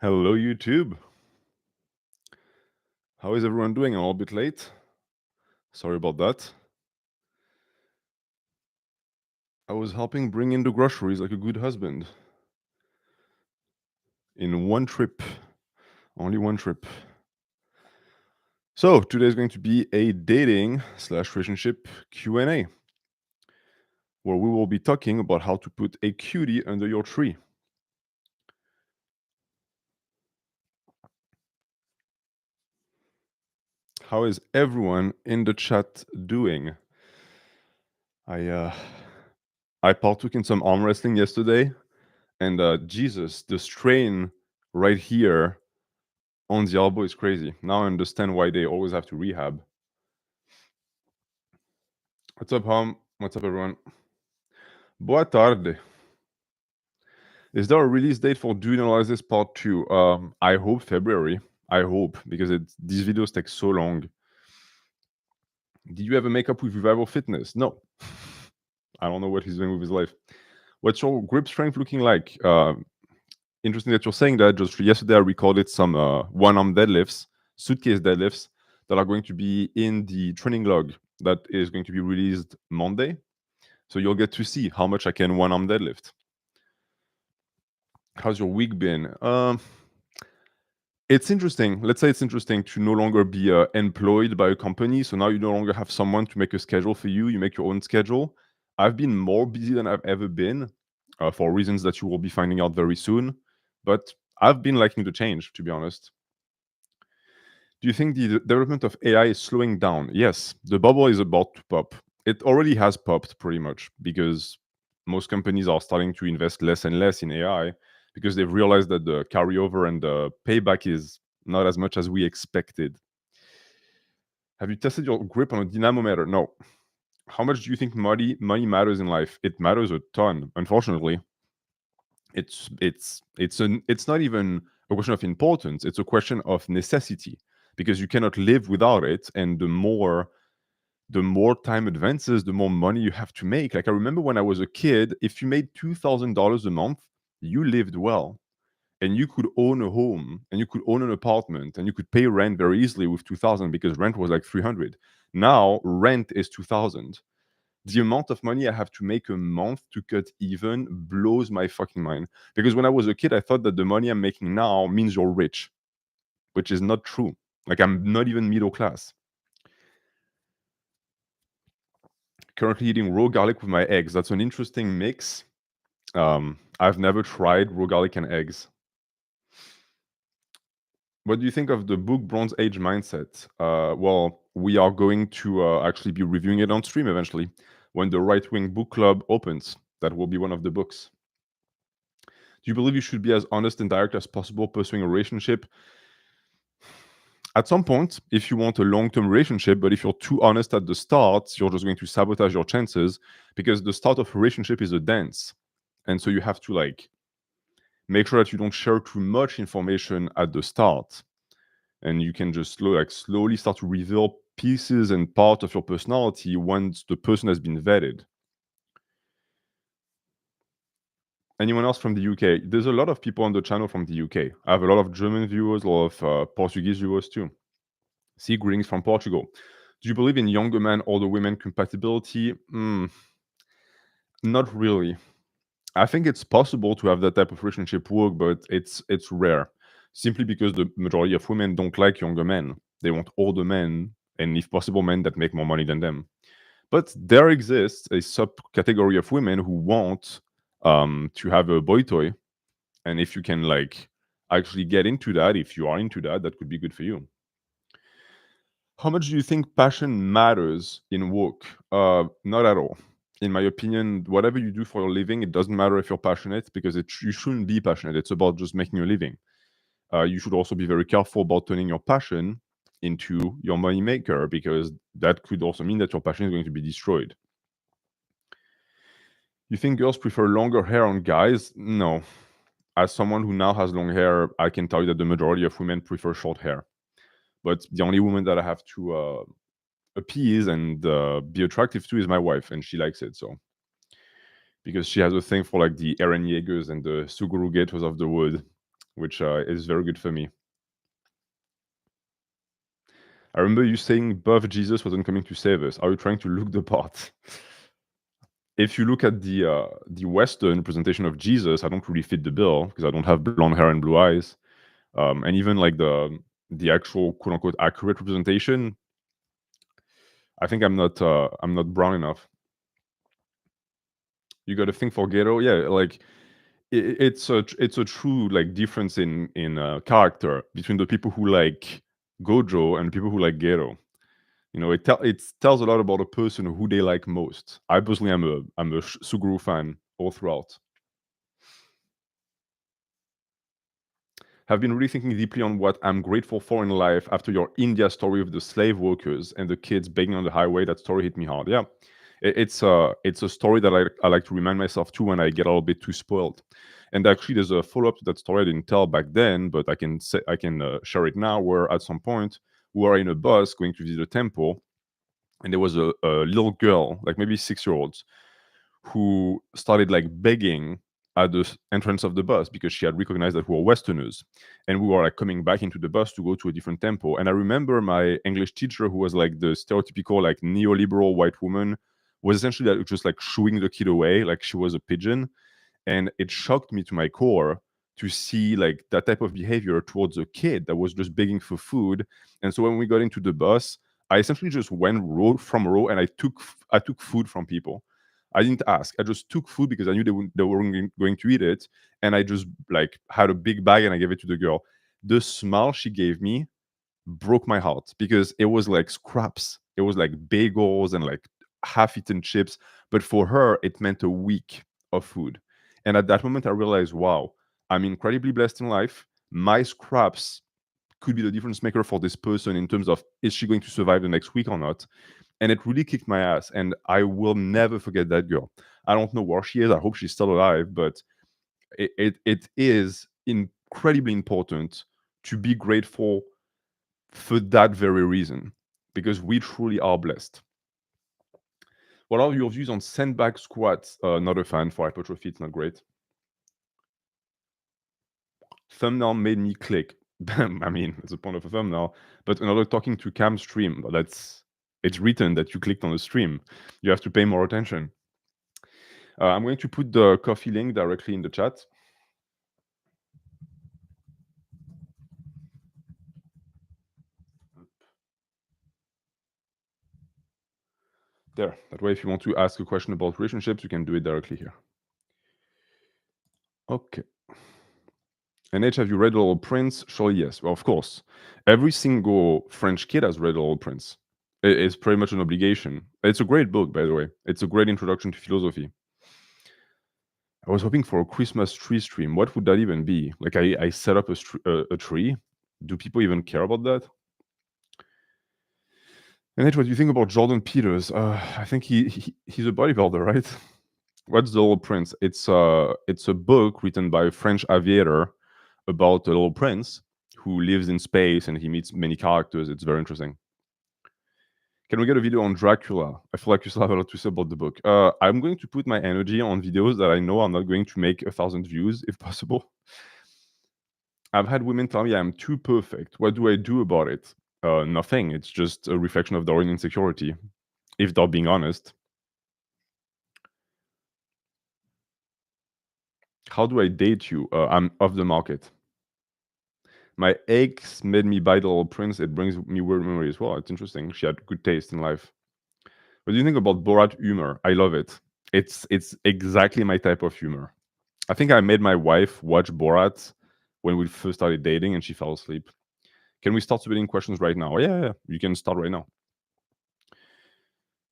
Hello, YouTube. How is everyone doing? I'm a bit late. Sorry about that. I was helping bring in the groceries like a good husband. In one trip. Only one trip. So, today is going to be a dating/relationship Q&A, where we will be talking about how to put a cutie under your tree. How is everyone in the chat doing? I partook in some arm wrestling yesterday, and Jesus, the strain right here on the elbow is crazy. Now I understand why they always have to rehab. What's up, Hom? What's up, everyone? Boa tarde. Is there a release date for Do Analysis Part 2? I hope February. I hope, because these videos take so long. Did you ever make up with Revival Fitness? No. I don't know what he's doing with his life. What's your grip strength looking like? Interesting that you're saying that. Just yesterday, I recorded some one-arm deadlifts, suitcase deadlifts, that are going to be in the training log that is going to be released Monday. So you'll get to see how much I can one-arm deadlift. How's your week been? It's interesting. Let's say it's interesting to no longer be employed by a company. So now you no longer have someone to make a schedule for you. You make your own schedule. I've been more busy than I've ever been for reasons that you will be finding out very soon. But I've been liking the change, to be honest. Do you think the development of AI is slowing down? Yes, the bubble is about to pop. It already has popped pretty much because most companies are starting to invest less and less in AI because they've realized that the carryover and the payback is not as much as we expected. Have you tested your grip on a dynamometer? No. How much do you think money matters in life? It matters a ton, unfortunately. It's not even a question of importance, it's a question of necessity, because you cannot live without it, and the more time advances, the more money you have to make. Like, I remember when I was a kid, if you made $2,000 a month, you lived well, and you could own a home, and you could own an apartment, and you could pay rent very easily with 2,000 because rent was like 300. Now rent is 2,000. The amount of money I have to make a month to cut even blows my fucking mind. Because when I was a kid, I thought that the money I'm making now means you're rich, which is not true. Like, I'm not even middle class. Currently eating raw garlic with my eggs. That's an interesting mix. I've never tried raw garlic and eggs. What do you think of the book Bronze Age Mindset? Well, we are going to actually be reviewing it on stream eventually when the Right Wing Book Club opens. That will be one of the books. Do you believe you should be as honest and direct as possible pursuing a relationship? At some point, if you want a long-term relationship, but if you're too honest at the start, you're just going to sabotage your chances, because the start of a relationship is a dance. And so you have to, like, make sure that you don't share too much information at the start. And you can just slowly start to reveal pieces and part of your personality once the person has been vetted. Anyone else from the UK? There's a lot of people on the channel from the UK. I have a lot of German viewers, a lot of Portuguese viewers too. See, greetings from Portugal. Do you believe in younger men, older women compatibility? Not really. I think it's possible to have that type of relationship work, but it's rare. Simply because the majority of women don't like younger men. They want older men, and if possible, men that make more money than them. But there exists a subcategory of women who want to have a boy toy, and if you can, like, actually get into that, if you are into that, that could be good for you. How much do you think passion matters in work? Not at all. In my opinion, whatever you do for a living, it doesn't matter if you're passionate, because you shouldn't be passionate. It's about just making a living. You should also be very careful about turning your passion into your money maker, because that could also mean that your passion is going to be destroyed. You think girls prefer longer hair on guys? No. As someone who now has long hair, I can tell you that the majority of women prefer short hair. But the only woman that I have to appease and be attractive to is my wife, and she likes it. So, because she has a thing for, like, the Eren Yeagers and the Suguru Gators of the wood, which is very good for me. I remember you saying buff Jesus wasn't coming to save us. Are you trying to look the part? If you look at the Western representation of Jesus, I don't really fit the bill because I don't have blonde hair and blue eyes. And even like the actual quote unquote accurate representation, I think I'm not brown enough. You got to think for ghetto, yeah. Like it's a true like difference in character between the people who like Gojo and people who like ghetto. You know, it tells a lot about a person who they like most. I personally am a Suguru fan all throughout. Have been really thinking deeply on what I'm grateful for in life after your India story of the slave workers and the kids begging on the highway. That story hit me hard. Yeah, it's a story that I like to remind myself too when I get a little bit too spoiled. And actually, there's a follow up to that story I didn't tell back then, but I can share it now. Where at some point we were in a bus going to visit a temple, and there was a little girl, like maybe 6 year olds, who started like begging at the entrance of the bus because she had recognized that we were Westerners, and we were like coming back into the bus to go to a different temple. And I remember my English teacher, who was like the stereotypical like neoliberal white woman, was essentially like, just like shooing the kid away like she was a pigeon. And it shocked me to my core to see like that type of behavior towards a kid that was just begging for food. And so when we got into the bus, I essentially just went row from row and I took food from people. I didn't ask. I just took food because I knew they weren't going to eat it, and I just like had a big bag and I gave it to the girl. The smile she gave me broke my heart because it was like scraps. It was like bagels and like half-eaten chips, but for her it meant a week of food. And at that moment I realized, wow, I'm incredibly blessed in life. My scraps could be the difference maker for this person in terms of is she going to survive the next week or not. And it really kicked my ass, and I will never forget that girl. I don't know where she is. I hope she's still alive, but it is incredibly important to be grateful for that very reason, because we truly are blessed. What are your views on sandbag squats? Not a fan for hypertrophy. It's not great. Thumbnail made me click. I mean, it's the point of a thumbnail. But another talking to cam stream. It's written that you clicked on the stream. You have to pay more attention. I'm going to put the coffee link directly in the chat. There. That way, if you want to ask a question about relationships, you can do it directly here. Okay. NH, have you read Little Prince? Sure, yes. Well, of course. Every single French kid has read Little Prince. It's pretty much an obligation. It's a great book, by the way. It's a great introduction to philosophy. I was hoping for a Christmas tree stream. What would that even be? Like, I set up a tree. Do people even care about that? NH, what do you think about Jordan Peters? I think he's a bodybuilder, right? What's The Little Prince? It's a book written by a French aviator about the Little Prince who lives in space and he meets many characters. It's very interesting. Can we get a video on Dracula? I feel like you still have a lot to say about the book. I'm going to put my energy on videos that I know are not going to make 1,000 views, if possible. I've had women tell me I'm too perfect. What do I do about it? Nothing. It's just a reflection of their own insecurity, if they're being honest. How do I date you? I'm off the market. My ex made me buy The Little Prince. It brings me weird memories. Well, it's interesting. She had good taste in life. What do you think about Borat humor? I love it. It's exactly my type of humor. I think I made my wife watch Borat when we first started dating, and she fell asleep. Can we start submitting questions right now? Yeah, you can start right now.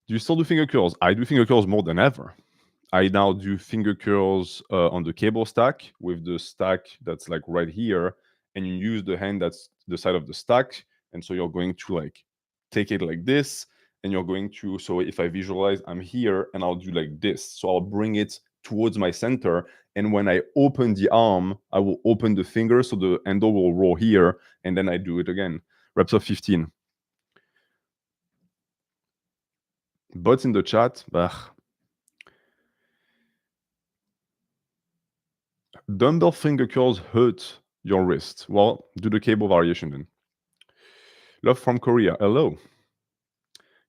Do you still do finger curls? I do finger curls more than ever. I now do finger curls on the cable stack with the stack that's like right here, and you use the hand that's the side of the stack, and so you're going to like take it like this, and you're going to, so if I visualize I'm here and I'll do like this, so I'll bring it towards my center, and when I open the arm I will open the finger so the handle will roll here, and then I do it again. Reps of 15. Bots in the chat. Ugh. Dumbbell finger curls hurt your wrist. Well, do the cable variation then. Love from Korea. Hello.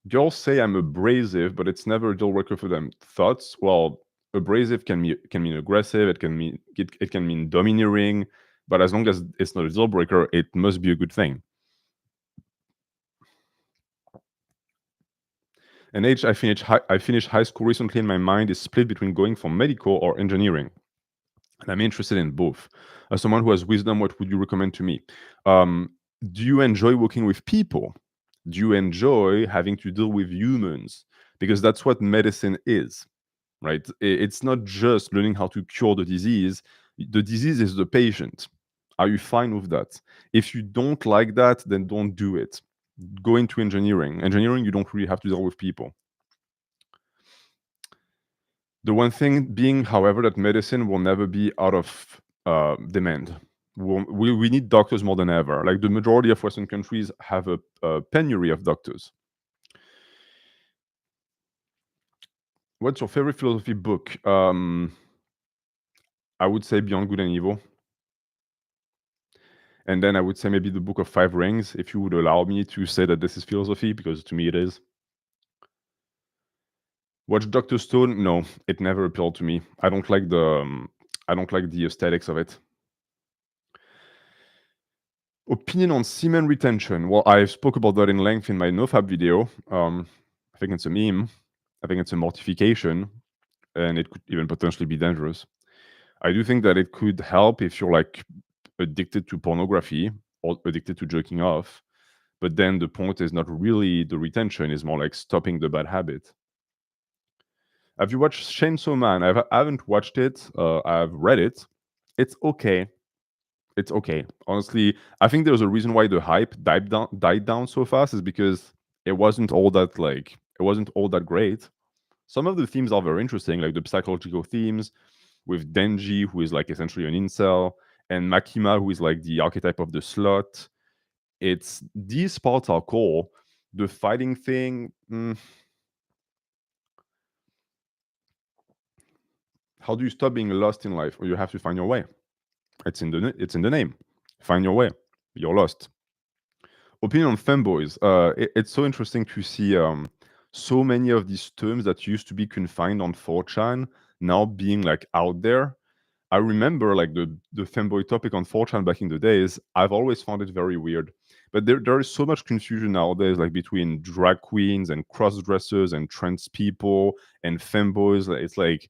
Girls say I'm abrasive, but it's never a deal breaker for them. Thoughts? Well, abrasive can mean aggressive. It can mean domineering. But as long as it's not a deal breaker, it must be a good thing. And age, I finished high school recently, and my mind is split between going for medical or engineering. And I'm interested in both. As someone who has wisdom, what would you recommend to me? Do you enjoy working with people? Do you enjoy having to deal with humans? Because that's what medicine is, right? It's not just learning how to cure the disease. The disease is the patient. Are you fine with that? If you don't like that, then don't do it. Go into engineering. Engineering, you don't really have to deal with people. The one thing being, however, that medicine will never be out of demand. We need doctors more than ever. Like the majority of Western countries have a penury of doctors. What's your favorite philosophy book? I would say Beyond Good and Evil. And then I would say maybe the Book of Five Rings, if you would allow me to say that this is philosophy, because to me it is. Watch Dr. Stone? No, it never appealed to me. I don't like the aesthetics of it. Opinion on semen retention. Well, I spoke about that in length in my nofap video. I think it's a meme. I think it's a mortification, and it could even potentially be dangerous. I do think that it could help if you're like addicted to pornography or addicted to jerking off. But then the point is not really the retention; is more like stopping the bad habit. Have you watched Chainsaw Man? I haven't watched it. I've read it. It's okay. It's okay. Honestly, I think there's a reason why the hype died down so fast is because it wasn't all that great. Some of the themes are very interesting, like the psychological themes with Denji, who is like essentially an incel, and Makima, who is like the archetype of the slut. It's these parts are cool. The fighting thing, how do you stop being lost in life? Or you have to find your way. It's in the name. Find your way. You're lost. Opinion on femboys. It's so interesting to see so many of these terms that used to be confined on 4chan now being like out there. I remember like the femboy topic on 4chan back in the days. I've always found it very weird. But there is so much confusion nowadays, like between drag queens and cross dressers and trans people and femboys. It's like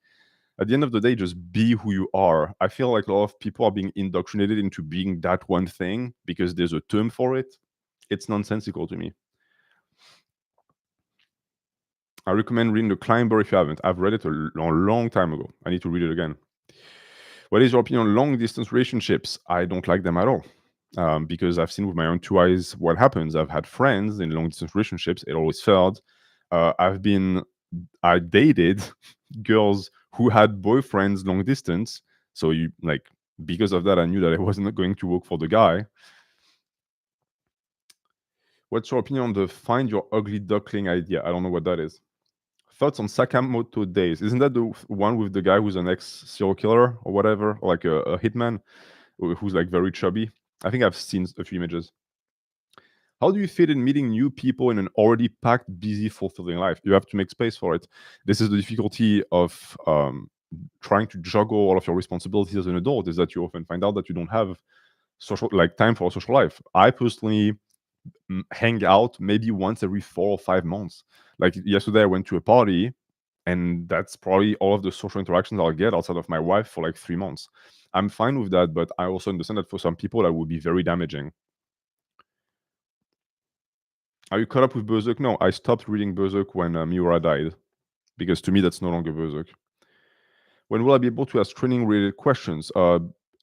at the end of the day, just be who you are. I feel like a lot of people are being indoctrinated into being that one thing because there's a term for it. It's nonsensical to me. I recommend reading The Climber if you haven't. I've read it a long time ago. I need to read it again. What is your opinion on long distance relationships? I don't like them at all. Because I've seen with my own two eyes what happens. I've had friends in long distance relationships. It always failed. I dated girls who had boyfriends long distance. So because of that, I knew that it wasn't going to work for the guy. What's your opinion on the find your ugly duckling idea? I don't know what that is. Thoughts on Sakamoto Days? Isn't that the one with the guy who's an ex-serial killer or whatever, or like a hitman who's like very chubby? I think I've seen a few images. How do you fit in meeting new people in an already packed, busy, fulfilling life? You have to make space for it. This is the difficulty of trying to juggle all of your responsibilities as an adult, is that you often find out that you don't have time for a social life. I personally hang out maybe once every 4 or 5 months. Like yesterday, I went to a party, and that's probably all of the social interactions I'll get outside of my wife for like 3 months. I'm fine with that, but I also understand that for some people, that would be very damaging. Are you caught up with Berserk? No, I stopped reading Berserk when Miura died, because to me, that's no longer Berserk. When will I be able to ask training-related questions?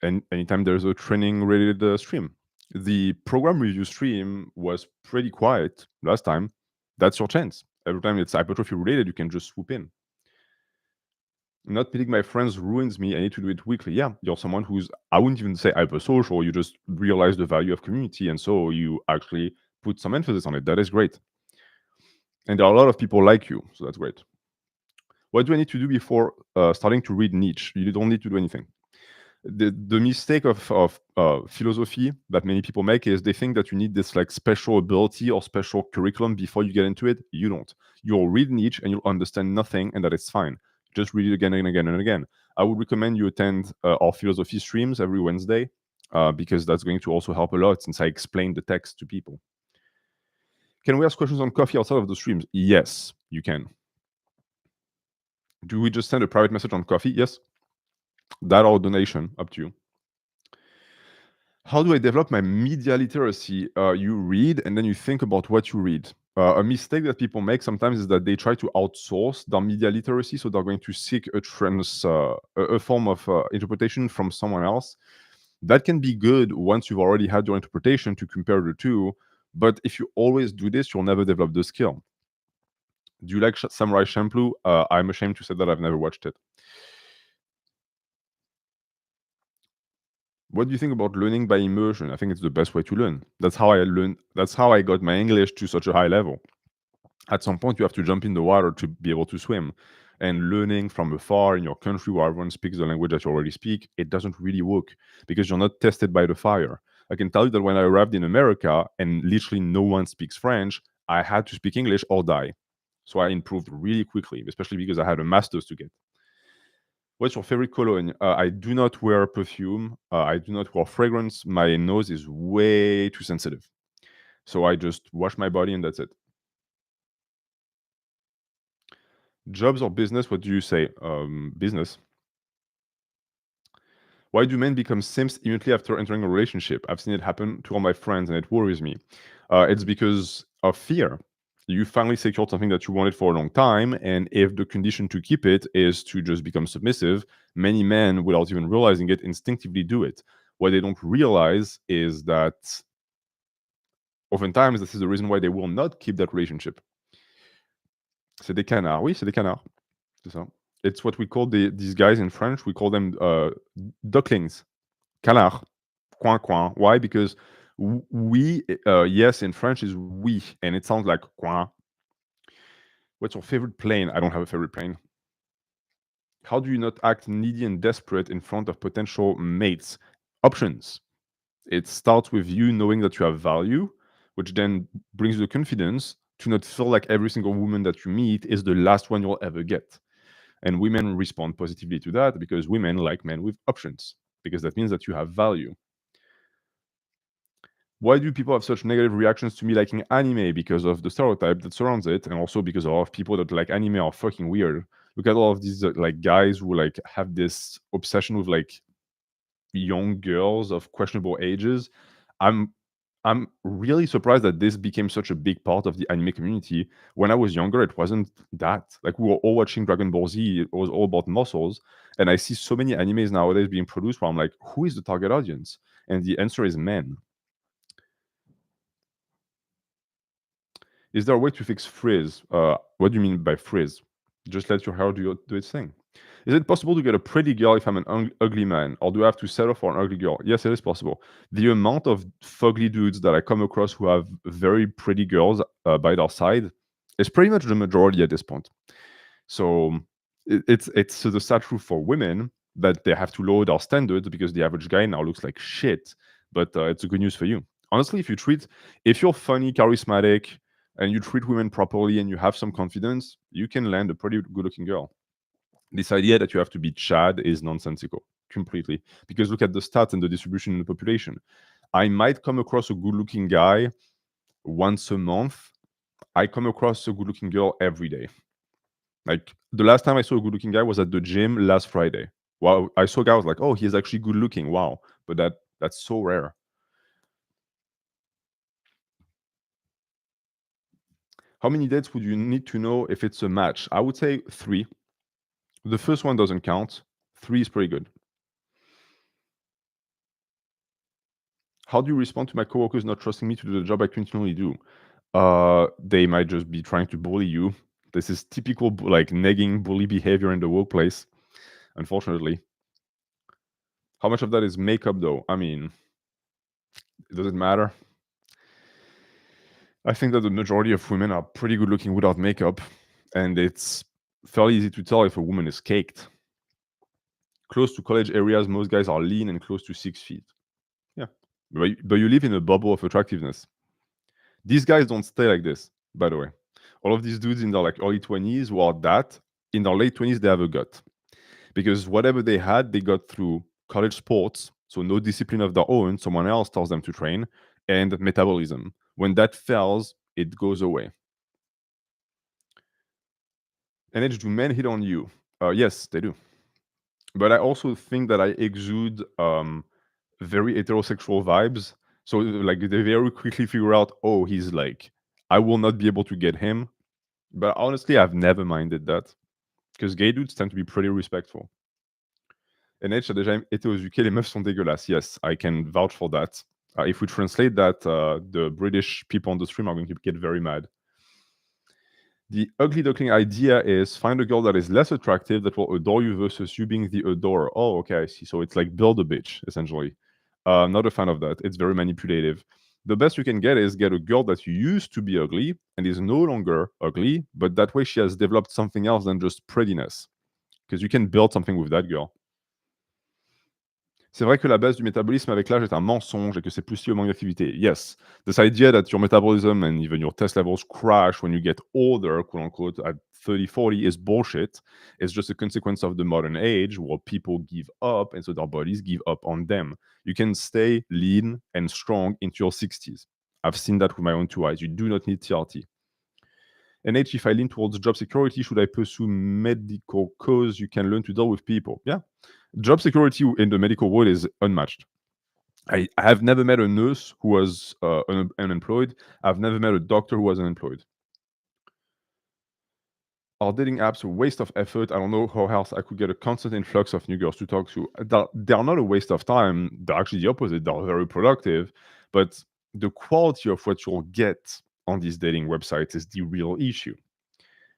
Anytime there's a training-related stream. The program review stream was pretty quiet last time. That's your chance. Every time it's hypertrophy related, you can just swoop in. Not meeting my friends ruins me. I need to do it weekly. Yeah, you're someone who's, I wouldn't even say hypersocial. You just realize the value of community, and so you actually put some emphasis on it. That is great. And there are a lot of people like you, so that's great. What do I need to do before starting to read Nietzsche? You don't need to do anything. The mistake of philosophy that many people make is they think that you need this like special ability or special curriculum before you get into it. You don't. You'll read Nietzsche and you'll understand nothing, and that is fine. Just read it again and again and again. I would recommend you attend our philosophy streams every Wednesday, because that's going to also help a lot since I explain the text to people. Can we ask questions on coffee outside of the streams? Yes, you can. Do we just send a private message on coffee? Yes. That or donation, up to you. How do I develop my media literacy? You read and then you think about what you read. A mistake that people make sometimes is that they try to outsource their media literacy, so they're going to seek a form of interpretation from someone else. That can be good once you've already had your interpretation to compare the two, but if you always do this, you'll never develop the skill. Do you like Samurai Champloo? I'm ashamed to say that I've never watched it. What do you think about learning by immersion? I think it's the best way to learn. That's how I learned. That's how I got my English to such a high level. At some point, you have to jump in the water to be able to swim. And learning from afar in your country where everyone speaks the language that you already speak, it doesn't really work because you're not tested by the fire. I can tell you that when I arrived in America and literally no one speaks French, I had to speak English or die. So I improved really quickly, especially because I had a master's to get. What's your favorite cologne? I do not wear perfume. I do not wear fragrance. My nose is way too sensitive. So I just wash my body and that's it. Jobs or business? What do you say? Business. Why do men become simps immediately after entering a relationship? I've seen it happen to all my friends and it worries me. It's because of fear. You finally secured something that you wanted for a long time, and if the condition to keep it is to just become submissive, many men, without even realizing it, instinctively do it. What they don't realize is that oftentimes this is the reason why they will not keep that relationship. C'est des canards. Oui, c'est des canards. C'est ça. It's what we call these guys in French. We call them ducklings. Canard. Coin, coin. Why? Because we, yes, in French is oui, and it sounds like coin. What's your favorite plane? I don't have a favorite plane. How do you not act needy and desperate in front of potential mates? Options. It starts with you knowing that you have value, which then brings you the confidence to not feel like every single woman that you meet is the last one you'll ever get. And women respond positively to that because women like men with options, because that means that you have value. Why do people have such negative reactions to me liking anime? Because of the stereotype that surrounds it, and also because a lot of people that like anime are fucking weird. Look at all of these like guys who like have this obsession with like young girls of questionable ages. I'm really surprised that this became such a big part of the anime community. When I was younger, it wasn't that. Like we were all watching Dragon Ball Z. It was all about muscles. And I see so many animes nowadays being produced where I'm like, who is the target audience? And the answer is men. Is there a way to fix frizz? What do you mean by frizz? Just let your hair do its thing. Is it possible to get a pretty girl if I'm an ugly man, or do I have to settle for an ugly girl? Yes, it is possible. The amount of fugly dudes that I come across who have very pretty girls by their side is pretty much the majority at this point. So it's the sad truth for women that they have to lower their standards because the average guy now looks like shit. But it's a good news for you. Honestly, if you're funny, charismatic, and you treat women properly and you have some confidence, you can land a pretty good-looking girl. This idea that you have to be Chad is nonsensical, completely. Because look at the stats and the distribution in the population. I might come across a good-looking guy once a month. I come across a good-looking girl every day. Like the last time I saw a good-looking guy was at the gym last Friday. Wow, I saw a guy, I was like, oh, he's actually good-looking. Wow, but that's so rare. How many dates would you need to know if it's a match? I would say 3. The first one doesn't count. 3 is pretty good. How do you respond to my coworkers not trusting me to do the job I continually do? They might just be trying to bully you. This is typical like nagging bully behavior in the workplace, unfortunately. How much of that is makeup though? I mean, does it matter? I think that the majority of women are pretty good looking without makeup, and it's fairly easy to tell if a woman is caked. Close to college areas, most guys are lean and close to 6 feet. Yeah. But you live in a bubble of attractiveness. These guys don't stay like this, by the way. All of these dudes in their like early 20s who are that, in their late 20s, they have a gut. Because whatever they had, they got through college sports. So no discipline of their own. Someone else tells them to train. And metabolism. When that fails, it goes away. And do men hit on you? Yes, they do. But I also think that I exude very heterosexual vibes. So like they very quickly figure out, oh, he's like, I will not be able to get him. But honestly, I've never minded that. Because gay dudes tend to be pretty respectful. NH a déjà été aux UK, les meufs sont dégueulasses. Yes, I can vouch for that. If we translate that, the British people on the stream are going to get very mad. The ugly duckling idea is find a girl that is less attractive that will adore you versus you being the adorer. Oh, okay, I see. So it's like build a bitch, essentially. Not a fan of that. It's very manipulative. The best you can get is get a girl that used to be ugly and is no longer ugly, but that way she has developed something else than just prettiness. Because you can build something with that girl. C'est vrai que la base du métabolisme avec l'âge est un mensonge et que c'est plus lié au manque d'activité. Yes, this idea that your metabolism and even your test levels crash when you get older, quote unquote, at 30, 40 is bullshit. It's just a consequence of the modern age where people give up and so their bodies give up on them. You can stay lean and strong into your 60s. I've seen that with my own two eyes. You do not need TRT. And H, if I lean towards job security, should I pursue medical cause? You can learn to deal with people. Yeah. Job security in the medical world is unmatched. I have never met a nurse who was unemployed. I've never met a doctor who was unemployed. Are dating apps a waste of effort? I don't know how else I could get a constant influx of new girls to talk to. They're not a waste of time. They're actually the opposite. They're very productive. But the quality of what you'll get on these dating websites is the real issue.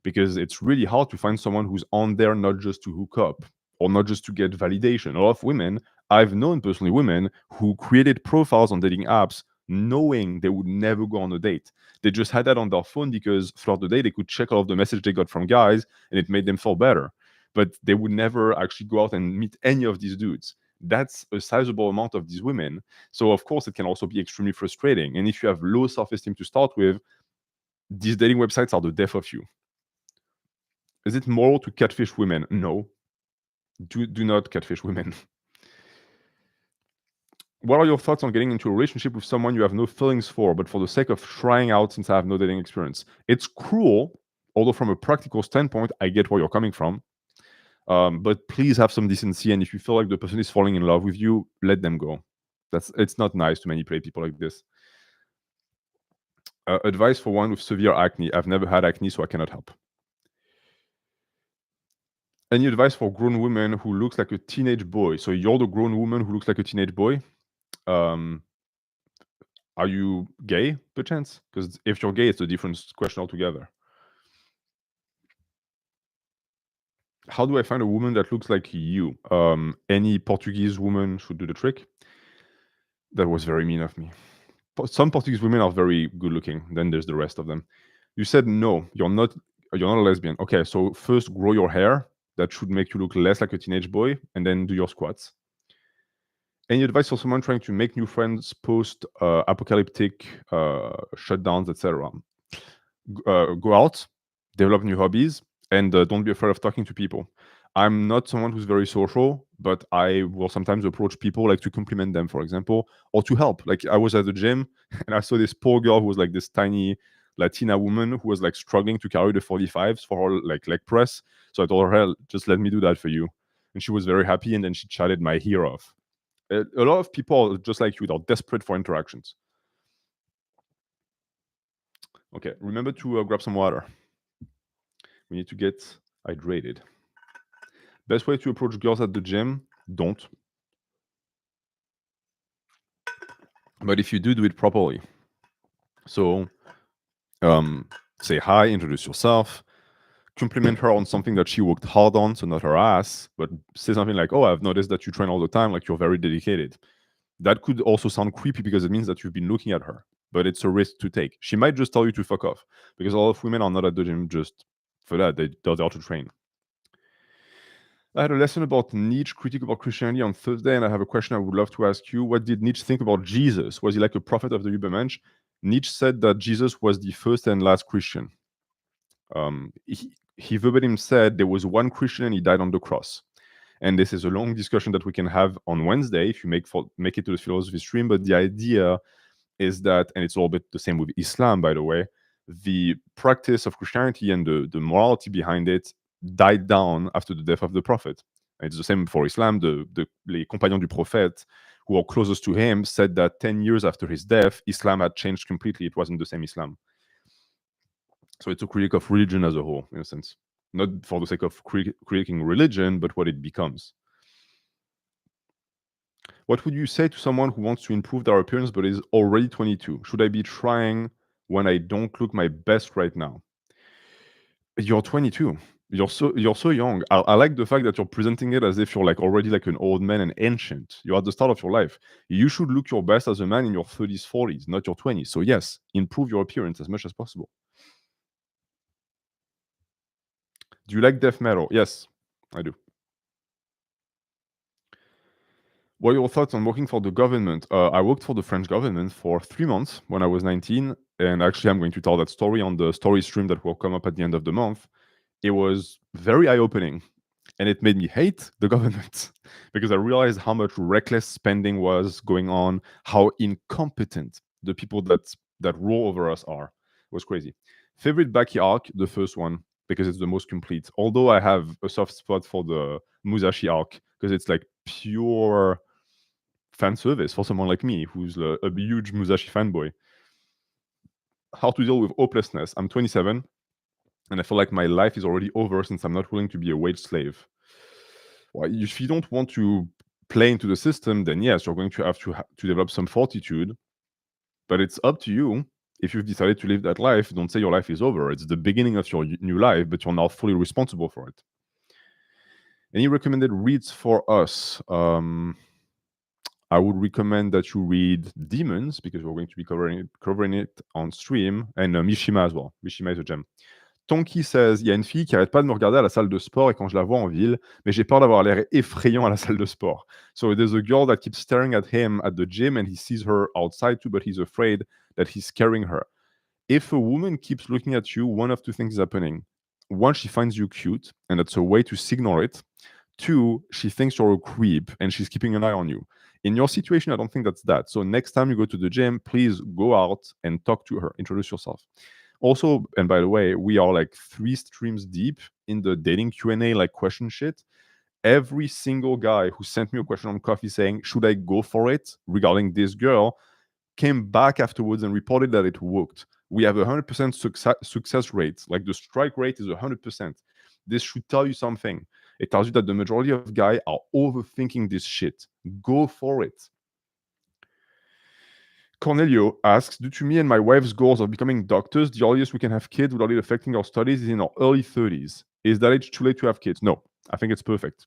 Because it's really hard to find someone who's on there not just to hook up or not just to get validation. A lot of women, I've known personally women who created profiles on dating apps knowing they would never go on a date. They just had that on their phone because throughout the day they could check all of the messages they got from guys and it made them feel better. But they would never actually go out and meet any of these dudes. That's a sizable amount of these women. So of course it can also be extremely frustrating. And if you have low self-esteem to start with, these dating websites are the death of you. Is it moral to catfish women? No. Do not catfish women. What are your thoughts on getting into a relationship with someone you have no feelings for, but for the sake of trying out since I have no dating experience? It's cruel, although from a practical standpoint, I get where you're coming from. But please have some decency, and if you feel like the person is falling in love with you, let them go. It's not nice to manipulate people like this. Advice for one with severe acne. I've never had acne, so I cannot help. Any advice for grown women who looks like a teenage boy? So you're the grown woman who looks like a teenage boy. Are you gay, perchance? Because if you're gay, it's a different question altogether. How do I find a woman that looks like you? Any Portuguese woman should do the trick. That was very mean of me. Some Portuguese women are very good looking. Then there's the rest of them. You said no, you're not a lesbian. Okay, so first grow your hair. That should make you look less like a teenage boy, and then do your squats. Any advice for someone trying to make new friends post apocalyptic shutdowns, etc.? Go out, develop new hobbies, and don't be afraid of talking to people. I'm not someone who's very social, but I will sometimes approach people like to compliment them, for example, or to help. Like I was at the gym and I saw this poor girl who was like this tiny Latina woman who was like struggling to carry the 45s for her like leg press. So I told her, hey, just let me do that for you. And she was very happy, and then she chatted my ear off. A lot of people, just like you, are desperate for interactions. Okay, remember to grab some water. We need to get hydrated. Best way to approach girls at the gym, don't. But if you do it properly. So say hi, introduce yourself, compliment her on something that she worked hard on, so not her ass, but say something like, oh, I've noticed that you train all the time, like you're very dedicated. That could also sound creepy because it means that you've been looking at her, but it's a risk to take. She might just tell you to fuck off because a lot of women are not at the gym just for that. They're there to train. I had a lesson about Nietzsche, critique about Christianity on Thursday, and I have a question I would love to ask you. What did Nietzsche think about Jesus? Was he like a prophet of the Übermensch? Nietzsche said that Jesus was the first and last Christian. He verbatim said there was one Christian and he died on the cross. And this is a long discussion that we can have on Wednesday if you make it to the philosophy stream. But the idea is that, and it's all bit the same with Islam, by the way, the practice of Christianity and the morality behind it died down after the death of the prophet. And it's the same for Islam. Les compagnons du prophète, who are closest to him, said that 10 years after his death, Islam had changed completely. It wasn't the same Islam. So it's a critique of religion as a whole, in a sense. Not for the sake of critiquing religion, but what it becomes. What would you say to someone who wants to improve their appearance but is already 22? Should I be trying when I don't look my best right now? You're 22. You're so young. I like the fact that you're presenting it as if you're like already like an old man and ancient. You're at the start of your life. You should look your best as a man in your 30s, 40s, not your 20s. So yes, improve your appearance as much as possible. Do you like death metal? Yes, I do. What are your thoughts on working for the government? I worked for the French government for 3 months when I was 19, and actually I'm going to tell that story on the story stream that will come up at the end of the month. It was very eye-opening, and it made me hate the government because I realized how much reckless spending was going on, how incompetent the people that rule over us are. It was crazy. Favorite Baki arc, the first one, because it's the most complete. Although I have a soft spot for the Musashi arc because it's like pure fan service for someone like me who's a huge Musashi fanboy. How to deal with hopelessness. I'm 27 and I feel like my life is already over since I'm not willing to be a wage slave. Well, if you don't want to play into the system, then yes, you're going to have to develop some fortitude. But it's up to you. If you've decided to live that life, don't say your life is over. It's the beginning of your new life, but you're now fully responsible for it. Any recommended reads for us? I would recommend that you read Demons because we're going to be covering it on stream, and Mishima as well. Mishima is a gem. Tonki says, il y a une fille qui arrête pas de me regarder à la salle de sport et quand je la vois en ville, mais j'ai peur d'avoir l'air effrayant à la salle de sport. So there's a girl that keeps staring at him at the gym and he sees her outside too, but he's afraid that he's scaring her. If a woman keeps looking at you, one of two things is happening. One, she finds you cute, and that's a way to signal it. Two, she thinks you're a creep and she's keeping an eye on you. In your situation, I don't think that's that. So next time you go to the gym, please go out and talk to her, introduce yourself. Also, and by the way, we are like 3 streams deep in the dating Q&A like question shit. Every single guy who sent me a question on Coffee saying, should I go for it regarding this girl, came back afterwards and reported that it worked. We have a 100% success rate. Like the strike rate is 100%. This should tell you something. It tells you that the majority of guys are overthinking this shit. Go for it. Cornelio asks, due to me and my wife's goals of becoming doctors, the earliest we can have kids without it affecting our studies is in our early 30s. Is that age too late to have kids? No, I think it's perfect.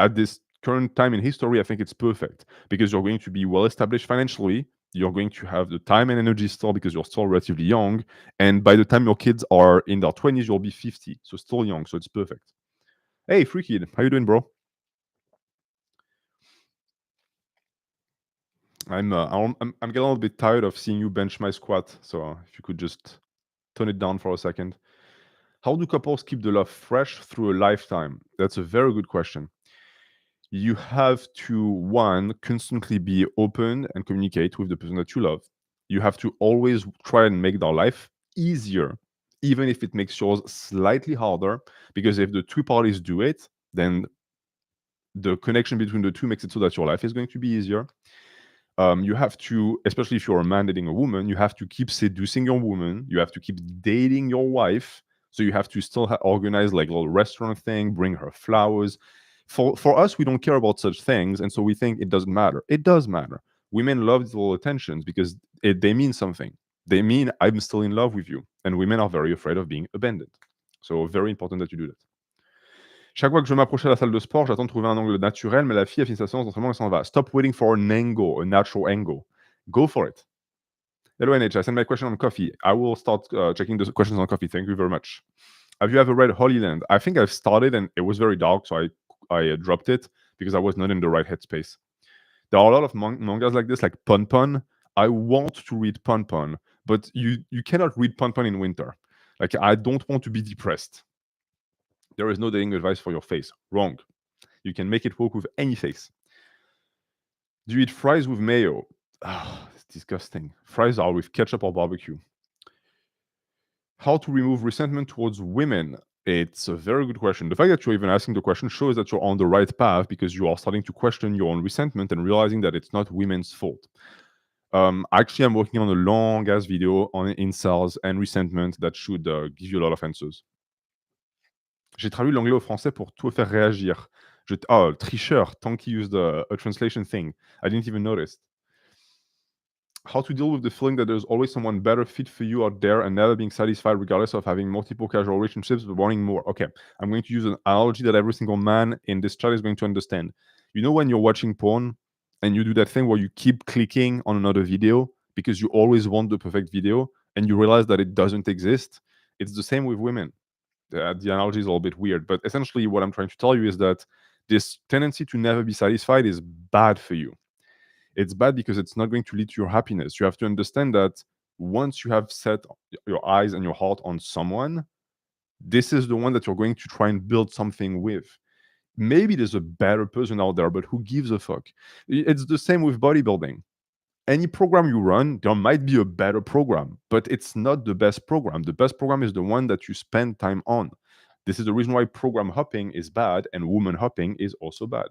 At this current time in history, I think it's perfect because you're going to be well established financially. You're going to have the time and energy still because you're still relatively young. And by the time your kids are in their 20s, you'll be 50. So still young. So it's perfect. Hey, Free Kid, how you doing, bro? I'm getting a little bit tired of seeing you bench my squat. So if you could just turn it down for a second. How do couples keep the love fresh through a lifetime? That's a very good question. You have to, one, constantly be open and communicate with the person that you love. You have to always try and make their life easier, even if it makes yours slightly harder, because if the two parties do it, then the connection between the two makes it so that your life is going to be easier. You have to, especially if you're a man dating a woman, you have to keep seducing your woman. You have to keep dating your wife. So you have to still organize like a little restaurant thing, bring her flowers. For us, we don't care about such things. And so we think it doesn't matter. It does matter. Women love these little attentions because they mean something. They mean I'm still in love with you. And women are very afraid of being abandoned. So very important that you do that. Chaque fois que je m'approche à la salle de sport, j'attends de trouver un angle naturel, mais la fille a fini sa séance d'entraînement et s'en va. Stop waiting for an angle, a natural angle. Go for it. Hello, NH. I sent my question on coffee. I will start checking the questions on coffee. Thank you very much. Have you ever read Holy Land? I think I've started and it was very dark, so I dropped it because I was not in the right headspace. There are a lot of mangas like this, like Pon Pon. I want to read Pon Pon, but you cannot read Pon Pon in winter. Like, I don't want to be depressed. There is no dating advice for your face. Wrong. You can make it work with any face. Do you eat fries with mayo? Ah, it's disgusting. Fries are with ketchup or barbecue. How to remove resentment towards women? It's a very good question. The fact that you're even asking the question shows that you're on the right path, because you are starting to question your own resentment and realizing that it's not women's fault. Actually, I'm working on a long ass video on incels and resentment that should give you a lot of answers. J'ai traduit l'anglais au français pour te faire réagir. Oh, tricheur. Tonky used a translation thing. I didn't even notice. How to deal with the feeling that there's always someone better fit for you out there and never being satisfied regardless of having multiple casual relationships but wanting more. Okay, I'm going to use an analogy that every single man in this chat is going to understand. You know when you're watching porn and you do that thing where you keep clicking on another video because you always want the perfect video and you realize that it doesn't exist? It's the same with women. The analogy is a little bit weird, but essentially what I'm trying to tell you is that this tendency to never be satisfied is bad for you. It's bad because it's not going to lead to your happiness. You have to understand that once you have set your eyes and your heart on someone, this is the one that you're going to try and build something with. Maybe there's a better person out there, but who gives a fuck? It's the same with bodybuilding. Any program you run, there might be a better program, but it's not the best program. The best program is the one that you spend time on. This is the reason why program hopping is bad and woman hopping is also bad.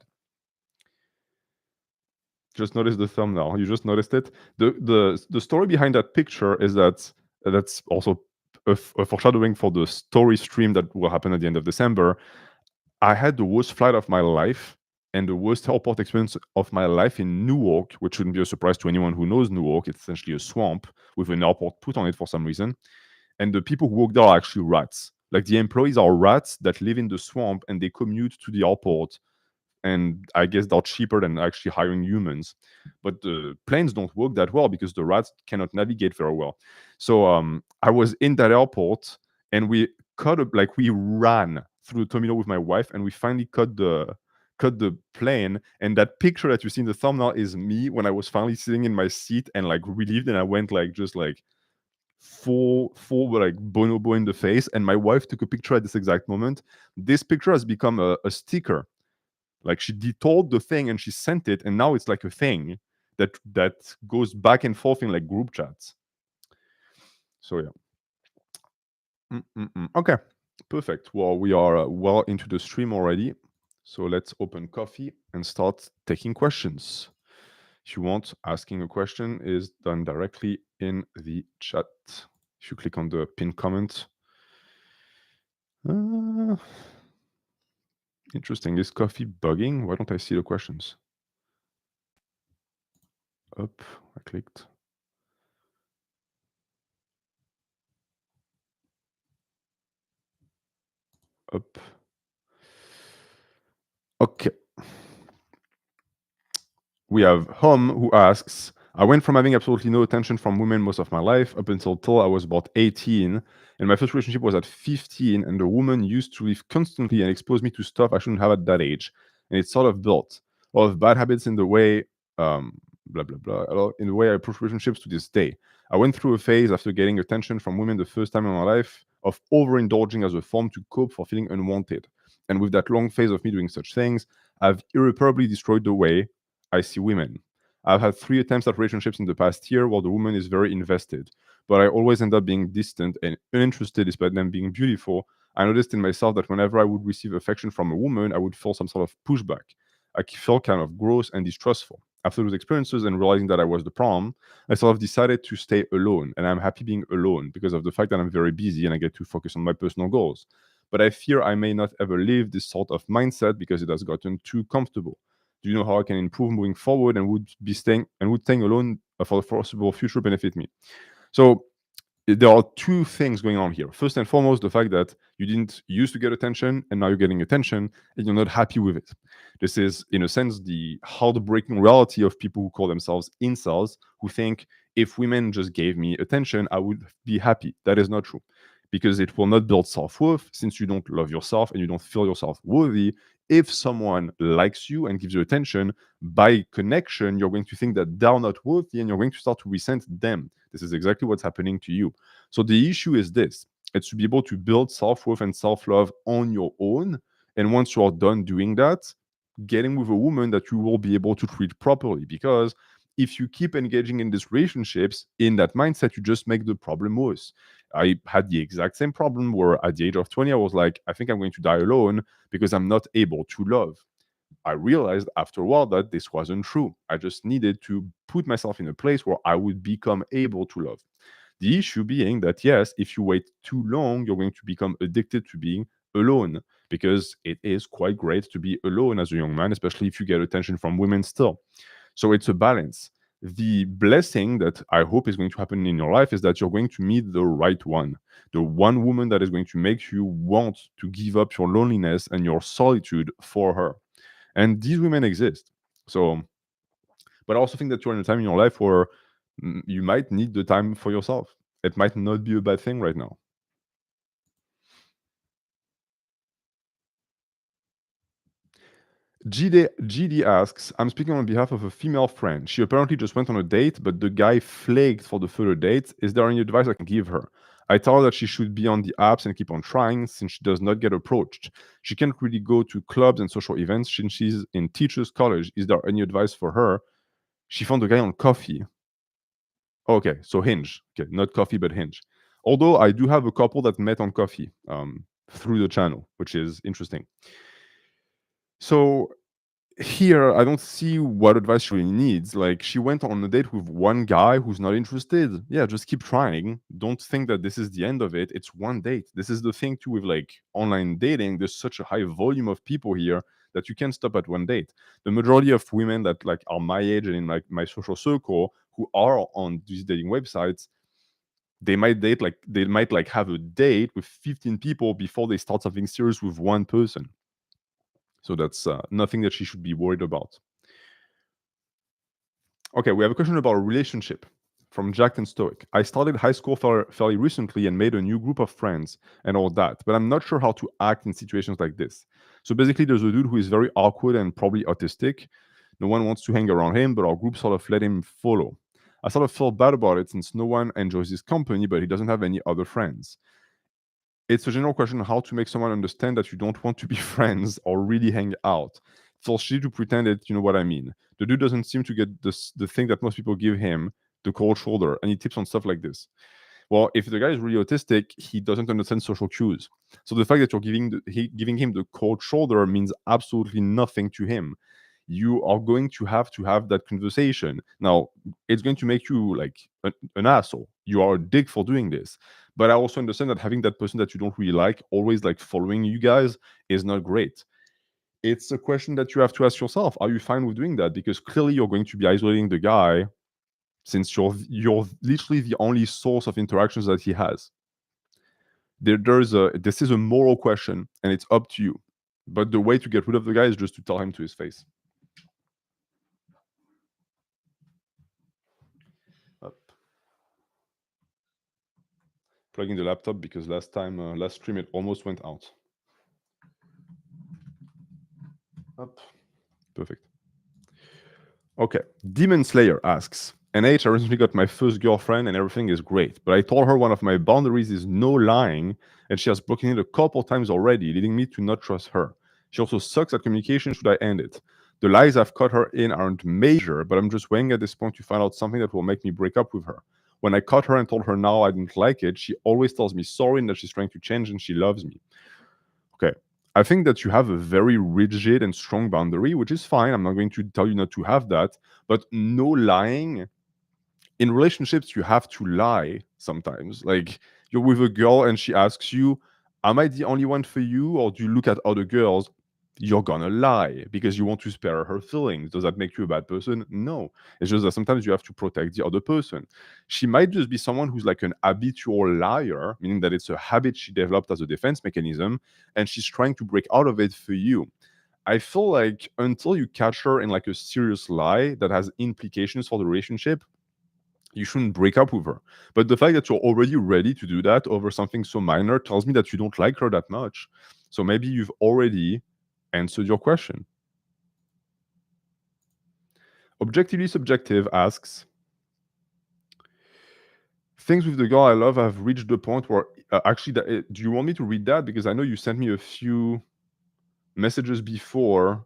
Just notice the thumbnail. You just noticed it. The story behind that picture is that that's also a foreshadowing for the story stream that will happen at the end of December. I had the worst flight of my life and the worst airport experience of my life in Newark, which shouldn't be a surprise to anyone who knows Newark. It's essentially a swamp with an airport put on it for some reason. And the people who work there are actually rats. Like, the employees are rats that live in the swamp and they commute to the airport, and I guess they're cheaper than actually hiring humans. But the planes don't work that well because the rats cannot navigate very well. So I was in that airport and we ran through the terminal with my wife, and we finally cut the plane. And that picture that you see in the thumbnail is me when I was finally sitting in my seat and like relieved, and I went like just like full like bonobo in the face, and my wife took a picture at this exact moment. This picture has become a sticker. Like, she detold the thing and she sent it, and now it's like a thing that goes back and forth in like group chats. So yeah. Okay, perfect. Well, we are well into the stream already, so let's open coffee and start taking questions. If you want, asking a question is done directly in the chat. If you click on the pinned comment. Interesting. Is coffee bugging? Why don't I see the questions? Up, I clicked. Up. Okay. We have Hom, who asks, I went from having absolutely no attention from women most of my life up until I was about 18. And my first relationship was at 15. And the woman used to leave constantly and expose me to stuff I shouldn't have at that age. And it sort of built a lot of bad habits in the way, blah, blah, blah, in the way I approach relationships to this day. I went through a phase after getting attention from women the first time in my life of overindulging as a form to cope for feeling unwanted. And with that long phase of me doing such things, I've irreparably destroyed the way I see women. I've had 3 attempts at relationships in the past year where the woman is very invested, but I always end up being distant and uninterested despite them being beautiful. I noticed in myself that whenever I would receive affection from a woman, I would feel some sort of pushback. I felt kind of gross and distrustful. After those experiences and realizing that I was the problem, I sort of decided to stay alone, and I'm happy being alone because of the fact that I'm very busy and I get to focus on my personal goals. But I fear I may not ever leave this sort of mindset because it has gotten too comfortable. Do you know how I can improve moving forward, and would staying alone for the foreseeable future benefit me? So there are 2 things going on here. First and foremost, the fact that you didn't used to get attention and now you're getting attention and you're not happy with it. This is, in a sense, the heartbreaking reality of people who call themselves incels, who think if women just gave me attention, I would be happy. That is not true, because it will not build self-worth. Since you don't love yourself and you don't feel yourself worthy, if someone likes you and gives you attention, by connection, you're going to think that they're not worthy and you're going to start to resent them. This is exactly what's happening to you. So the issue is this: it's to be able to build self-worth and self-love on your own. And once you're done doing that, getting with a woman that you will be able to treat properly. Because if you keep engaging in these relationships in that mindset, you just make the problem worse. I had the exact same problem where at the age of 20, I was like, I think I'm going to die alone because I'm not able to love. I realized after a while that this wasn't true. I just needed to put myself in a place where I would become able to love. The issue being that, yes, if you wait too long, you're going to become addicted to being alone, because it is quite great to be alone as a young man, especially if you get attention from women still. So it's a balance. The blessing that I hope is going to happen in your life is that you're going to meet the right one, the one woman that is going to make you want to give up your loneliness and your solitude for her. And these women exist. So, but I also think that you're in a time in your life where you might need the time for yourself. It might not be a bad thing right now. GD asks, I'm speaking on behalf of a female friend. She apparently just went on a date, but the guy flaked for the further date. Is there any advice I can give her? I tell her that she should be on the apps and keep on trying since she does not get approached. She can't really go to clubs and social events since she's in teacher's college. Is there any advice for her? She found a guy on Coffee. Okay, so Hinge. Okay, not Coffee, but Hinge. Although I do have a couple that met on Coffee through the channel, which is interesting. So here, I don't see what advice she really needs. Like, she went on a date with one guy who's not interested. Yeah, just keep trying. Don't think that this is the end of it. It's one date. This is the thing too with like online dating. There's such a high volume of people here that you can't stop at one date. The majority of women that like are my age and in like my social circle who are on these dating websites, they might like have a date with 15 people before they start something serious with one person. So that's nothing that she should be worried about. Okay, we have a question about a relationship from Jack and Stoic. I started high school fairly recently and made a new group of friends and all that, but I'm not sure how to act in situations like this. So basically, there's a dude who is very awkward and probably autistic. No one wants to hang around him, but our group sort of let him follow. I sort of feel bad about it since no one enjoys his company, but he doesn't have any other friends. It's a general question on how to make someone understand that you don't want to be friends or really hang out. It's all shitty to pretend that you know what I mean. The dude doesn't seem to get the thing that most people give him, the cold shoulder, and he tips on stuff like this. Well, if the guy is really autistic, he doesn't understand social cues. So the fact that you're giving him the cold shoulder means absolutely nothing to him. You are going to have that conversation. Now, it's going to make you like an asshole. You are a dick for doing this. But I also understand that having that person that you don't really like always like following you guys is not great. It's a question that you have to ask yourself. Are you fine with doing that? Because clearly you're going to be isolating the guy since you're literally the only source of interactions that he has. This is a moral question and it's up to you. But the way to get rid of the guy is just to tell him to his face. Up. Plugging the laptop because last stream it almost went out. Up. Perfect. Okay. Demon Slayer asks, NH, I recently got my first girlfriend and everything is great, but I told her one of my boundaries is no lying, and she has broken it a couple times already, leading me to not trust her. She also sucks at communication. Should I end it? The lies I've caught her in aren't major, but I'm just waiting at this point to find out something that will make me break up with her. When I caught her and told her now I didn't like it, she always tells me sorry and that she's trying to change and she loves me. Okay. I think that you have a very rigid and strong boundary, which is fine. I'm not going to tell you not to have that, but no lying. In relationships, you have to lie sometimes. Like you're with a girl and she asks you, am I the only one for you? Or do you look at other girls? You're gonna lie because you want to spare her feelings. Does that make you a bad person? No. It's just that sometimes you have to protect the other person. She might just be someone who's like an habitual liar, meaning that it's a habit she developed as a defense mechanism, and she's trying to break out of it for you. I feel like until you catch her in like a serious lie that has implications for the relationship, you shouldn't break up with her. But the fact that you're already ready to do that over something so minor tells me that you don't like her that much. So maybe you've already answered your question. Objectively Subjective asks, things with the girl I love have reached the point where do you want me to read that? Because I know you sent me a few messages before,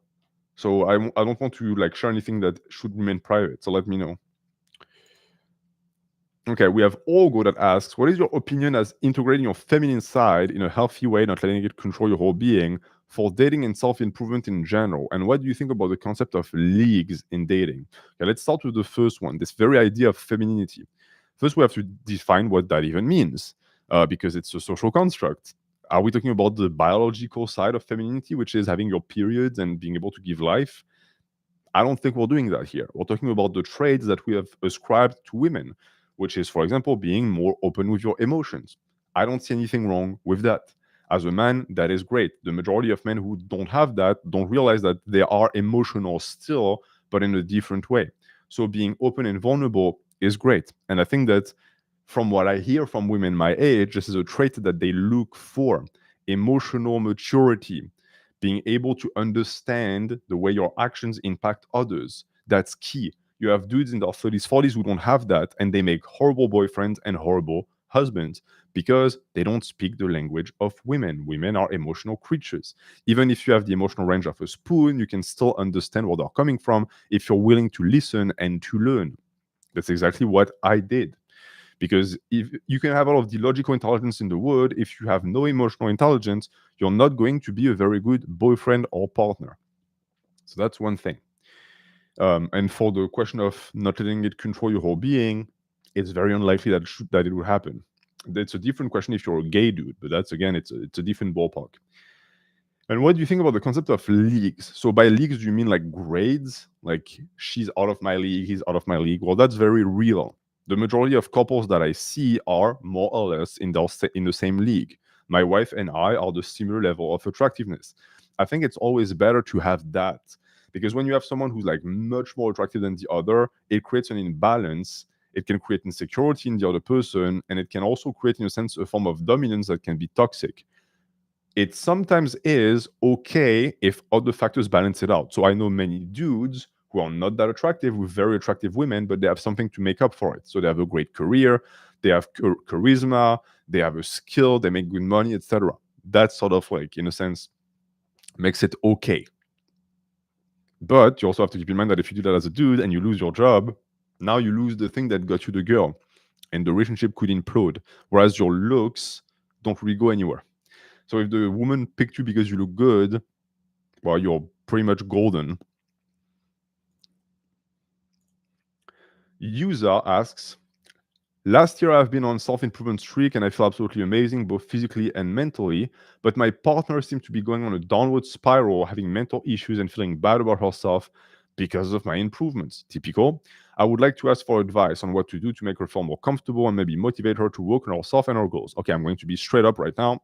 so I don't want to like share anything that should remain private. So let me know. Okay, we have Olgo that asks, what is your opinion as integrating your feminine side in a healthy way, not letting it control your whole being, for dating and self-improvement in general? And what do you think about the concept of leagues in dating? Okay, let's start with the first one, this very idea of femininity. First, we have to define what that even means, because it's a social construct. Are we talking about the biological side of femininity, which is having your periods and being able to give life? I don't think we're doing that here. We're talking about the traits that we have ascribed to women, which is, for example, being more open with your emotions. I don't see anything wrong with that. As a man, that is great. The majority of men who don't have that don't realize that they are emotional still, but in a different way. So being open and vulnerable is great. And I think that from what I hear from women my age, this is a trait that they look for: emotional maturity, being able to understand the way your actions impact others. That's key. You have dudes in their 30s, 40s who don't have that, and they make horrible boyfriends and horrible husbands because they don't speak the language of women. Women are emotional creatures. Even if you have the emotional range of a spoon, you can still understand where they're coming from if you're willing to listen and to learn. That's exactly what I did. Because if you can have all of the logical intelligence in the world, if you have no emotional intelligence, you're not going to be a very good boyfriend or partner. So that's one thing. And for the question of not letting it control your whole being, it's very unlikely that it would happen. It's a different question if you're a gay dude, but that's, again, it's a different ballpark. And what do you think about the concept of leagues? So by leagues, do you mean like grades? Like she's out of my league, he's out of my league? Well, that's very real. The majority of couples that I see are more or less in the same league. My wife and I are the similar level of attractiveness. I think it's always better to have that, because when you have someone who's like much more attractive than the other, it creates an imbalance. It can create insecurity in the other person, and it can also create, in a sense, a form of dominance that can be toxic. It sometimes is okay if other factors balance it out. So I know many dudes who are not that attractive with very attractive women, but they have something to make up for it. So they have a great career, they have charisma, they have a skill, they make good money, etc. That sort of, like, in a sense, makes it okay. But you also have to keep in mind that if you do that as a dude and you lose your job, now you lose the thing that got you the girl, and the relationship could implode. Whereas your looks don't really go anywhere. So if the woman picked you because you look good, well, you're pretty much golden. User asks, last year I've been on self-improvement streak and I feel absolutely amazing, both physically and mentally, but my partner seems to be going on a downward spiral, having mental issues and feeling bad about herself because of my improvements. Typical. I would like to ask for advice on what to do to make her feel more comfortable and maybe motivate her to work on herself and her goals. Okay, I'm going to be straight up right now.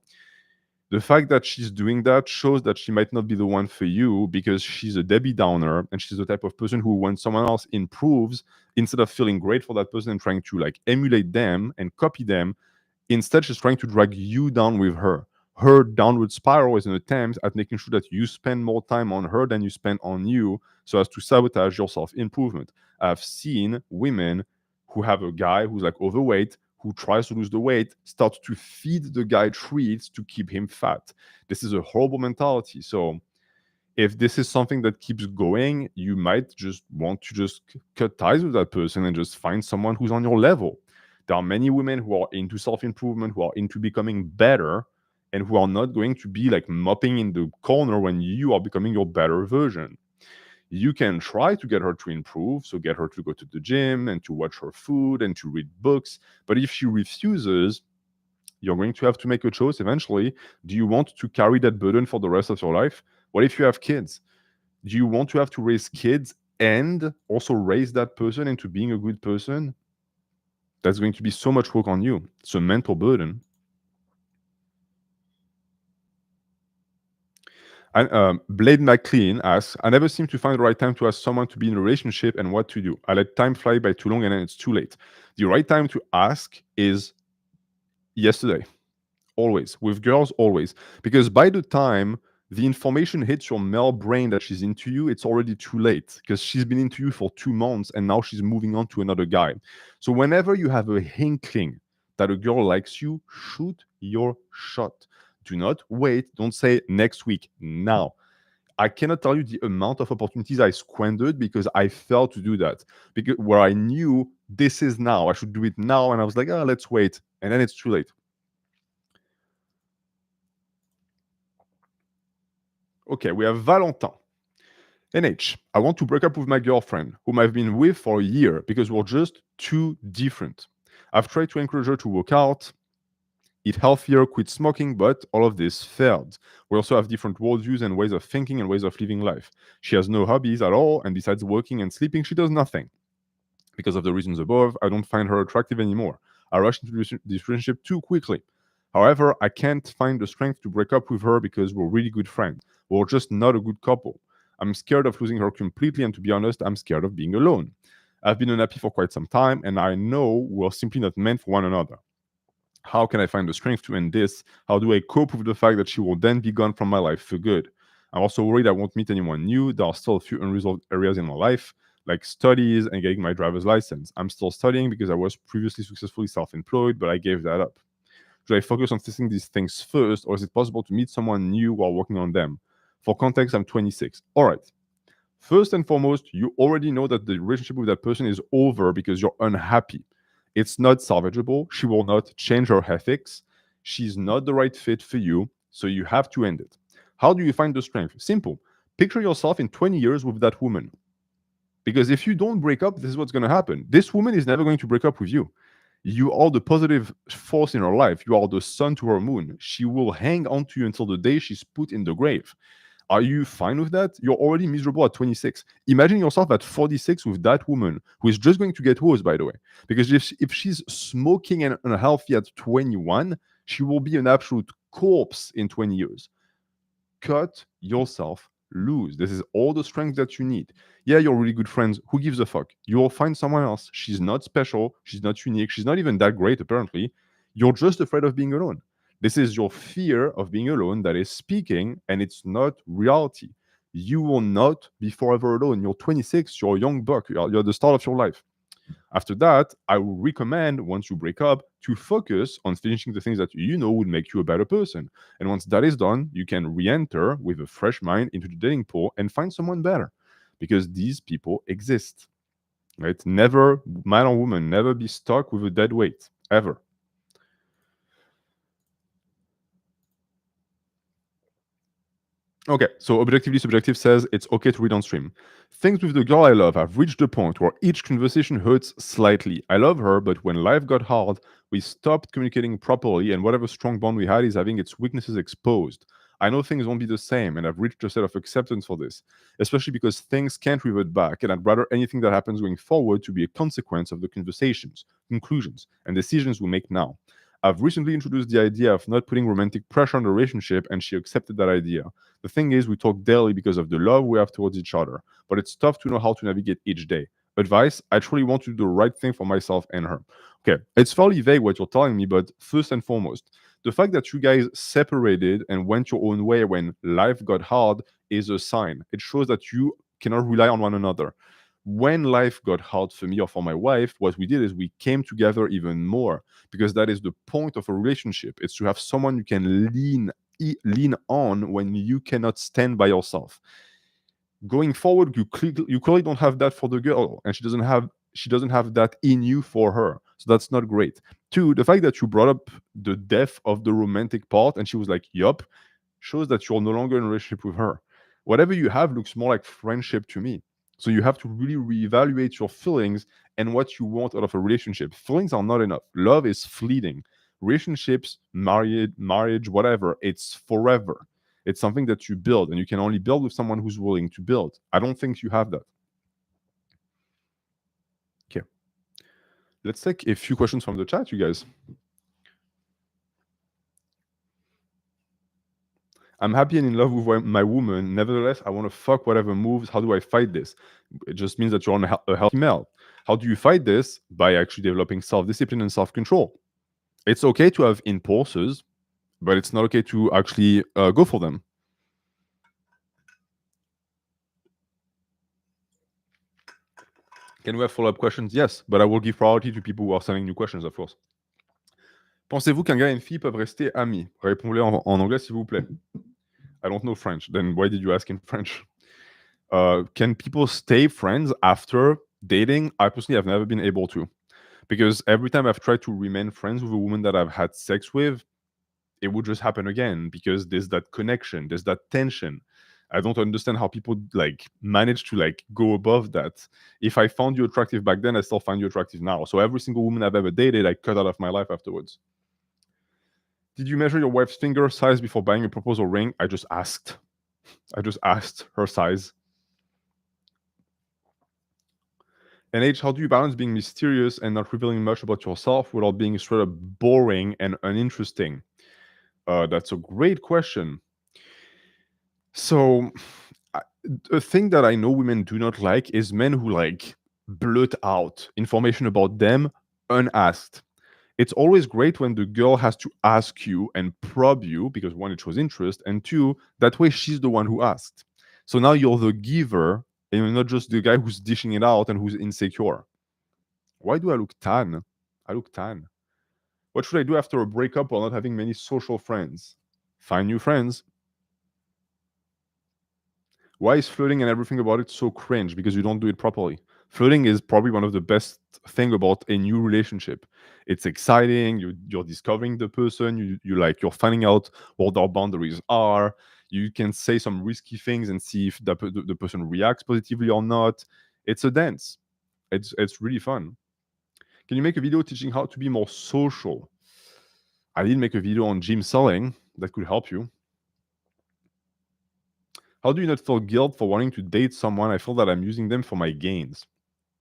The fact that she's doing that shows that she might not be the one for you, because she's a Debbie Downer and she's the type of person who, when someone else improves, instead of feeling great for that person and trying to like emulate them and copy them, instead she's trying to drag you down with her. Her downward spiral is an attempt at making sure that you spend more time on her than you spend on you, so as to sabotage your self-improvement. I've seen women who have a guy who's like overweight, who tries to lose the weight, start to feed the guy treats to keep him fat. This is a horrible mentality. So if this is something that keeps going, you might just want to just cut ties with that person and just find someone who's on your level. There are many women who are into self-improvement, who are into becoming better, and who are not going to be like mopping in the corner when you are becoming your better version. You can try to get her to improve, so get her to go to the gym and to watch her food and to read books. But if she refuses, you're going to have to make a choice eventually. Do you want to carry that burden for the rest of your life? What if you have kids? Do you want to have to raise kids and also raise that person into being a good person? That's going to be so much work on you. It's a mental burden. And Blade McLean asks, I never seem to find the right time to ask someone to be in a relationship and what to do. I let time fly by too long and then it's too late. The right time to ask is yesterday. Always. With girls, always. Because by the time the information hits your male brain that she's into you, it's already too late because she's been into you for 2 months and now she's moving on to another guy. So whenever you have a inkling that a girl likes you, shoot your shot. Do not wait. Don't say next week, now. I cannot tell you the amount of opportunities I squandered because I failed to do that. Because where I knew this is now, I should do it now, and I was like, oh, let's wait, and then it's too late. Okay, we have Valentin. NH, I want to break up with my girlfriend, whom I've been with for a year because we're just too different. I've tried to encourage her to work out, eat healthier, quit smoking, but all of this failed. We also have different worldviews and ways of thinking and ways of living life. She has no hobbies at all, and besides working and sleeping, she does nothing. Because of the reasons above, I don't find her attractive anymore. I rushed into this relationship too quickly. However, I can't find the strength to break up with her because we're really good friends. We're just not a good couple. I'm scared of losing her completely, and to be honest, I'm scared of being alone. I've been unhappy for quite some time, and I know we're simply not meant for one another. How can I find the strength to end this? How do I cope with the fact that she will then be gone from my life for good? I'm also worried I won't meet anyone new. There are still a few unresolved areas in my life, like studies and getting my driver's license. I'm still studying because I was previously successfully self-employed, but I gave that up. Should I focus on fixing these things first, or is it possible to meet someone new while working on them? For context, I'm 26. All right. First and foremost, you already know that the relationship with that person is over because you're unhappy. It's not salvageable. She will not change her ethics. She's not the right fit for you, so you have to end it. How do you find the strength? Simple. Picture yourself in 20 years with that woman. Because if you don't break up, this is what's going to happen. This woman is never going to break up with you. You are the positive force in her life. You are the sun to her moon. She will hang on to you until the day she's put in the grave. Are you fine with that? You're already miserable at 26. Imagine yourself at 46 with that woman who is just going to get worse, by the way. Because if she's smoking and unhealthy at 21, she will be an absolute corpse in 20 years. Cut yourself loose. This is all the strength that you need. Yeah, you're really good friends. Who gives a fuck? You'll find someone else. She's not special. She's not unique. She's not even that great, apparently. You're just afraid of being alone. This is your fear of being alone that is speaking, and it's not reality. You will not be forever alone. You're 26. You're a young buck. You're at the start of your life. After that, I will recommend, once you break up, to focus on finishing the things that you know would make you a better person. And once that is done, you can re-enter with a fresh mind into the dating pool and find someone better. Because these people exist. Right? Never, man or woman, never be stuck with a dead weight. Ever. Okay, so Objectively Subjective says it's okay to read on stream. Things with the girl I love have reached a point where each conversation hurts slightly. I love her, but when life got hard, we stopped communicating properly, and whatever strong bond we had is having its weaknesses exposed. I know things won't be the same, and I've reached a set of acceptance for this, especially because things can't revert back, and I'd rather anything that happens going forward to be a consequence of the conversations, conclusions, and decisions we make now. I've recently introduced the idea of not putting romantic pressure on the relationship, and she accepted that idea. The thing is, we talk daily because of the love we have towards each other, but it's tough to know how to navigate each day. Advice: I truly want to do the right thing for myself and her. Okay, it's fairly vague what you're telling me, but first and foremost, the fact that you guys separated and went your own way when life got hard is a sign. It shows that you cannot rely on one another. When life got hard for me or for my wife, what we did is we came together even more, because that is the point of a relationship. It's to have someone you can lean on when you cannot stand by yourself. Going forward, you clearly don't have that for the girl, and she doesn't have that in you for her. So that's not great. Two, the fact that you brought up the death of the romantic part and she was like, yup, shows that you're no longer in a relationship with her. Whatever you have looks more like friendship to me. So you have to really reevaluate your feelings and what you want out of a relationship. Feelings are not enough. Love is fleeting. Relationships, marriage, whatever, it's forever. It's something that you build, and you can only build with someone who's willing to build. I don't think you have that. Okay. Let's take a few questions from the chat, you guys. I'm happy and in love with my woman. Nevertheless, I want to fuck whatever moves. How do I fight this? It just means that you're on a healthy male. How do you fight this? By actually developing self-discipline and self-control. It's okay to have impulses, but it's not okay to actually go for them. Can we have follow-up questions? Yes, but I will give priority to people who are sending new questions, of course. Pensez-vous qu'un gars et une fille peuvent rester amis? Répondez en anglais, s'il vous plaît. I don't know French. Then why did you ask in French? Can people stay friends after dating? I personally have never been able to. Because every time I've tried to remain friends with a woman that I've had sex with, it would just happen again because there's that connection, there's that tension. I don't understand how people like manage to like go above that. If I found you attractive back then, I still find you attractive now. So every single woman I've ever dated, I cut out of my life afterwards. Did you measure your wife's finger size before buying a proposal ring? I just asked her size. And H, how do you balance being mysterious and not revealing much about yourself without being straight up boring and uninteresting? That's a great question. So, a thing that I know women do not like is men who like blurt out information about them unasked. It's always great when the girl has to ask you and probe you because one, it shows interest, and two, that way she's the one who asked. So now you're the giver and you're not just the guy who's dishing it out and who's insecure. Why do I look tan? I look tan. What should I do after a breakup while not having many social friends? Find new friends. Why is flirting and everything about it so cringe? Because you don't do it properly. Flirting is probably one of the best thing about a new relationship. It's exciting. You're discovering the person. You're finding out what their boundaries are. You can say some risky things and see if the person reacts positively or not. It's a dance. It's really fun. Can you make a video teaching how to be more social? I did make a video on gym selling that could help you. How do you not feel guilt for wanting to date someone? I feel that I'm using them for my gains.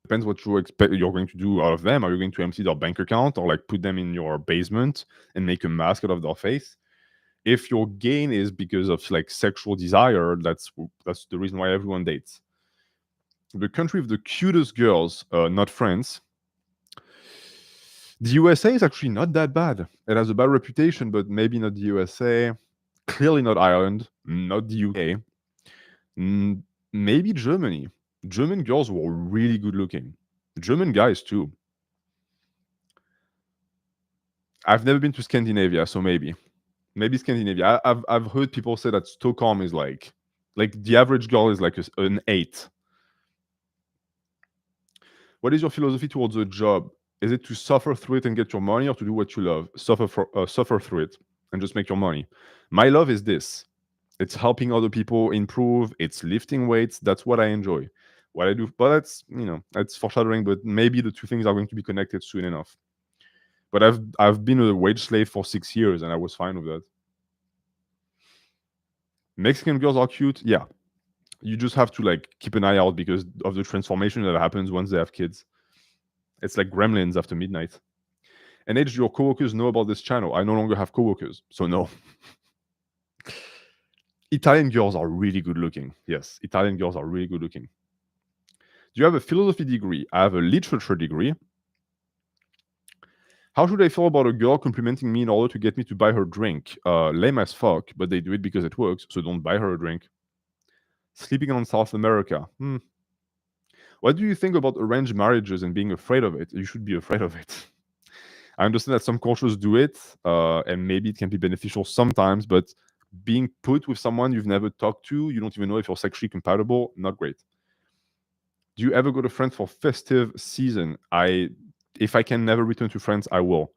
Depends what you expect you're going to do out of them. Are you going to empty their bank account or like put them in your basement and make a mask out of their face? If your gain is because of like sexual desire, that's the reason why everyone dates. The country with the cutest girls, not France. The USA is actually not that bad. It has a bad reputation, but maybe not the USA. Clearly not Ireland, not the UK. Maybe Germany. German girls were really good looking. German guys too. I've never been to Scandinavia, so maybe Scandinavia. I've heard people say that Stockholm is like the average girl is like an 8. What is your philosophy towards a job? Is it to suffer through it and get your money, or to do what you love? Suffer through it and just make your money. My love is this. It's helping other people improve. It's lifting weights. That's what I enjoy. What I do, but that's foreshadowing. But maybe the two things are going to be connected soon enough. But I've been a wage slave for 6 years, and I was fine with that. Mexican girls are cute. Yeah, you just have to like keep an eye out because of the transformation that happens once they have kids. It's like gremlins after midnight. And Age, your coworkers know about this channel. I no longer have coworkers, so no. Italian girls are really good looking. Yes, Italian girls are really good looking. Do you have a philosophy degree? I have a literature degree. How should I feel about a girl complimenting me in order to get me to buy her drink? Lame as fuck, but they do it because it works, so don't buy her a drink. Sleeping on South America. What do you think about arranged marriages and being afraid of it? You should be afraid of it. I understand that some cultures do it, and maybe it can be beneficial sometimes, but being put with someone you've never talked to, you don't even know if you're sexually compatible, not great. Do you ever go to France for festive season? If I can never return to France, I will.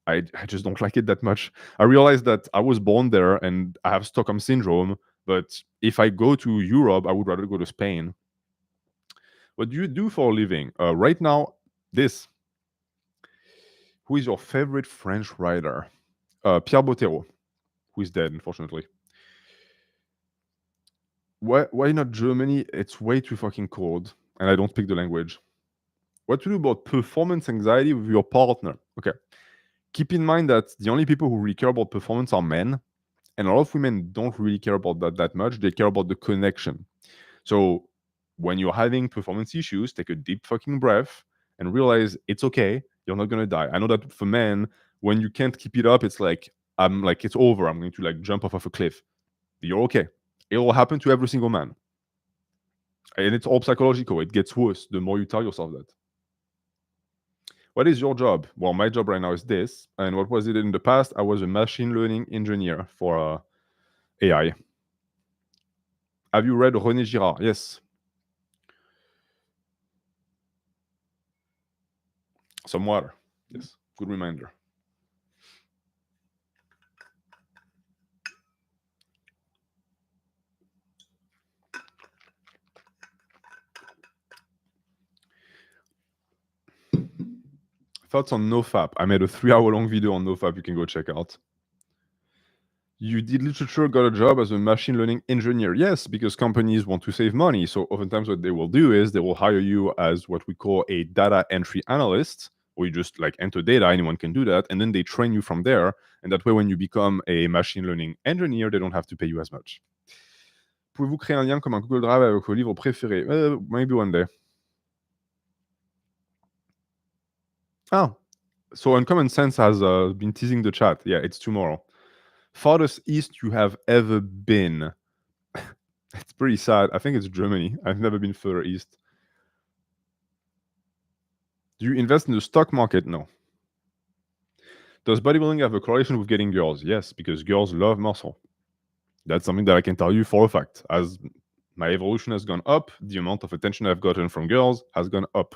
I just don't like it that much. I realize that I was born there and I have Stockholm syndrome, but if I go to Europe, I would rather go to Spain. What do you do for a living? Right now, this. Who is your favorite French writer? Pierre Bottero, who is dead, unfortunately. Why not Germany? It's way too fucking cold, and I don't speak the language. What to do about performance anxiety with your partner? Okay. Keep in mind that the only people who really care about performance are men, and a lot of women don't really care about that much. They care about the connection. So when you're having performance issues, take a deep fucking breath and realize it's okay. You're not gonna die. I know that for men, when you can't keep it up, it's like it's over. I'm going to like jump off of a cliff. You're okay. It will happen to every single man. And it's all psychological. It gets worse the more you tell yourself that. What is your job? Well, my job right now is this. And what was it in the past? I was a machine learning engineer for AI. Have you read René Girard? Yes. Some water. Yes. Good reminder. Thoughts on NoFap. I made a 3-hour-long video on NoFap you can go check out. You did literature, got a job as a machine learning engineer. Yes, because companies want to save money. So oftentimes what they will do is they will hire you as what we call a data entry analyst, where you just like enter data, anyone can do that, and then they train you from there. And that way, when you become a machine learning engineer, they don't have to pay you as much. Pouvez-vous créer un lien comme un Google Drive avec vos livres préférés? Maybe one day. Oh, so Uncommon Sense has been teasing the chat. Yeah, it's tomorrow. Farthest east you have ever been? It's pretty sad. I think it's Germany. I've never been further east. Do you invest in the stock market? No. Does bodybuilding have a correlation with getting girls? Yes, because girls love muscle. That's something that I can tell you for a fact. As my evolution has gone up, the amount of attention I've gotten from girls has gone up.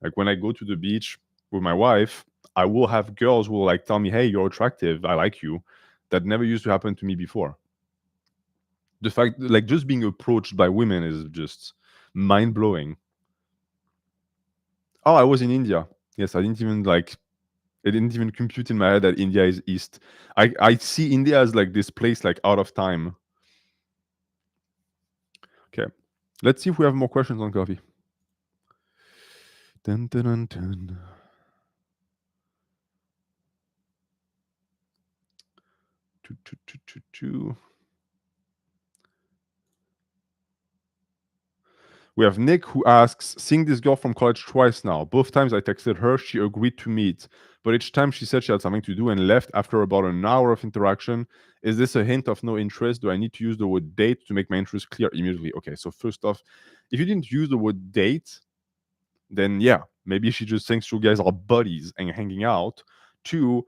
Like when I go to the beach with my wife, I will have girls who will like tell me, hey, you're attractive, I like you. That never used to happen to me before. The fact, like, just being approached by women is just mind-blowing. Oh, I was in India. Yes, I didn't even like, it didn't even compute in my head that India is east. I see India as like this place like out of time. Okay, let's see if we have more questions on coffee. Dun, dun, dun, dun. We have Nick who asks, seeing this girl from college twice now. Both times I texted her, she agreed to meet. But each time she said she had something to do and left after about an hour of interaction. Is this a hint of no interest? Do I need to use the word date to make my interest clear immediately? Okay, so first off, if you didn't use the word date, then yeah, maybe she just thinks you guys are buddies and hanging out. Two,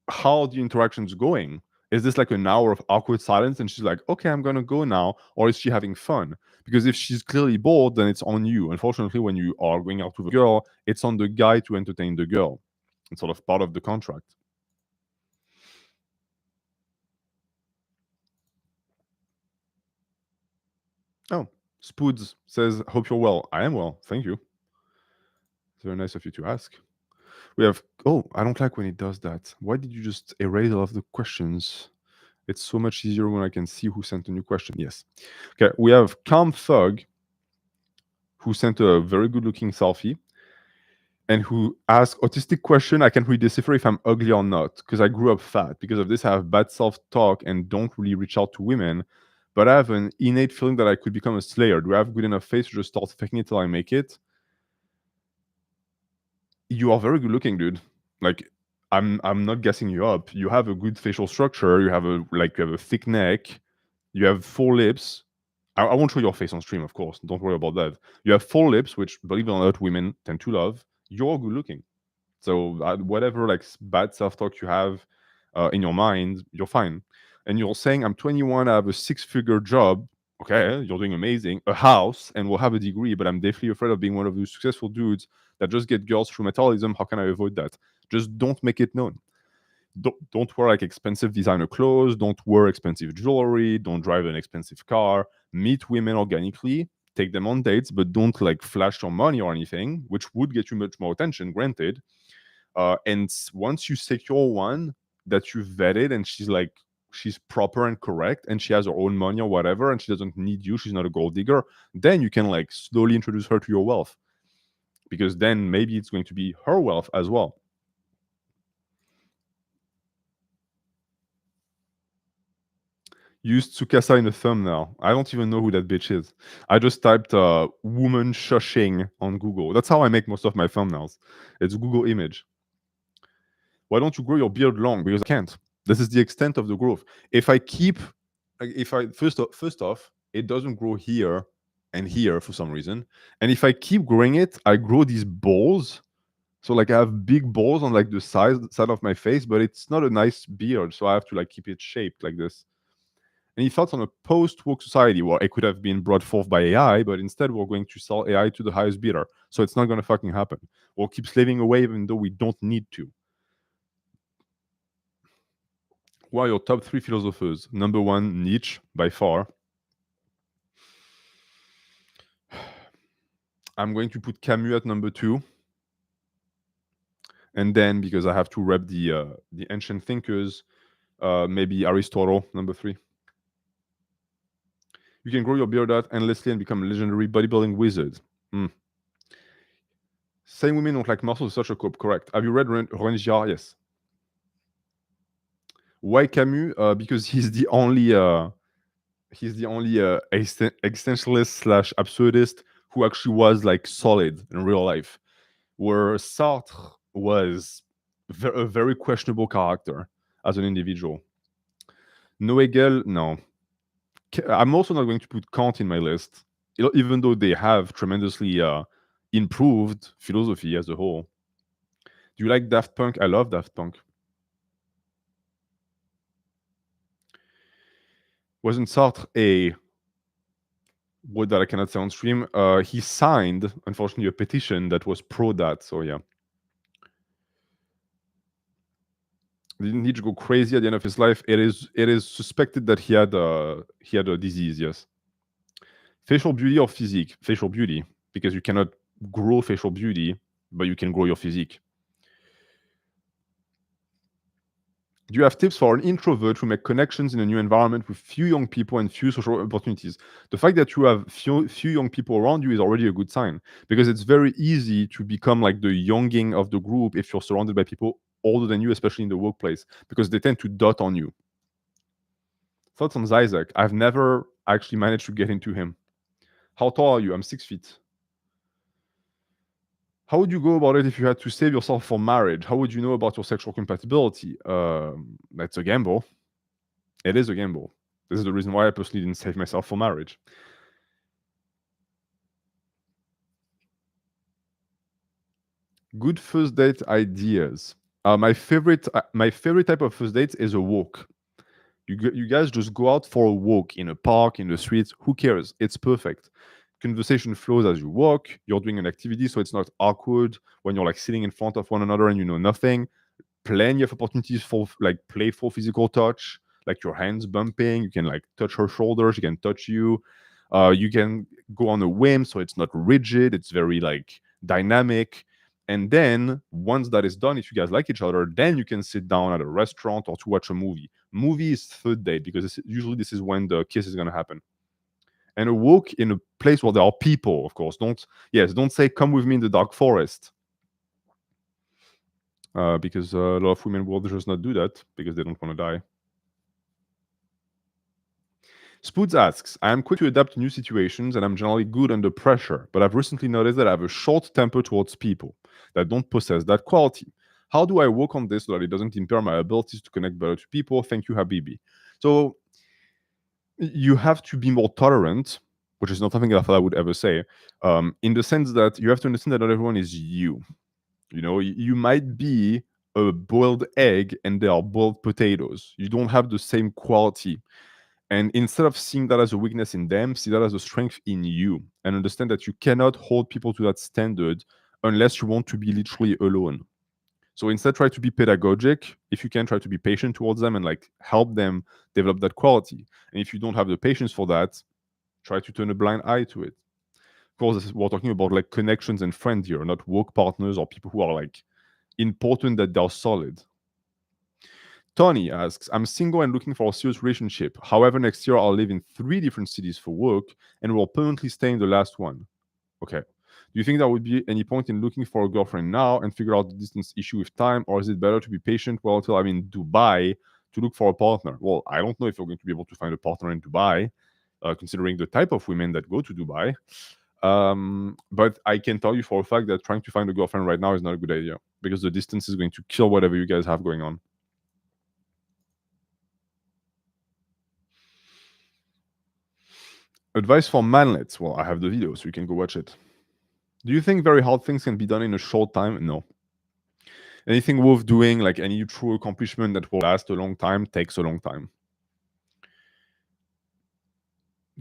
how are the interactions going? Is this like an hour of awkward silence and she's like, okay, I'm gonna go now? Or is she having fun? Because if she's clearly bored, then it's on you. Unfortunately, when you are going out with a girl, it's on the guy to entertain the girl. It's sort of part of the contract. Oh, Spoods says, hope you're well. I am well, thank you. It's very nice of you to ask. We have, oh, I don't like when it does that. Why did you just erase all of the questions? It's so much easier when I can see who sent a new question. Yes. Okay, we have Calm Thug, who sent a very good-looking selfie, and who asked, autistic question, I can't really decipher if I'm ugly or not, because I grew up fat. Because of this, I have bad self-talk and don't really reach out to women, but I have an innate feeling that I could become a slayer. Do I have good enough face to just start faking it till I make it? You are very good-looking, dude. Like, I'm not guessing you up. You have a good facial structure. You have a thick neck. You have full lips. I won't show your face on stream, of course. Don't worry about that. You have full lips, which, believe it or not, women tend to love. You're good looking. So whatever like bad self-talk you have in your mind, you're fine. And you're saying, I'm 21, I have a 6-figure job. Okay, you're doing amazing. A house, and we'll have a degree, but I'm definitely afraid of being one of those successful dudes that just get girls through metabolism. How can I avoid that? Just don't make it known. Don't wear like expensive designer clothes, don't wear expensive jewelry, don't drive an expensive car, meet women organically, take them on dates, but don't like flash your money or anything, which would get you much more attention, granted. And once you secure one that you've vetted and she's proper and correct and she has her own money or whatever and she doesn't need you, she's not a gold digger, then you can like slowly introduce her to your wealth, because then maybe it's going to be her wealth as well. Used Tsukasa in the thumbnail. I don't even know who that bitch is. I just typed woman shushing on Google. That's how I make most of my thumbnails. It's Google image. Why don't you grow your beard long? Because I can't. This is the extent of the growth. If I keep, like, if I first off, it doesn't grow here and here for some reason. And if I keep growing it, I grow these balls. So like I have big balls on like the side of my face, but it's not a nice beard, so I have to like keep it shaped like this. And he thought on a post-woke society where it could have been brought forth by AI, but instead we're going to sell AI to the highest bidder. So it's not going to fucking happen. We'll keep slaving away even though we don't need to. Who are your top 3 philosophers? Number 1, Nietzsche, by far. I'm going to put Camus at number 2. And then, because I have to rep the ancient thinkers, maybe Aristotle, number 3. You can grow your beard out endlessly and become a legendary bodybuilding wizard. Saying women don't like muscles is such a cope, correct. Have you read René Girard? Yes. Why Camus? Because he's the only existentialist slash absurdist who actually was like solid in real life, where Sartre was a very questionable character as an individual. No Hegel, no. I'm also not going to put Kant in my list, even though they have tremendously improved philosophy as a whole. Do you like Daft Punk? I love Daft Punk. Wasn't Sartre a word that I cannot say on stream? He signed, unfortunately, a petition that was pro that. So yeah. Didn't Nietzsche go crazy at the end of his life? It is suspected that he had a disease. Yes. Facial beauty or physique? Facial beauty, because you cannot grow facial beauty, but you can grow your physique. Do you have tips for an introvert who make connections in a new environment with few young people and few social opportunities? The fact that you have few young people around you is already a good sign, because it's very easy to become like the younging of the group if you're surrounded by people older than you, especially in the workplace, because they tend to dot on you. Thoughts on Zizek? I've never actually managed to get into him. How tall are you? I'm 6 feet. How would you go about it if you had to save yourself for marriage? How would you know about your sexual compatibility? That's a gamble. It is a gamble. This is the reason why I personally didn't save myself for marriage. Good first date ideas. My favorite type of first date is a walk. You guys just go out for a walk in a park, in the streets. Who cares? It's perfect. Conversation flows as you walk. You're doing an activity, so it's not awkward when you're like sitting in front of one another and you know nothing. Plenty of opportunities for like playful physical touch, like your hands bumping. You can like touch her shoulders. She can touch you. You can go on a whim, so it's not rigid. It's very like dynamic. And then once that is done, if you guys like each other, then you can sit down at a restaurant or to watch a movie. Movie is third date, because usually this is when the kiss is going to happen. And a walk in a place where there are people, of course. Don't say come with me in the dark forest, because a lot of women will just not do that because they don't want to die. Spoods asks, I am quick to adapt to new situations and I'm generally good under pressure, but I've recently noticed that I have a short temper towards people that don't possess that quality. How do I work on this so that it doesn't impair my abilities to connect better to people? Thank you, Habibi. So you have to be more tolerant, which is not something that I would ever say, in the sense that you have to understand that not everyone is you. You know, you might be a boiled egg and they are boiled potatoes. You don't have the same quality. And instead of seeing that as a weakness in them, see that as a strength in you, and understand that you cannot hold people to that standard unless you want to be literally alone. So instead, try to be pedagogic. If you can, try to be patient towards them and like help them develop that quality. And if you don't have the patience for that, try to turn a blind eye to it. Of course, we're talking about like connections and friends here, not work partners or people who are like important that they're solid. Tony asks, I'm single and looking for a serious relationship. However, next year I'll live in 3 different cities for work and will permanently stay in the last one. Okay. Do you think there would be any point in looking for a girlfriend now and figure out the distance issue with time, or is it better to be patient until I'm in Dubai to look for a partner? Well, I don't know if you're going to be able to find a partner in Dubai, considering the type of women that go to Dubai. But I can tell you for a fact that trying to find a girlfriend right now is not a good idea, because the distance is going to kill whatever you guys have going on. Advice for manlets. Well, I have the video, so you can go watch it. Do you think very hard things can be done in a short time? No. Anything worth doing, like any true accomplishment that will last a long time, takes a long time.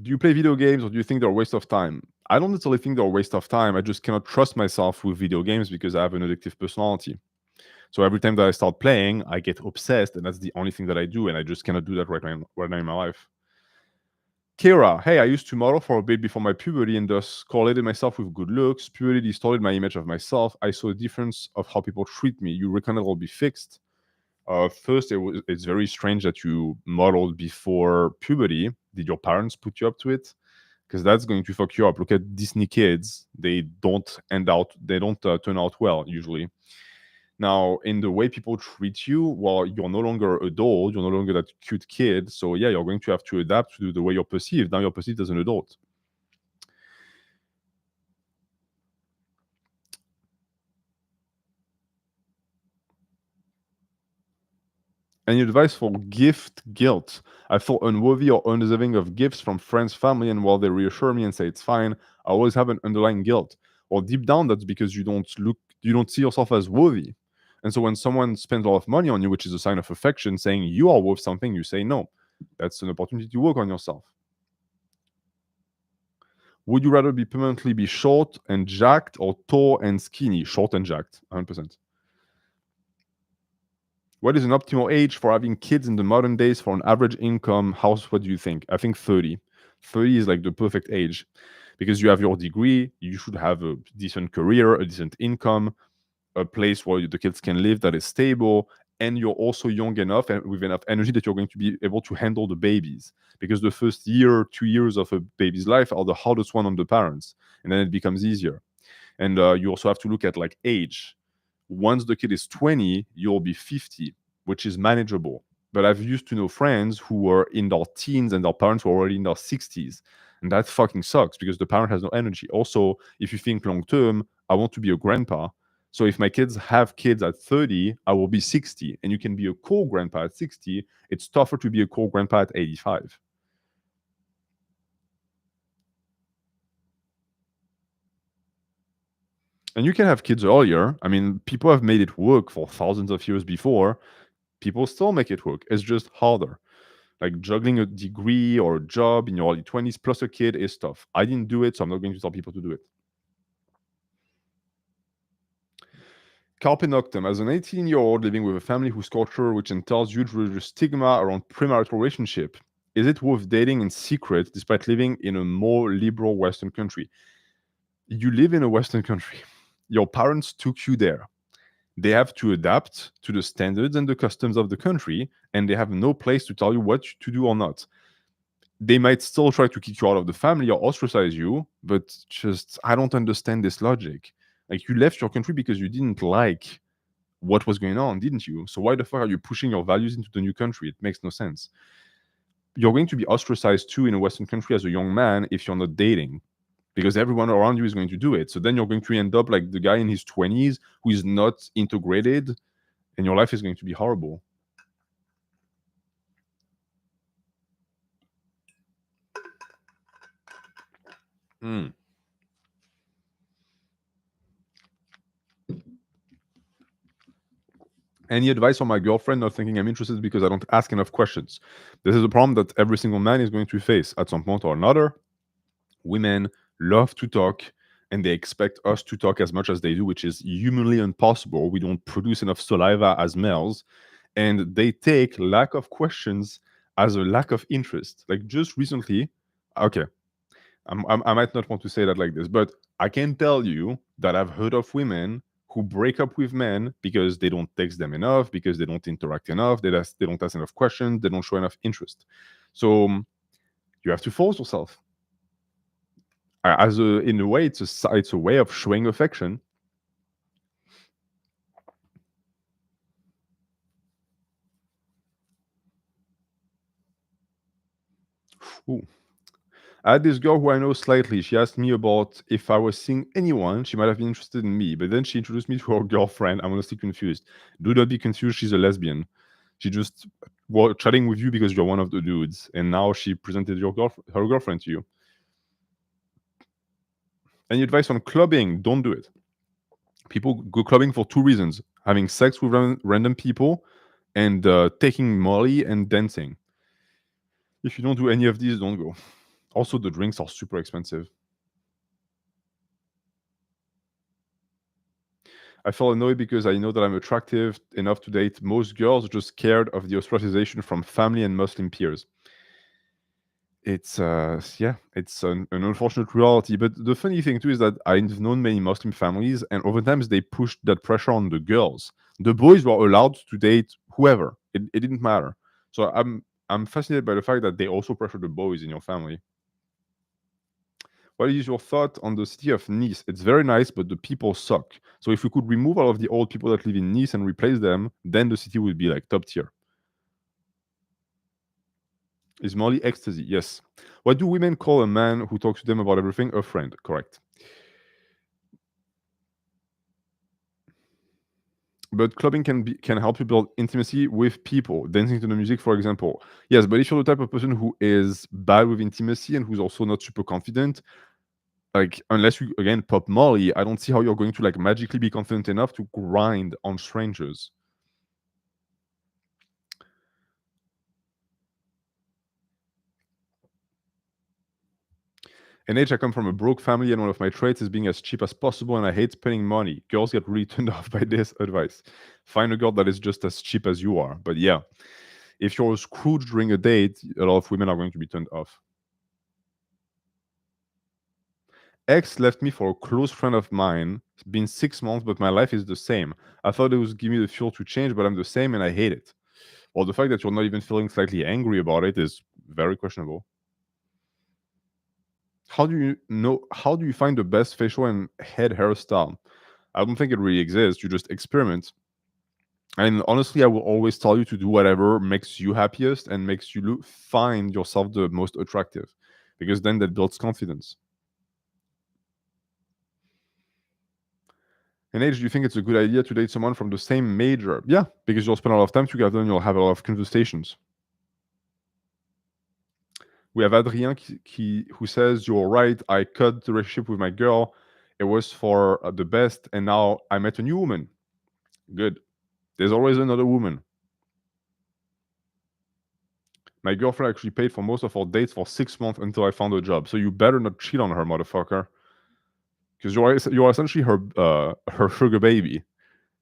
Do you play video games or do you think they're a waste of time? I don't necessarily think they're a waste of time. I just cannot trust myself with video games because I have an addictive personality. So every time that I start playing, I get obsessed, and that's the only thing that I do, and I just cannot do that right now in my life. Kira, hey, I used to model for a bit before my puberty and thus correlated myself with good looks. Puberty distorted my image of myself. I saw a difference of how people treat me. You reckon it will be fixed? First, it's very strange that you modeled before puberty. Did your parents put you up to it? Because that's going to fuck you up. Look at Disney kids; they don't turn out well usually. Now, in the way people treat you, well, you're no longer adult, you're no longer that cute kid. So yeah, you're going to have to adapt to the way you're perceived. Now you're perceived as an adult. Any advice for gift guilt? I feel unworthy or undeserving of gifts from friends, family, and while they reassure me and say it's fine, I always have an underlying guilt. Well, deep down, that's because you don't see yourself as worthy. And so when someone spends a lot of money on you, which is a sign of affection, saying you are worth something, you say no. That's an opportunity to work on yourself. Would you rather be permanently be short and jacked or tall and skinny? Short and jacked, 100%. What is an optimal age for having kids in the modern days for an average income house? What do you think? I think 30. 30 is like the perfect age because you have your degree, you should have a decent career, a decent income, a place where the kids can live that is stable, and you're also young enough and with enough energy that you're going to be able to handle the babies. Because the first year, 2 years of a baby's life are the hardest one on the parents, and then it becomes easier. And you also have to look at like age. Once the kid is 20, you'll be 50, which is manageable. But I've used to know friends who were in their teens and their parents were already in their 60s. And that fucking sucks because the parent has no energy. Also, if you think long term, I want to be a grandpa. So if my kids have kids at 30, I will be 60. And you can be a cool grandpa at 60. It's tougher to be a cool grandpa at 85. And you can have kids earlier. I mean, people have made it work for thousands of years before. People still make it work. It's just harder. Like juggling a degree or a job in your early 20s plus a kid is tough. I didn't do it, so I'm not going to tell people to do it. Carpe Noctem. As an 18-year-old living with a family whose culture, which entails huge religious stigma around premarital relationship, is it worth dating in secret despite living in a more liberal Western country? You live in a Western country. Your parents took you there. They have to adapt to the standards and the customs of the country, and they have no place to tell you what to do or not. They might still try to kick you out of the family or ostracize you, but just, I don't understand this logic. Like, you left your country because you didn't like what was going on, didn't you? So why the fuck are you pushing your values into the new country? It makes no sense. You're going to be ostracized too in a Western country as a young man if you're not dating, because everyone around you is going to do it. So then you're going to end up like the guy in his 20s who is not integrated, and your life is going to be horrible. Mm. Any advice on my girlfriend not thinking I'm interested because I don't ask enough questions? This is a problem that every single man is going to face at some point or another. Women love to talk and they expect us to talk as much as they do, which is humanly impossible. We don't produce enough saliva as males. And they take lack of questions as a lack of interest. Like just recently, okay, I might not want to say that like this, but I can tell you that I've heard of women who break up with men because they don't text them enough, because they don't interact enough, they don't ask enough questions, they don't show enough interest. So you have to force yourself. In a way, it's a way of showing affection. Ooh. I had this girl who I know slightly. She asked me about if I was seeing anyone. She might have been interested in me, but then she introduced me to her girlfriend. I'm honestly confused. Do not be confused. She's a lesbian. She just was chatting with you because you're one of the dudes, and now she presented her girlfriend to you. Any advice on clubbing? Don't do it. People go clubbing for two reasons: having sex with random people and taking Molly and dancing. If you don't do any of these, don't go. Also, the drinks are super expensive. I felt annoyed because I know that I'm attractive enough to date most girls, just scared of the ostracization from family and Muslim peers. It's it's an unfortunate reality. But the funny thing too is that I've known many Muslim families, and oftentimes they pushed that pressure on the girls. The boys were allowed to date whoever. It didn't matter. So I'm fascinated by the fact that they also pressure the boys in your family. What is your thought on the city of Nice? It's very nice, but the people suck. So if we could remove all of the old people that live in Nice and replace them, then the city would be like top tier. Is Molly ecstasy? Yes. What do women call a man who talks to them about everything? A friend. Correct. But clubbing can help you build intimacy with people. Dancing to the music, for example. Yes, but if you're the type of person who is bad with intimacy and who's also not super confident, like unless you again pop Molly, I don't see how you're going to like magically be confident enough to grind on strangers. In age, I come from a broke family, and one of my traits is being as cheap as possible, and I hate spending money. Girls get really turned off by this advice. Find a girl that is just as cheap as you are. But yeah, if you're a Scrooge during a date, a lot of women are going to be turned off. Ex left me for a close friend of mine. It's been 6 months, but my life is the same. I thought it was giving me the fuel to change, but I'm the same and I hate it. Well, the fact that you're not even feeling slightly angry about it is very questionable. How do you know? How do you find the best facial and head hairstyle? I don't think it really exists. You just experiment. And honestly, I will always tell you to do whatever makes you happiest and makes you find yourself the most attractive, because then that builds confidence. And age, do you think it's a good idea to date someone from the same major? Yeah, because you'll spend a lot of time together and you'll have a lot of conversations. We have Adrien who says, "You're right. I cut the relationship with my girl. It was for the best, and now I met a new woman. Good. There's always another woman. My girlfriend actually paid for most of our dates for 6 months until I found a job. So you better not cheat on her, motherfucker, because you're essentially her sugar baby.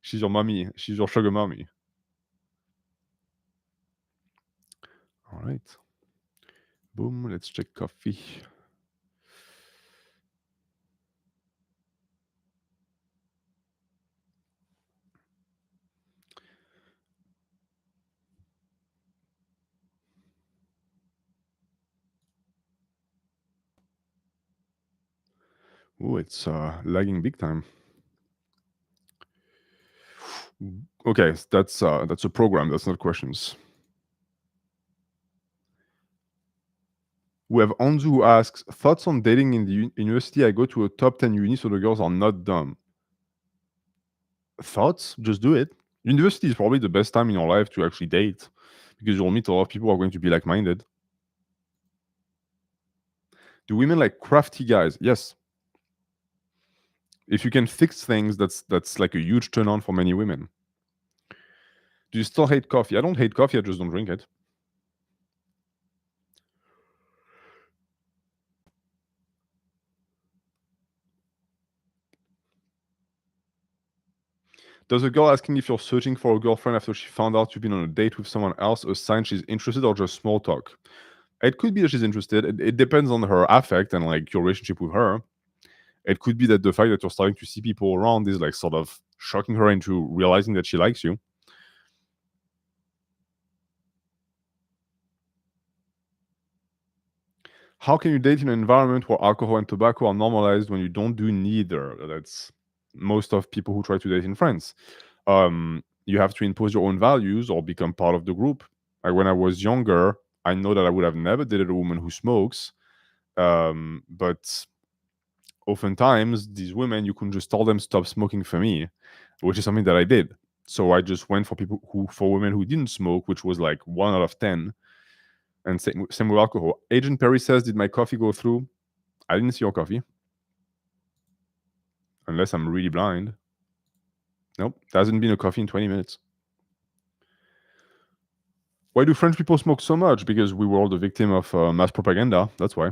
She's your mommy. She's your sugar mommy." All right. Boom. Let's check coffee. Oh, it's lagging big time. Okay, that's a program. That's not questions. We have Anzu who asks, thoughts on dating in the university. I go to a top 10 uni, so the girls are not dumb. Thoughts? Just do it. University is probably the best time in your life to actually date, because you'll meet a lot of people who are going to be like-minded. Do women like crafty guys? Yes. If you can fix things, that's like a huge turn on for many women. Do you still hate coffee? I don't hate coffee, I just don't drink it. Does a girl asking if you're searching for a girlfriend after she found out you've been on a date with someone else a sign she's interested, or just small talk? It could be that she's interested. It depends on her affect and like your relationship with her. It could be that the fact that you're starting to see people around is like sort of shocking her into realizing that she likes you. How can you date in an environment where alcohol and tobacco are normalized when you don't do neither? That's most of people who try to date in France. You have to impose your own values or become part of the group. Like when I was younger, I know that I would have never dated a woman who smokes. But oftentimes, these women, you can just tell them stop smoking for me, which is something that I did. So I just went for women who didn't smoke, which was like 1 out of 10. And same with alcohol. Agent Perry says, "Did my coffee go through?" I didn't see your coffee. Unless I'm really blind. Nope, there hasn't been a coffee in 20 minutes. Why do French people smoke so much? Because we were all the victim of mass propaganda. That's why.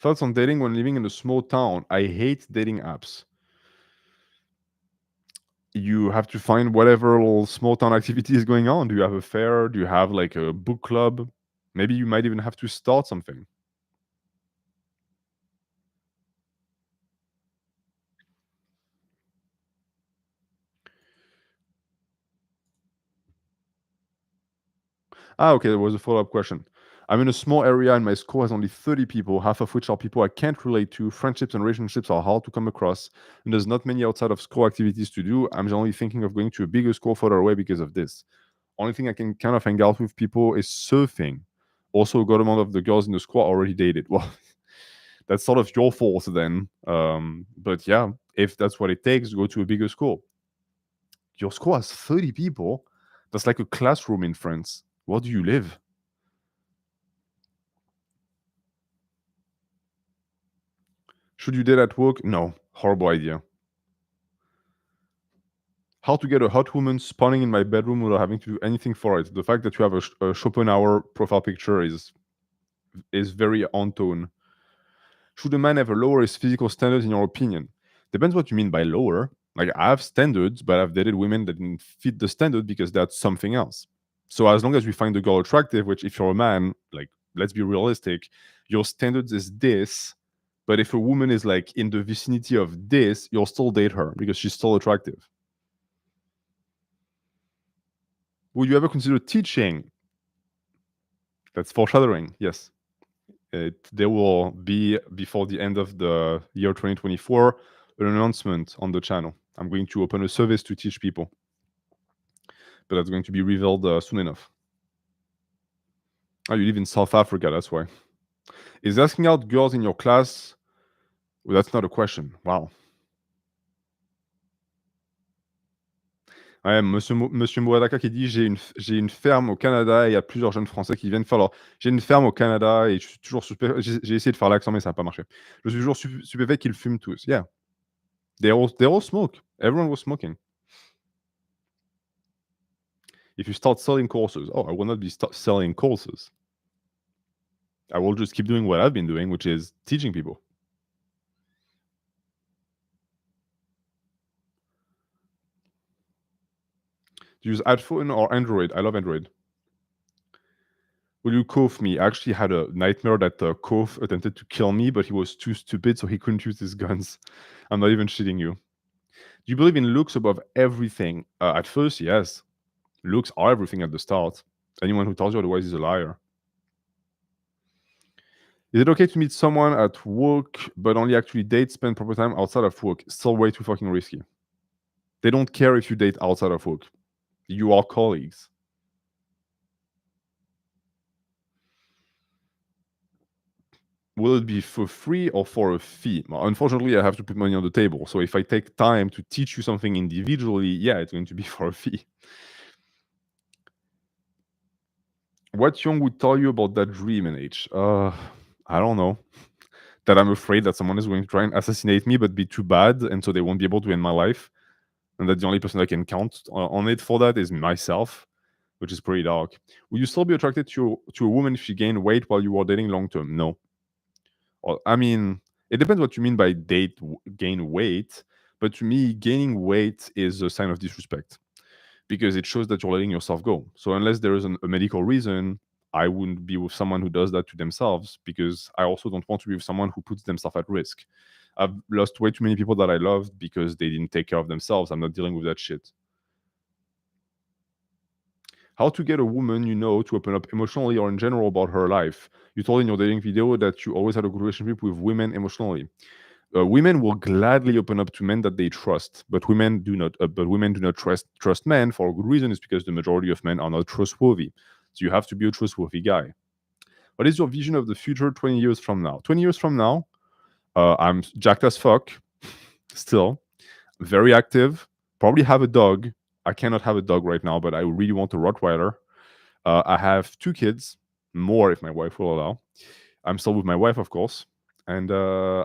Thoughts on dating when living in a small town? I hate dating apps. You have to find whatever little small town activity is going on. Do you have a fair? Do you have like a book club? Maybe you might even have to start something. Okay, there was a follow-up question. I'm in a small area and my school has only 30 people, half of which are people I can't relate to. Friendships and relationships are hard to come across, and there's not many outside of school activities to do. I'm generally thinking of going to a bigger school further away because of this. Only thing I can kind of hang out with people is surfing. Also, a good amount of the girls in the school are already dated. Well, that's sort of your fault then. But yeah, if that's what it takes, go to a bigger school. Your school has 30 people. That's like a classroom in France. Where do you live? Should you date at work? No. Horrible idea. How to get a hot woman spawning in my bedroom without having to do anything for it. The fact that you have a Schopenhauer profile picture is very on tone. Should a man ever lower his physical standards in your opinion? Depends what you mean by lower. Like I have standards, but I've dated women that didn't fit the standard because that's something else. So as long as we find the girl attractive, which if you're a man, like let's be realistic, your standards is this. But if a woman is like in the vicinity of this, you'll still date her because she's still attractive. Would you ever consider teaching? That's foreshadowing. Yes. There will be, before the end of the year 2024, an announcement on the channel. I'm going to open a service to teach people, but that's going to be revealed soon enough. Oh, you live in South Africa, that's why. Is asking out girls in your class? Well, that's not a question. Wow. Ouais, Monsieur Mouadaka qui dit j'ai une ferme au Canada et il y a plusieurs jeunes Français qui viennent faire leur. J'ai une ferme au Canada et je suis toujours j'ai essayé de faire l'accent, mais ça n'a pas marché. Je suis toujours stupéfait qu'ils fument tous. Yeah. They all smoke. Everyone was smoking. If you start selling courses, I will not be selling courses. I will just keep doing what I've been doing, which is teaching people. Do you use iPhone or Android? I love Android. Will you Kof me? I actually had a nightmare that Kof attempted to kill me, but he was too stupid, so he couldn't use his guns. I'm not even shitting you. Do you believe in looks above everything? At first, yes. Looks are everything at the start. Anyone who tells you otherwise is a liar. Is it okay to meet someone at work but only actually date, spend proper time outside of work? Still way too fucking risky. They don't care if you date outside of work. You are colleagues. Will it be for free or for a fee? Well, unfortunately, I have to put money on the table. So if I take time to teach you something individually, yeah, it's going to be for a fee. What Young would tell you about that dream in age? I don't know. That I'm afraid that someone is going to try and assassinate me, but be too bad, and so they won't be able to end my life. And that the only person I can count on it for that is myself, which is pretty dark. Will you still be attracted to a woman if she gained weight while you were dating long term? No. Well, I mean, it depends what you mean by gain weight, but to me, gaining weight is a sign of disrespect because it shows that you're letting yourself go. So unless there is a medical reason, I wouldn't be with someone who does that to themselves because I also don't want to be with someone who puts themselves at risk. I've lost way too many people that I loved because they didn't take care of themselves. I'm not dealing with that shit. How to get a woman you know to open up emotionally or in general about her life. You told in your dating video that you always had a good relationship with women emotionally. Women will gladly open up to men that they trust, but women do not. But women do not trust men for a good reason. Is because the majority of men are not trustworthy. So you have to be a trustworthy guy. What is your vision of the future 20 years from now? 20 years from now, I'm jacked as fuck, still very active. Probably have a dog. I cannot have a dog right now, but I really want a Rottweiler. I have 2 kids, more if my wife will allow. I'm still with my wife, of course, and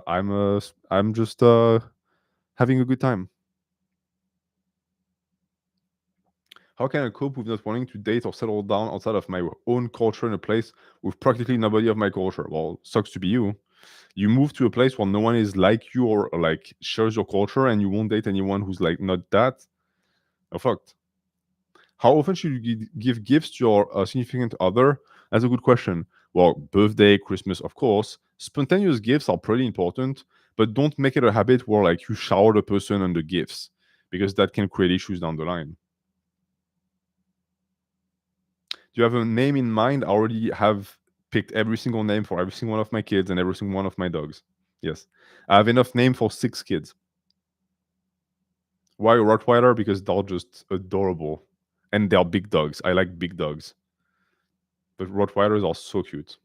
I'm just having a good time. How can I cope with not wanting to date or settle down outside of my own culture in a place with practically nobody of my culture? Well, sucks to be you. You move to a place where no one is like you or like shares your culture, and you won't date anyone who's like not that. Oh, fucked. How often should you give gifts to your significant other? That's a good question. Well, birthday, Christmas, of course. Spontaneous gifts are pretty important, but don't make it a habit where like you shower the person on the gifts, because that can create issues down the line. Do you have a name in mind? I already have picked every single name for every single one of my kids and every single one of my dogs. Yes. I have enough name for 6 kids. Why Rottweiler? Because they're just adorable. And they're big dogs. I like big dogs. But Rottweilers are so cute.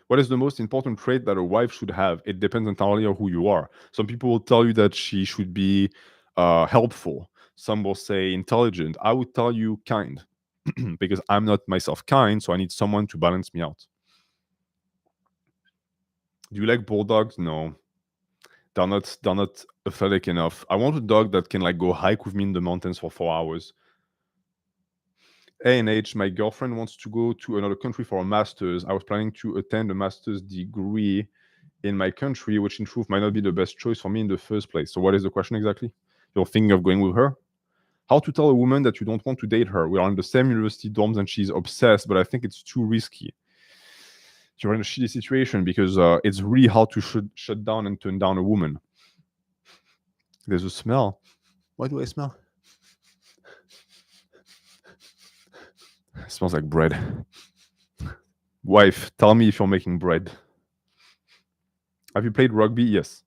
What is the most important trait that a wife should have? It depends entirely on who you are. Some people will tell you that she should be helpful. Some will say intelligent. I would tell you kind. Because I'm not myself kind, so I need someone to balance me out. Do you like bulldogs? No. They're not athletic enough. I want a dog that can like go hike with me in the mountains for 4 hours. A&H, my girlfriend wants to go to another country for a master's. I was planning to attend a master's degree in my country, which in truth might not be the best choice for me in the first place. So what is the question exactly? You're thinking of going with her? How to tell a woman that you don't want to date her? We are in the same university dorms and she's obsessed, but I think it's too risky. You're in a shitty situation because it's really hard to shut down and turn down a woman. There's a smell. Why do I smell? It smells like bread. Wife, tell me if you're making bread. Have you played rugby? Yes.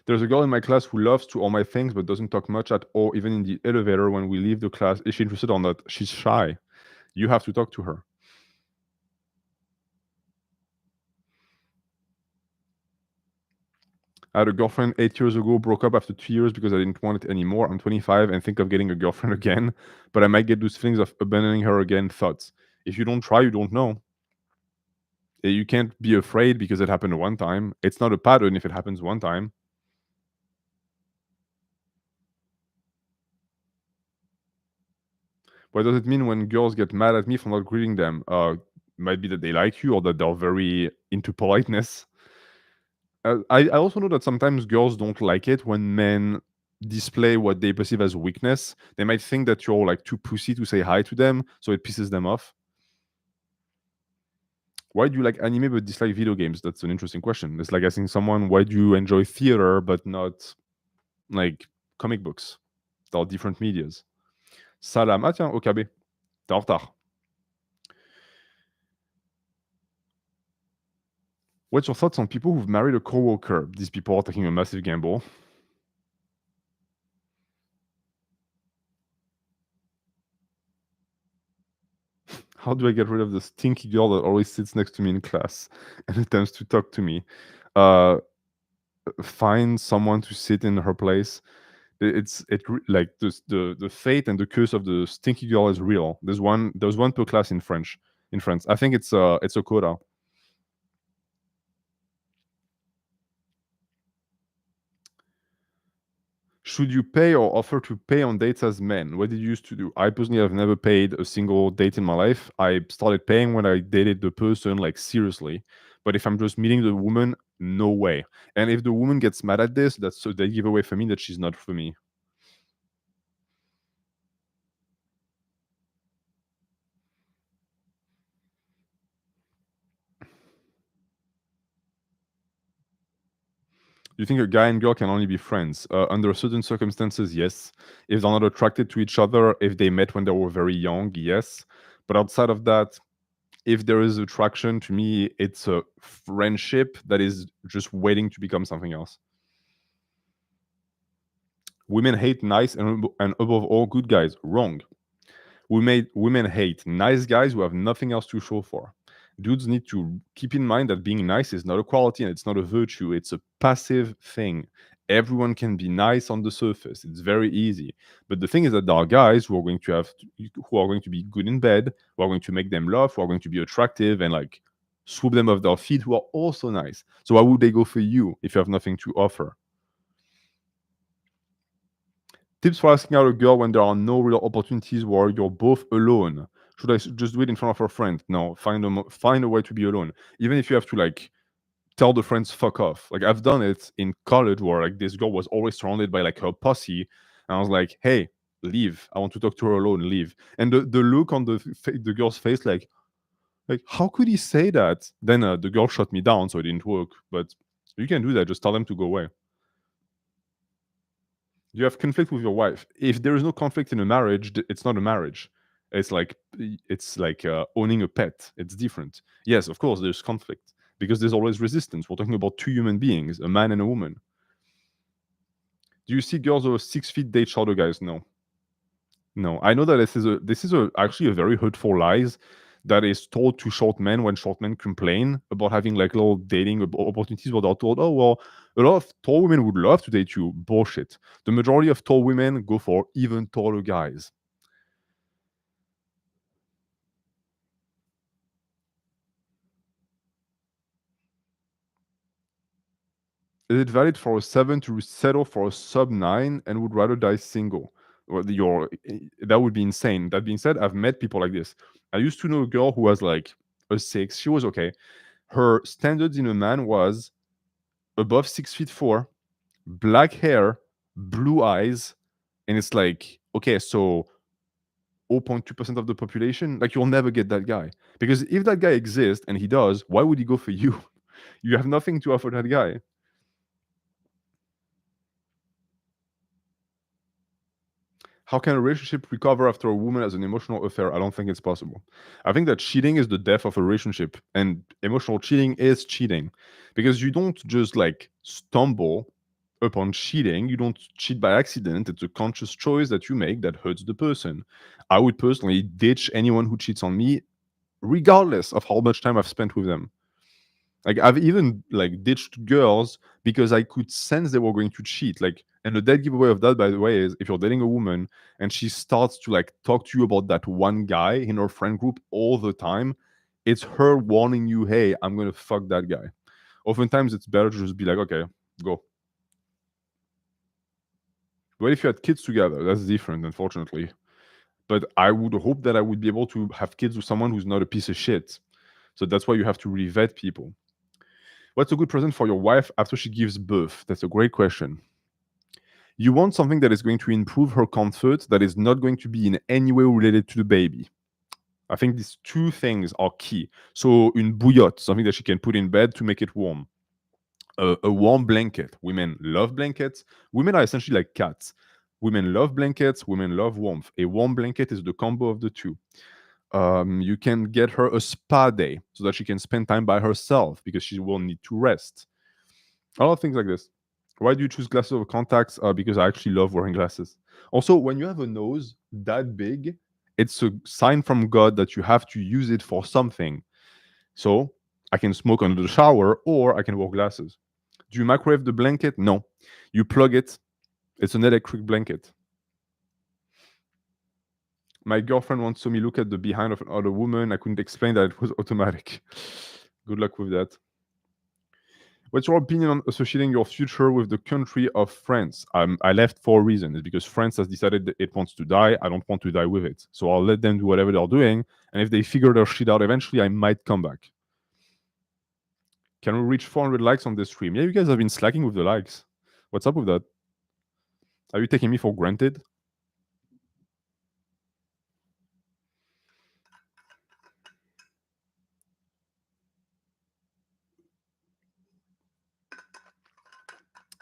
There's a girl in my class who loves to all my things but doesn't talk much at all, even in the elevator when we leave the class. Is she interested or not? She's shy. You have to talk to her. I had a girlfriend 8 years ago, broke up after 2 years because I didn't want it anymore. I'm 25 and think of getting a girlfriend again, but I might get those feelings of abandoning her again thoughts. If you don't try, you don't know. You can't be afraid because it happened one time. It's not a pattern if it happens one time. What does it mean when girls get mad at me for not greeting them? Might be that they like you or that they're very into politeness. I also know that sometimes girls don't like it when men display what they perceive as weakness. They might think that you're like too pussy to say hi to them, so it pisses them off. Why do you like anime but dislike video games? That's an interesting question. It's like asking someone, why do you enjoy theater but not like comic books? They're different medias. Salam. Ah tiens, OKB. T'es en retard. What's your thoughts on people who've married a coworker? These people are taking a massive gamble. How do I get rid of the stinky girl that always sits next to me in class and attempts to talk to me? Find someone to sit in her place. Like the fate and the curse of the stinky girl is real. There's one per class in France. I think it's a quota. Should you pay or offer to pay on dates as men? What did you used to do? I personally have never paid a single date in my life. I started paying when I dated the person, like seriously. But if I'm just meeting the woman, no way. And if the woman gets mad at this, that's so they give away for me that she's not for me. You think a guy and girl can only be friends? Under certain circumstances, yes. If they're not attracted to each other, if they met when they were very young, yes. But outside of that, if there is attraction, to me, it's a friendship that is just waiting to become something else. Women hate nice and above all good guys. Wrong. Women hate nice guys who have nothing else to show for. Dudes need to keep in mind that being nice is not a quality and it's not a virtue. It's a passive thing. Everyone can be nice on the surface. It's very easy. But the thing is that there are guys who are going to be good in bed, who are going to make them laugh, who are going to be attractive and like swoop them off their feet, who are also nice. So why would they go for you if you have nothing to offer? Tips for asking out a girl when there are no real opportunities where you're both alone. Should I just do it in front of her friend? No, find a way to be alone. Even if you have to like tell the friends fuck off. Like I've done it in college where like this girl was always surrounded by like her posse, and I was like, hey, leave. I want to talk to her alone. Leave. And the look on the girl's face, like how could he say that? Then the girl shut me down, so it didn't work. But you can do that. Just tell them to go away. You have conflict with your wife. If there is no conflict in a marriage, it's not a marriage. It's like owning a pet. It's different. Yes, of course, there's conflict because there's always resistance. We're talking about two human beings, a man and a woman. Do you see girls who are 6 feet date shorter guys? No, no. I know that this is actually a very hurtful lies that is told to short men when short men complain about having like little dating opportunities where they're told, oh, well, a lot of tall women would love to date you. Bullshit. The majority of tall women go for even taller guys. Is it valid for a 7 to settle for a sub 9 and would rather die single? Well, that would be insane. That being said, I've met people like this. I used to know a girl who was like a 6. She was okay. Her standards in a man was above 6 feet 4, black hair, blue eyes, and it's like, okay, so 0.2% of the population, like you'll never get that guy. Because if that guy exists and he does, why would he go for you? You have nothing to offer that guy. How can a relationship recover after a woman has an emotional affair? I don't think it's possible. I think that cheating is the death of a relationship, and emotional cheating is cheating because you don't just like stumble upon cheating. You don't cheat by accident. It's a conscious choice that you make that hurts the person. I would personally ditch anyone who cheats on me, regardless of how much time I've spent with them. Like I've even like ditched girls because I could sense they were going to cheat. Like, and the dead giveaway of that, by the way, is if you're dating a woman and she starts to like talk to you about that one guy in her friend group all the time, it's her warning you, hey, I'm gonna fuck that guy. Oftentimes it's better to just be like, okay, go. But if you had kids together, that's different, unfortunately. But I would hope that I would be able to have kids with someone who's not a piece of shit. So that's why you have to really vet people. What's a good present for your wife after she gives birth? That's a great question. You want something that is going to improve her comfort, that is not going to be in any way related to the baby. I think these two things are key. So, une bouillotte, something that she can put in bed to make it warm. A warm blanket. Women love blankets. Women are essentially like cats. Women love blankets. Women love warmth. A warm blanket is the combo of the two. You can get her a spa day so that she can spend time by herself because she will need to rest. A lot of things like this. Why do you choose glasses over contacts? Because I actually love wearing glasses. Also, when you have a nose that big, it's a sign from God that you have to use it for something. So I can smoke under the shower or I can wear glasses. Do you microwave the blanket? No. You plug it. It's an electric blanket. My girlfriend once saw me look at the behind of another woman. I couldn't explain that it was automatic. Good luck with that. What's your opinion on associating your future with the country of France? I left for a reason. It's because France has decided that it wants to die. I don't want to die with it. So I'll let them do whatever they're doing. And if they figure their shit out eventually, I might come back. Can we reach 400 likes on this stream? Yeah, you guys have been slacking with the likes. What's up with that? Are you taking me for granted?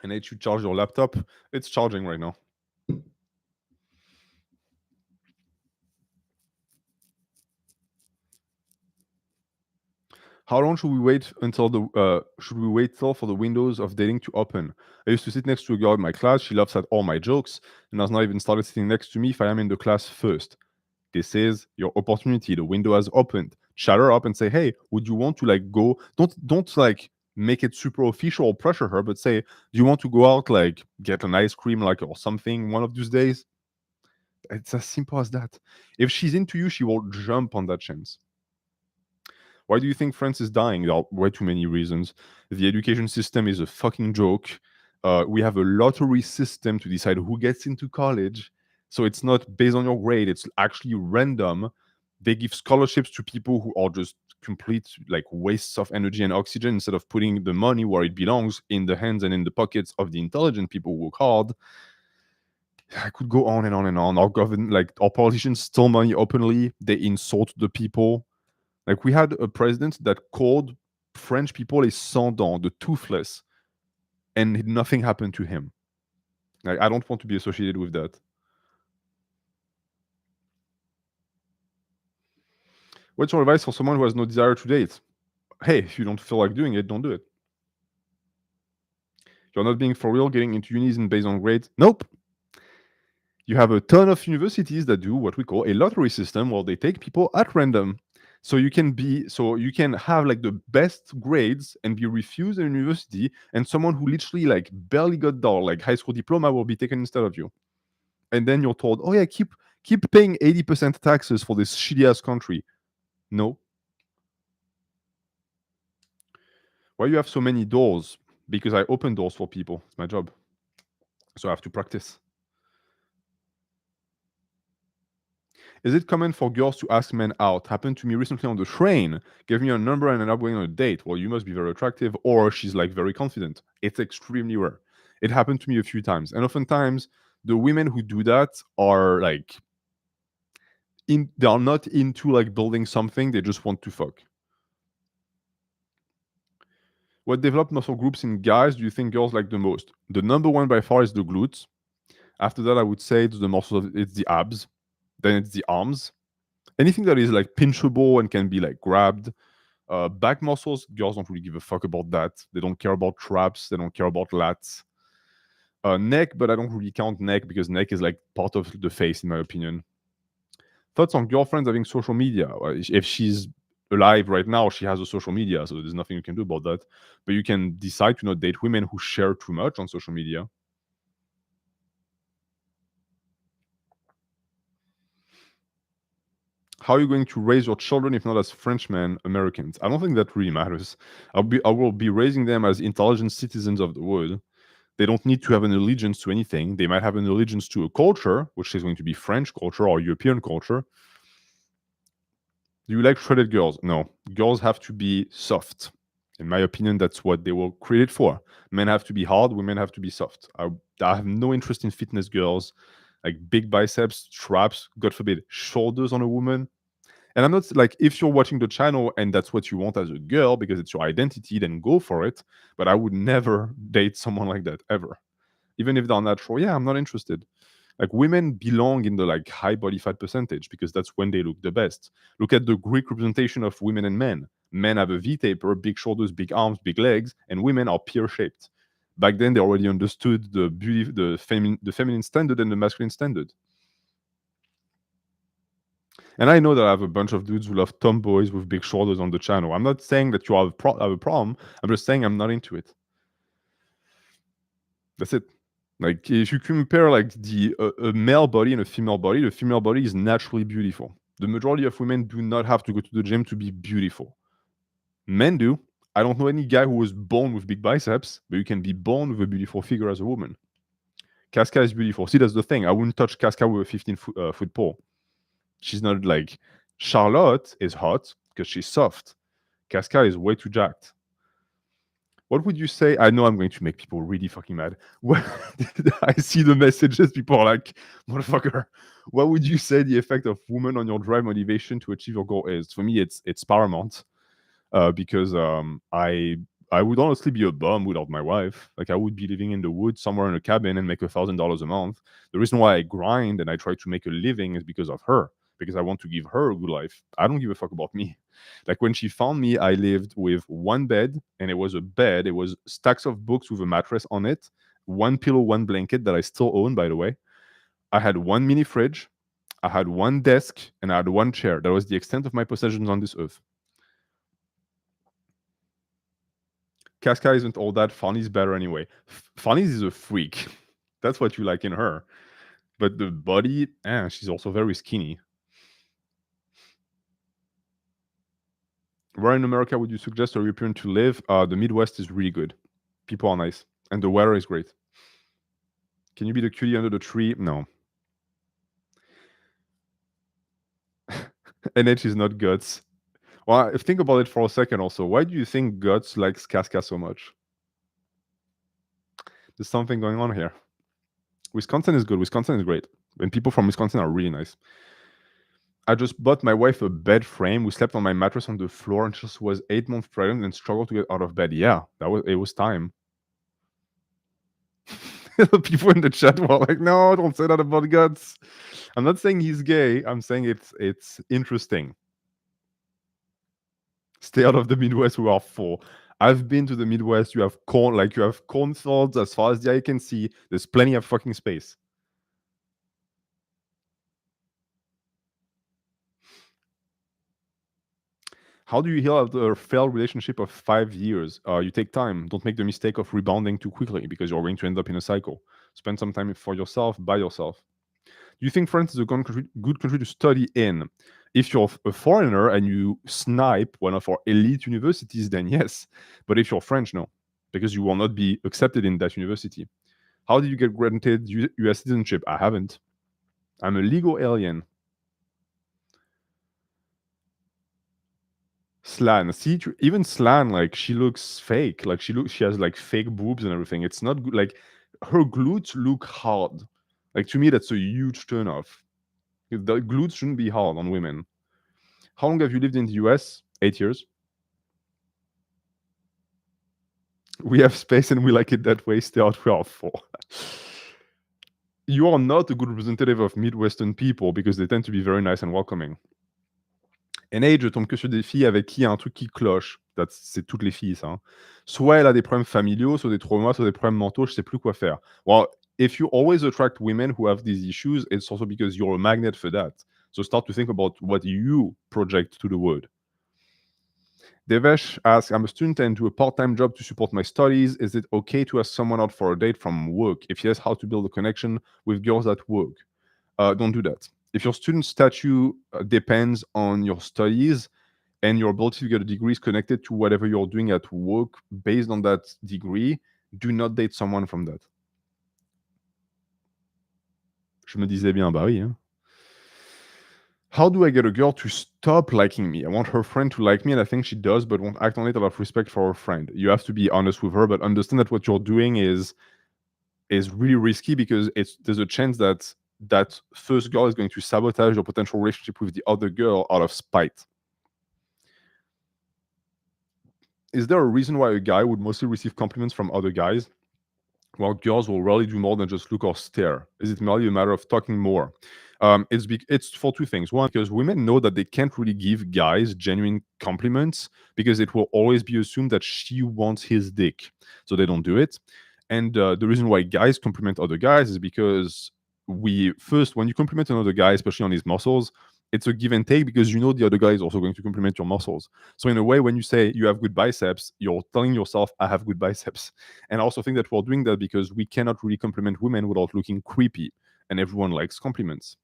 And it should charge your laptop. It's charging right now. How long should we wait until for the windows of dating to open? I used to sit next to a girl in my class. She laughs at all my jokes and has not even started sitting next to me if I am in the class first. This is your opportunity. The window has opened. Shut her up and say, hey, would you want to like go? Don't like make it super official or pressure her, but say, do you want to go out, like get an ice cream, like, or something one of these days? It's as simple as that. If she's into you, she will jump on that chance. Why do you think France is dying? There are way too many reasons. The education system is a fucking joke. We have a lottery system to decide who gets into college. So it's not based on your grade, it's actually random. They give scholarships to people who are just complete like wastes of energy and oxygen instead of putting the money where it belongs, in the hands and in the pockets of the intelligent people who work hard. I could go on and on and on. Our government, like our politicians, steal money openly. They insult the people. Like we had a president that called French people les sans dents, the toothless, and nothing happened to him. Like, I don't want to be associated with that. What's your advice for someone who has no desire to date? Hey, if you don't feel like doing it, don't do it. You're not being for real, getting into uni isn't based on grades. Nope. You have a ton of universities that do what we call a lottery system, where they take people at random. So you can have like the best grades and be refused at university, and someone who literally like barely got their like high school diploma will be taken instead of you. And then you're told, oh yeah, keep paying 80% taxes for this shitty ass country. No. Why you have so many doors? Because I open doors for people. It's my job. So I have to practice. Is it common for girls to ask men out? Happened to me recently on the train. Gave me a number and ended up going on a date. Well, you must be very attractive, or she's like very confident. It's extremely rare. It happened to me a few times. And oftentimes, the women who do that are like, they are not into like building something, they just want to fuck. What developed muscle groups in guys do you think girls like the most? The number one by far is the glutes. After that, I would say it's the muscles, it's the abs. Then it's the arms. Anything that is like pinchable and can be like grabbed. Back muscles, girls don't really give a fuck about that. They don't care about traps. They don't care about lats. Neck, but I don't really count neck because neck is like part of the face, in my opinion. Thoughts on girlfriends having social media? If she's alive right now, she has a social media, so there's nothing you can do about that. But you can decide to not date women who share too much on social media. How are you going to raise your children if not as Frenchmen, Americans? I don't think that really matters. I will be raising them as intelligent citizens of the world. They don't need to have an allegiance to anything. They might have an allegiance to a culture, which is going to be French culture or European culture. Do you like shredded girls? No. Girls have to be soft. In my opinion, that's what they were created for. Men have to be hard, women have to be soft. I have no interest in fitness girls, like big biceps, traps, God forbid, shoulders on a woman. And I'm not like, if you're watching the channel and that's what you want as a girl because it's your identity, then go for it. But I would never date someone like that ever. Even if they're natural, yeah, I'm not interested. Like women belong in the like high body fat percentage because that's when they look the best. Look at the Greek representation of women and men. Men have a V taper, big shoulders, big arms, big legs, and women are pear shaped. Back then, they already understood the beauty, the feminine standard and the masculine standard. And I know that I have a bunch of dudes who love tomboys with big shoulders on the channel. I'm not saying that you have a problem. I'm just saying I'm not into it. That's it. Like if you compare like a male body and a female body, the female body is naturally beautiful. The majority of women do not have to go to the gym to be beautiful. Men do. I don't know any guy who was born with big biceps, but you can be born with a beautiful figure as a woman. Casca is beautiful. See, that's the thing. I wouldn't touch Casca with a 15-foot pole. She's not like Charlotte is hot because she's soft. Casca is way too jacked. What would you say? I know I'm going to make people really fucking mad. I see the messages. People are like, motherfucker. What would you say the effect of women on your drive motivation to achieve your goal is? For me, it's paramount. Because I would honestly be a bum without my wife. Like I would be living in the woods somewhere in a cabin and make $1,000 a month. The reason why I grind and I try to make a living is because of her. Because I want to give her a good life. I don't give a fuck about me. Like when she found me, I lived with one bed, and it was a bed. It was stacks of books with a mattress on it, one pillow, one blanket that I still own, by the way. I had one mini fridge, I had one desk, and I had one chair. That was the extent of my possessions on this earth. Casca isn't all that. Fanny's better anyway. Fanny's is a freak. That's what you like in her. But the body, she's also very skinny. Where in America would you suggest a European to live? The Midwest is really good. People are nice. And the weather is great. Can you be the cutie under the tree? No. NH is not Guts. Well, think about it for a second also. Why do you think Guts likes Casca so much? There's something going on here. Wisconsin is good. Wisconsin is great. And people from Wisconsin are really nice. I just bought my wife a bed frame. We slept on my mattress on the floor, and she was 8 months pregnant and struggled to get out of bed. Yeah, it was time. People in the chat were like, "No, don't say that about Guts." I'm not saying he's gay. I'm saying it's interesting. Stay out of the Midwest. We are full. I've been to the Midwest. You have cornfields as far as the eye can see. There's plenty of fucking space. How do you heal after a failed relationship of 5 years? You take time. Don't make the mistake of rebounding too quickly because you're going to end up in a cycle. Spend some time for yourself, by yourself. Do you think France is a good country to study in? If you're a foreigner and you snipe one of our elite universities, then yes. But if you're French, no, because you will not be accepted in that university. How did you get granted US citizenship? I haven't. I'm a legal alien. Slan. See, even Slan, like she looks fake. Like she has like fake boobs and everything. It's not good. Like her glutes look hard. Like to me, that's a huge turnoff. The glutes shouldn't be hard on women. How long have you lived in the US? 8 years. We have space and we like it that way. Stay out, we are 4. You are not a good representative of Midwestern people because they tend to be very nice and welcoming. NH, je tombe que sur des filles avec qui il y a un truc qui cloche. C'est toutes les filles, ça. Hein. Soit elle a des problèmes familiaux, soit des traumas, soit des problèmes mentaux, je sais plus quoi faire. Well, if you always attract women who have these issues, it's also because you're a magnet for that. So start to think about what you project to the world. Devesh asks, I'm a student and do a part-time job to support my studies. Is it okay to ask someone out for a date from work? If yes, how to build a connection with girls at work? Don't do that. If your student statue depends on your studies and your ability to get a degree is connected to whatever you're doing at work based on that degree, do not date someone from that. Je me disais bien, bah oui. Hein. How do I get a girl to stop liking me? I want her friend to like me, and I think she does, but won't act on it out of respect for her friend. You have to be honest with her, but understand that what you're doing is really risky because there's a chance that that first girl is going to sabotage your potential relationship with the other girl out of spite. Is there a reason why a guy would mostly receive compliments from other guys, while girls will rarely do more than just look or stare? Is it merely a matter of talking more? It's for two things. One, because women know that they can't really give guys genuine compliments because it will always be assumed that she wants his dick, so they don't do it. And the reason why guys compliment other guys is because when you compliment another guy, especially on his muscles, it's a give and take because you know the other guy is also going to compliment your muscles. So in a way, when you say you have good biceps, you're telling yourself, I have good biceps. And I also think that we're doing that because we cannot really compliment women without looking creepy. And everyone likes compliments.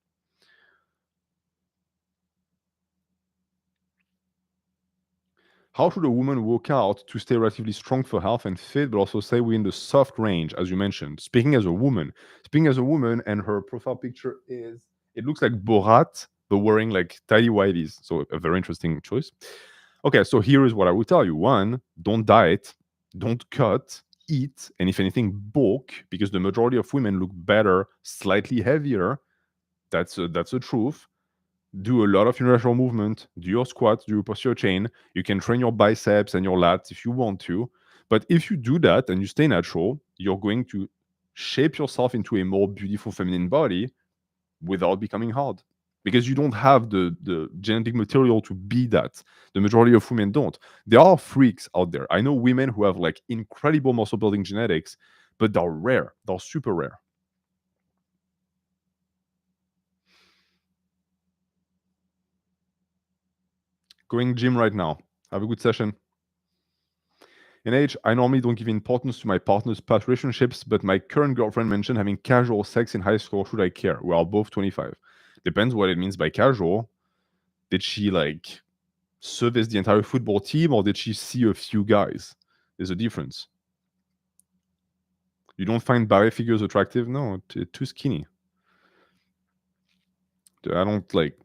How should a woman work out to stay relatively strong for health and fit, but also stay within the soft range, as you mentioned? Speaking as a woman, and her profile picture it looks like Borat, but wearing like tidy whities. So a very interesting choice. Okay, so here is what I would tell you. One, don't diet, don't cut, eat, and if anything, bulk, because the majority of women look better, slightly heavier. That's the truth. Do a lot of unilateral movement, do your squats, do your posterior chain. You can train your biceps and your lats if you want to. But if you do that and you stay natural, you're going to shape yourself into a more beautiful feminine body without becoming hard. Because you don't have the genetic material to be that. The majority of women don't. There are freaks out there. I know women who have like incredible muscle building genetics, but they're rare. They're super rare. Going gym right now. Have a good session. In age, I normally don't give importance to my partner's past relationships, but my current girlfriend mentioned having casual sex in high school. Should I care? We are both 25. Depends what it means by casual. Did she like service the entire football team or did she see a few guys? There's a difference. You don't find ballet figures attractive? No, too skinny. I don't like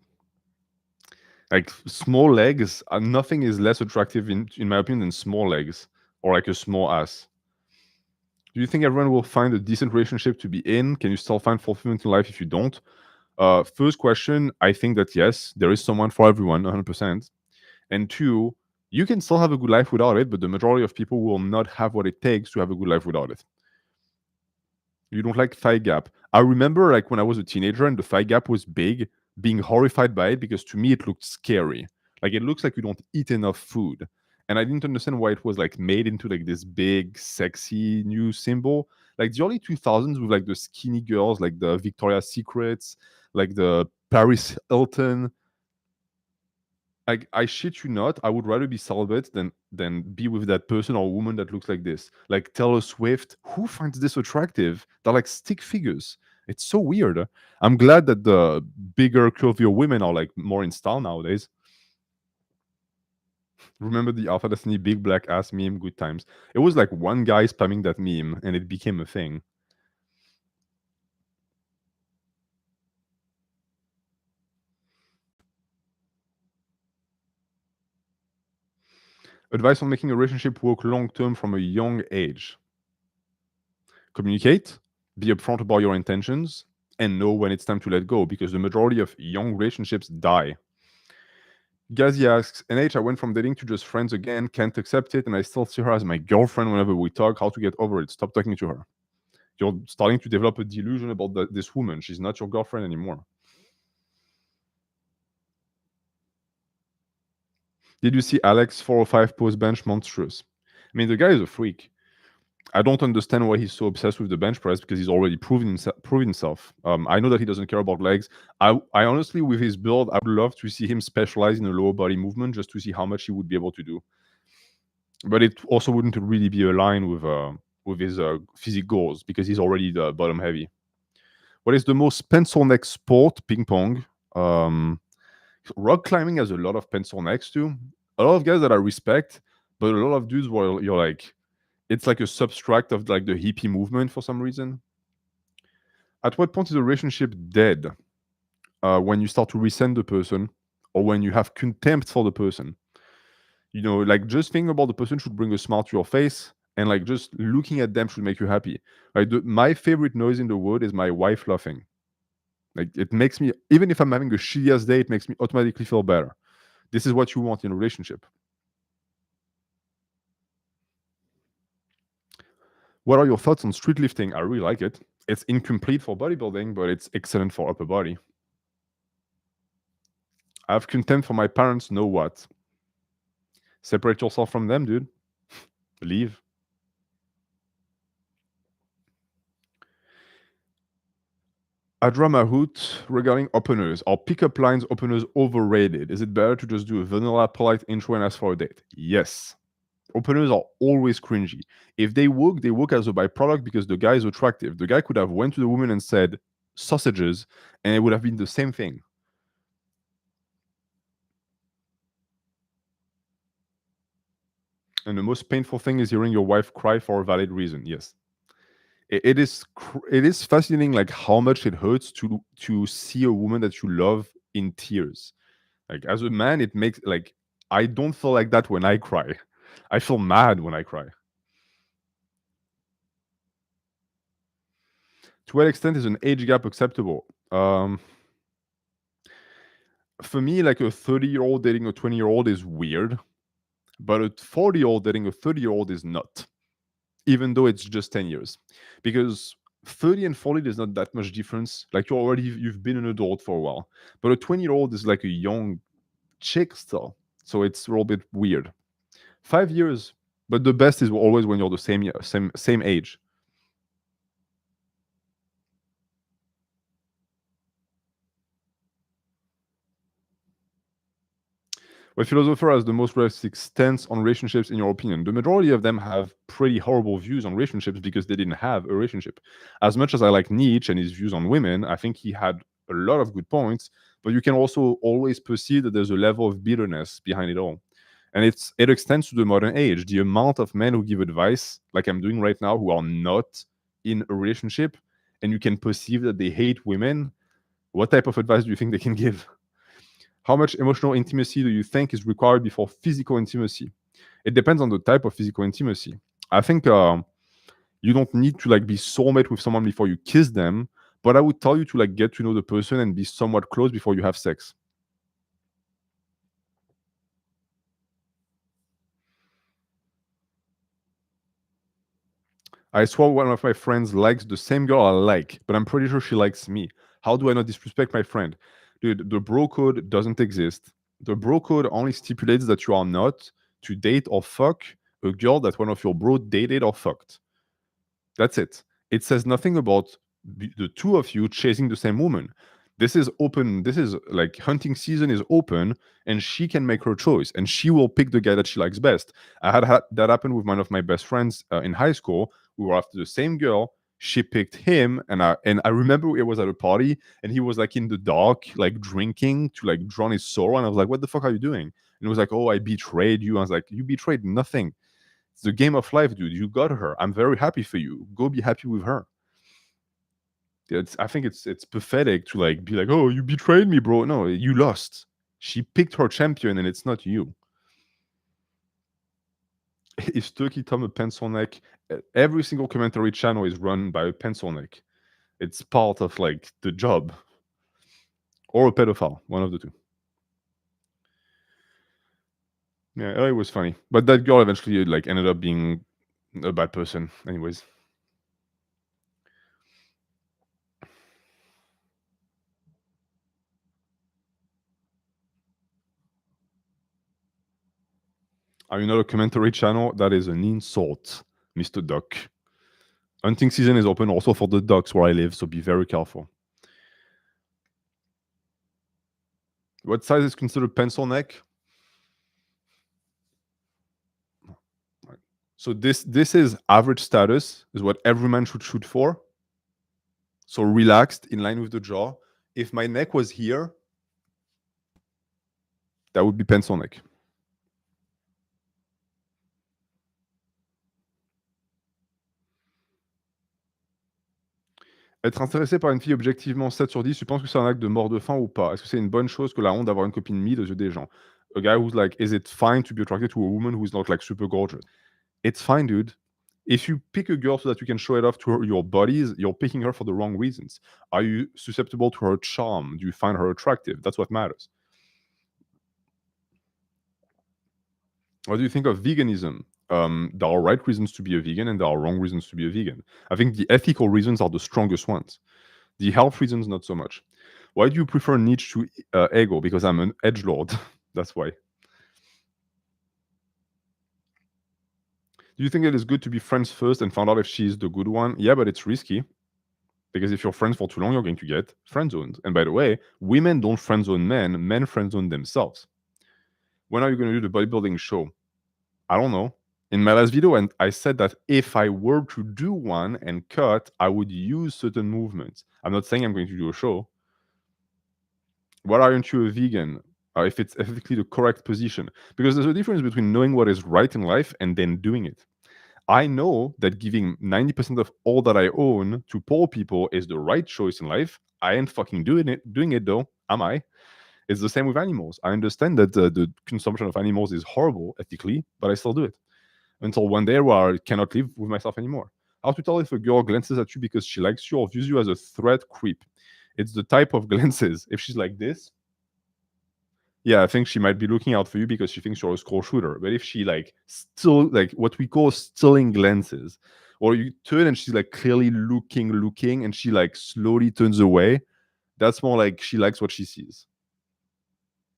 small legs. Nothing is less attractive in my opinion than small legs or like a small ass. Do you think everyone will find a decent relationship to be in? Can you still find fulfillment in life if you don't? First question, I think that yes, there is someone for everyone, 100%. And two, you can still have a good life without it, but the majority of people will not have what it takes to have a good life without it. You don't like thigh gap. I remember like when I was a teenager and the thigh gap was big, being horrified by it because to me it looked scary. Like it looks like you don't eat enough food. And I didn't understand why it was like made into like this big, sexy new symbol. Like the early 2000s with like the skinny girls, like the Victoria's Secrets, like the Paris Hilton, like I shit you not, I would rather be celibate than be with that person or woman that looks like this. Like Taylor Swift, who finds this attractive? They're like stick figures. It's so weird. I'm glad that the bigger, curvier women are like more in style nowadays. Remember the Alpha Destiny big black ass meme? Good times. It was like one guy spamming that meme and it became a thing. Advice on making a relationship work long term from a young age. Communicate, be upfront about your intentions, and know when it's time to let go because the majority of young relationships die. Gazi asks, NH, I went from dating to just friends again, can't accept it, and I still see her as my girlfriend whenever we talk. How to get over it? Stop talking to her. You're starting to develop a delusion about this woman. She's not your girlfriend anymore. Did you see Alex 405 post bench monstrous? I mean, the guy is a freak. I don't understand why he's so obsessed with the bench press because he's already proven himself. I know that he doesn't care about legs. I honestly, with his build, I would love to see him specialize in a lower body movement just to see how much he would be able to do. But it also wouldn't really be aligned with his physique goals because he's already the bottom heavy. What is the most pencil neck sport? Ping pong. Rock climbing has a lot of pencil necks too. A lot of guys that I respect, but a lot of dudes where you're like, it's like a subtract of like the hippie movement for some reason. At what point is a relationship dead? When you start to resent the person or when you have contempt for the person. You know, like just thinking about the person should bring a smile to your face and like just looking at them should make you happy. Like my favorite noise in the world is my wife laughing. Like it makes me, even if I'm having a shitty ass day, it makes me automatically feel better. This is what you want in a relationship. What are your thoughts on street lifting? I really like it. It's incomplete for bodybuilding, but it's excellent for upper body. I have contempt for my parents. Know what? Separate yourself from them, dude. Leave. Adra Mahout regarding openers. Are pickup lines openers overrated? Is it better to just do a vanilla polite intro and ask for a date? Yes. Openers are always cringy. If they work as a byproduct because the guy is attractive. The guy could have went to the woman and said sausages, and it would have been the same thing. And the most painful thing is hearing your wife cry for a valid reason. Yes. It is fascinating like how much it hurts to see a woman that you love in tears. Like as a man, it makes like I don't feel like that when I cry. I feel mad when I cry. To what extent is an age gap acceptable? For me, like a 30-year-old dating a 20-year-old is weird, but a 40-year-old dating a 30-year-old is not, even though it's just 10 years. Because 30 and 40, there's not that much difference. Like you've been an adult for a while. But a 20-year-old is like a young chick still. So it's a little bit weird. 5 years, but the best is always when you're the same age. What philosopher has the most realistic stance on relationships in your opinion? The majority of them have pretty horrible views on relationships because they didn't have a relationship. As much as I like Nietzsche and his views on women, I think he had a lot of good points, but you can also always perceive that there's a level of bitterness behind it all. And it extends to the modern age. The amount of men who give advice, like I'm doing right now, who are not in a relationship, and you can perceive that they hate women, what type of advice do you think they can give? How much emotional intimacy do you think is required before physical intimacy? It depends on the type of physical intimacy. I think you don't need to like be soulmate with someone before you kiss them, but I would tell you to like get to know the person and be somewhat close before you have sex. I swear one of my friends likes the same girl I like, but I'm pretty sure she likes me. How do I not disrespect my friend? Dude, the bro code doesn't exist. The bro code only stipulates that you are not to date or fuck a girl that one of your bro dated or fucked. That's it. It says nothing about the two of you chasing the same woman. This is open. This is like hunting season is open, and she can make her choice, and she will pick the guy that she likes best. I had that happen with one of my best friends in high school. We were after the same girl. She picked him, and I remember it was at a party, and he was like in the dark, like drinking to like drown his sorrow. And I was like, "What the fuck are you doing?" And he was like, "Oh, I betrayed you." I was like, "You betrayed nothing. It's the game of life, dude. You got her. I'm very happy for you. Go be happy with her." I think it's pathetic to like be like, "Oh, you betrayed me, bro." No, you lost. She picked her champion, and it's not you. Is Turkey Tom a pencil neck? Every single commentary channel is run by a pencil neck. It's part of like the job, or a pedophile, one of the two. Yeah, it was funny, but that girl eventually like ended up being a bad person, anyways. Are you not a commentary channel? That is an insult, Mr. Duck. Hunting season is open also for the ducks where I live, so be very careful. What size is considered pencil neck? So this is average status, is what every man should shoot for. So relaxed, in line with the jaw. If my neck was here, that would be pencil neck. Être intéressé par une fille objectivement 7 sur 10, tu penses que c'est un acte de mort de faim ou pas? Est-ce que c'est une bonne chose que la honte d'avoir une copine mid aux yeux des gens? A guy who's like, is it fine to be attracted to a woman who's not like super gorgeous? It's fine, dude. If you pick a girl so that you can show it off to her, your buddies, you're picking her for the wrong reasons. Are you susceptible to her charm? Do you find her attractive? That's what matters. What do you think of veganism? There are right reasons to be a vegan and there are wrong reasons to be a vegan. I think the ethical reasons are the strongest ones. The health reasons, not so much. Why do you prefer Nietzsche to Ego? Because I'm an edgelord. That's why. Do you think it is good to be friends first and find out if she's the good one? Yeah, but it's risky. Because if you're friends for too long, you're going to get friend zoned. And by the way, women don't friend zone men, men friend zone themselves. When are you going to do the bodybuilding show? I don't know. In my last video, and I said that if I were to do one and cut, I would use certain movements. I'm not saying I'm going to do a show. Why aren't you a vegan? If it's ethically the correct position. Because there's a difference between knowing what is right in life and then doing it. I know that giving 90% of all that I own to poor people is the right choice in life. I ain't fucking doing it though, am I? It's the same with animals. I understand that the consumption of animals is horrible ethically, but I still do it. Until one day where I cannot live with myself anymore. How to tell if a girl glances at you because she likes you or views you as a threat? Creep. It's the type of glances. If she's like this, yeah, I think she might be looking out for you because she thinks you're a score shooter. But if she like still like what we call stealing glances, or you turn and she's like clearly looking, and she like slowly turns away, that's more like she likes what she sees.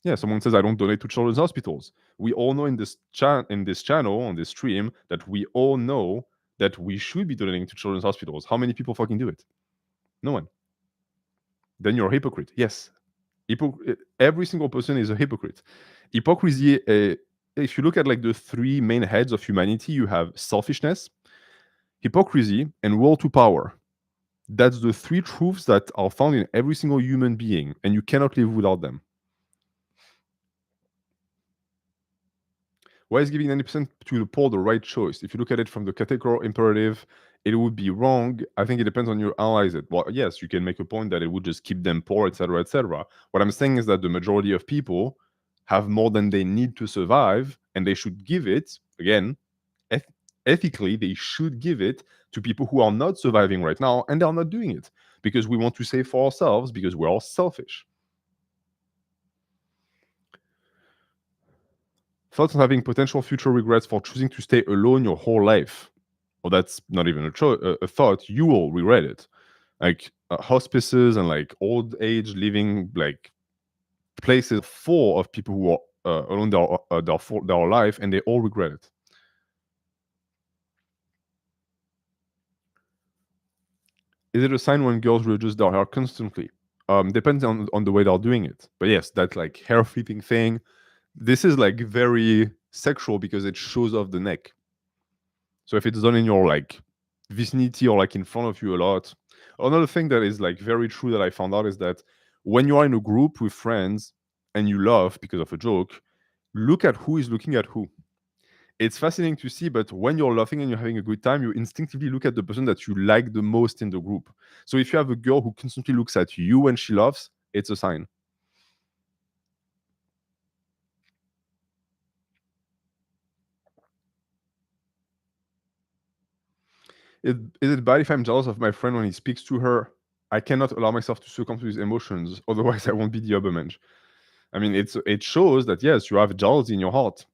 Yeah, someone says I don't donate to children's hospitals. We all know in this channel, on this stream, that we all know that we should be donating to children's hospitals. How many people fucking do it? No one. Then you're a hypocrite. Yes. Every single person is a hypocrite. Hypocrisy, if you look at like the three main heads of humanity, you have selfishness, hypocrisy, and will to power. That's the three truths that are found in every single human being, and you cannot live without them. Why is giving 90% to the poor the right choice? If you look at it from the categorical imperative, it would be wrong. I think it depends on you analyze it. Well, yes, you can make a point that it would just keep them poor, etc., etc. What I'm saying is that the majority of people have more than they need to survive, and they should give it, again, ethically, they should give it to people who are not surviving right now, and they are not doing it because we want to save for ourselves because we're all selfish. Thoughts on having potential future regrets for choosing to stay alone your whole life. Well, that's not even a thought. You will regret it. Like hospices and like old age living like places full of people who are alone their life, and they all regret it. Is it a sign when girls readjust their hair constantly? Depends on the way they're doing it. But yes, that like hair flipping thing, this is like very sexual because it shows off the neck. So if it's done in your like vicinity or like in front of you a lot. Another thing that is like very true that I found out is that when you are in a group with friends and you laugh because of a joke, look at who is looking at who. It's fascinating to see, but when you're laughing and you're having a good time, you instinctively look at the person that you like the most in the group. So if you have a girl who constantly looks at you when she laughs, it's a sign. Is it bad if I'm jealous of my friend when he speaks to her? I cannot allow myself to succumb to his emotions, otherwise I won't be the Ubermensch. I mean, it shows that yes, you have jealousy in your heart.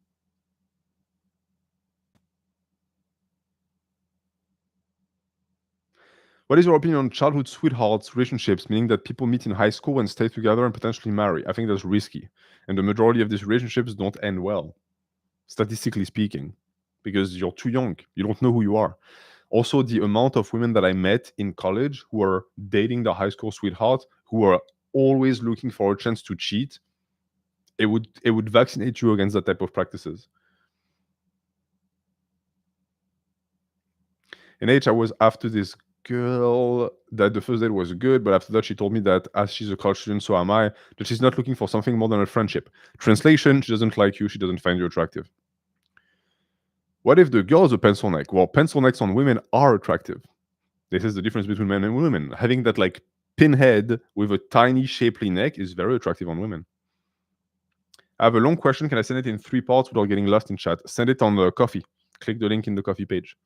What is your opinion on childhood sweethearts relationships, meaning that people meet in high school and stay together and potentially marry? I think that's risky, and the majority of these relationships don't end well, statistically speaking, because you're too young. You don't know who you are. Also, the amount of women that I met in college who are dating their high school sweetheart, who are always looking for a chance to cheat, it would vaccinate you against that type of practices. In H, I was after this girl that the first date was good, but after that she told me that as she's a college student, so am I, that she's not looking for something more than a friendship. Translation, she doesn't like you, she doesn't find you attractive. What if the girl is a pencil neck? Well, pencil necks on women are attractive. This is the difference between men and women. Having that like pinhead with a tiny shapely neck is very attractive on women. I have a long question. Can I send it in 3 parts without getting lost in chat? Send it on the coffee. Click the link in the coffee page.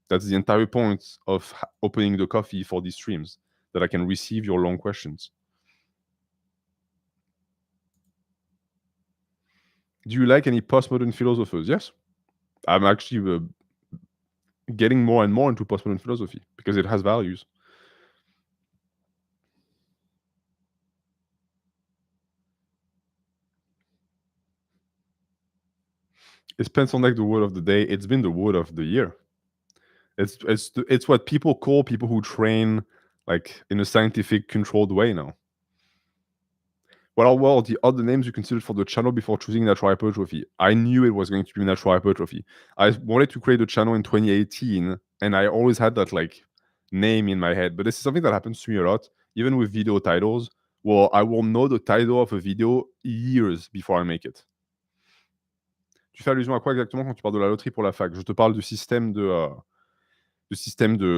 That's the entire point of opening the coffee for these streams, that I can receive your long questions. Do you like any postmodern philosophers? Yes. I'm actually getting more and more into postmodern philosophy because it has values. Is pencil neck the word of the day? It's been the word of the year. It's what people call people who train like in a scientific controlled way now. What are the other names you considered for the channel before choosing natural hypertrophy? I knew it was going to be natural hypertrophy. I wanted to create a channel in 2018, and I always had that like name in my head. But this is something that happens to me a lot, even with video titles. Well, I will know the title of a video years before I make it. Tu fais allusion à quoi exactement quand tu parles de la loterie pour la fac? Je te parle du système de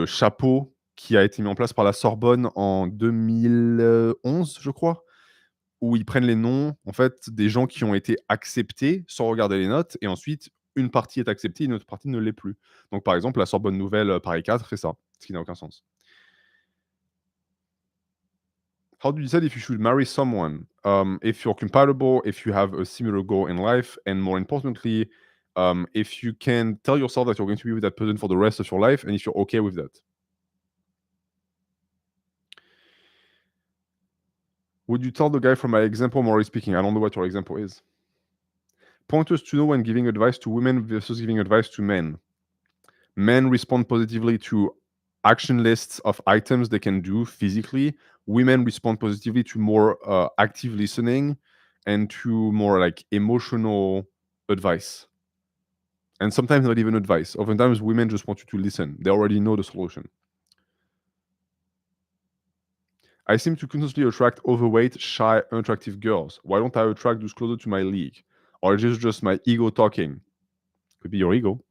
chapeau qui a été mis en place par la Sorbonne en 2011, je crois, où ils prennent les noms, en fait, des gens qui ont été acceptés sans regarder les notes, et ensuite, une partie est acceptée, une autre partie ne l'est plus. Donc, par exemple, la Sorbonne Nouvelle, Paris 4 fait ça, ce qui n'a aucun sens. How do you decide if you should marry someone? If you're compatible, if you have a similar goal in life, and more importantly, if you can tell yourself that you're going to be with that person for the rest of your life, and if you're okay with that. Would you tell the guy from my example, morally speaking? I don't know what your example is. Point us to know when giving advice to women versus giving advice to men. Men respond positively to action lists of items they can do physically. Women respond positively to more active listening and to more like emotional advice. And sometimes not even advice. Oftentimes women just want you to listen. They already know the solution. I seem to constantly attract overweight, shy, unattractive girls. Why don't I attract those closer to my league? Or is this just my ego talking? Could be your ego.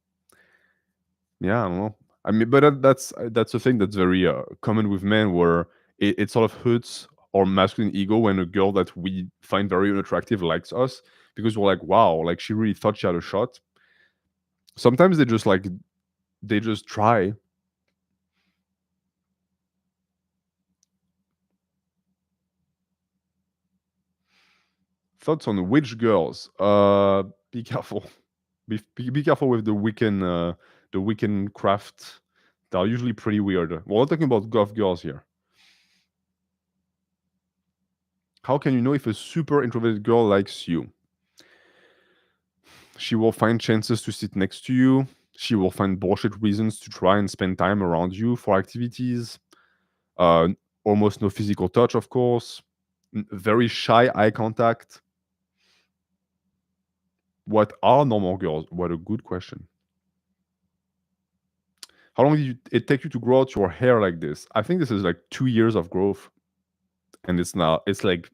Yeah, I don't know. I mean, but that's a thing that's very common with men, where it sort of hurts our masculine ego when a girl that we find very unattractive likes us, because we're like, wow, like she really thought she had a shot. Sometimes they just try. Thoughts on which girls? Be careful. Be careful with the Wiccan craft. They're usually pretty weird. We're not talking about goth girls here. How can you know if a super introverted girl likes you? She will find chances to sit next to you. She will find bullshit reasons to try and spend time around you for activities. Uh, Almost no physical touch, of course. Very shy eye contact. What are normal girls? What a good question. How long did it take you to grow out your hair like this? I think this is like 2 years of growth. And it's like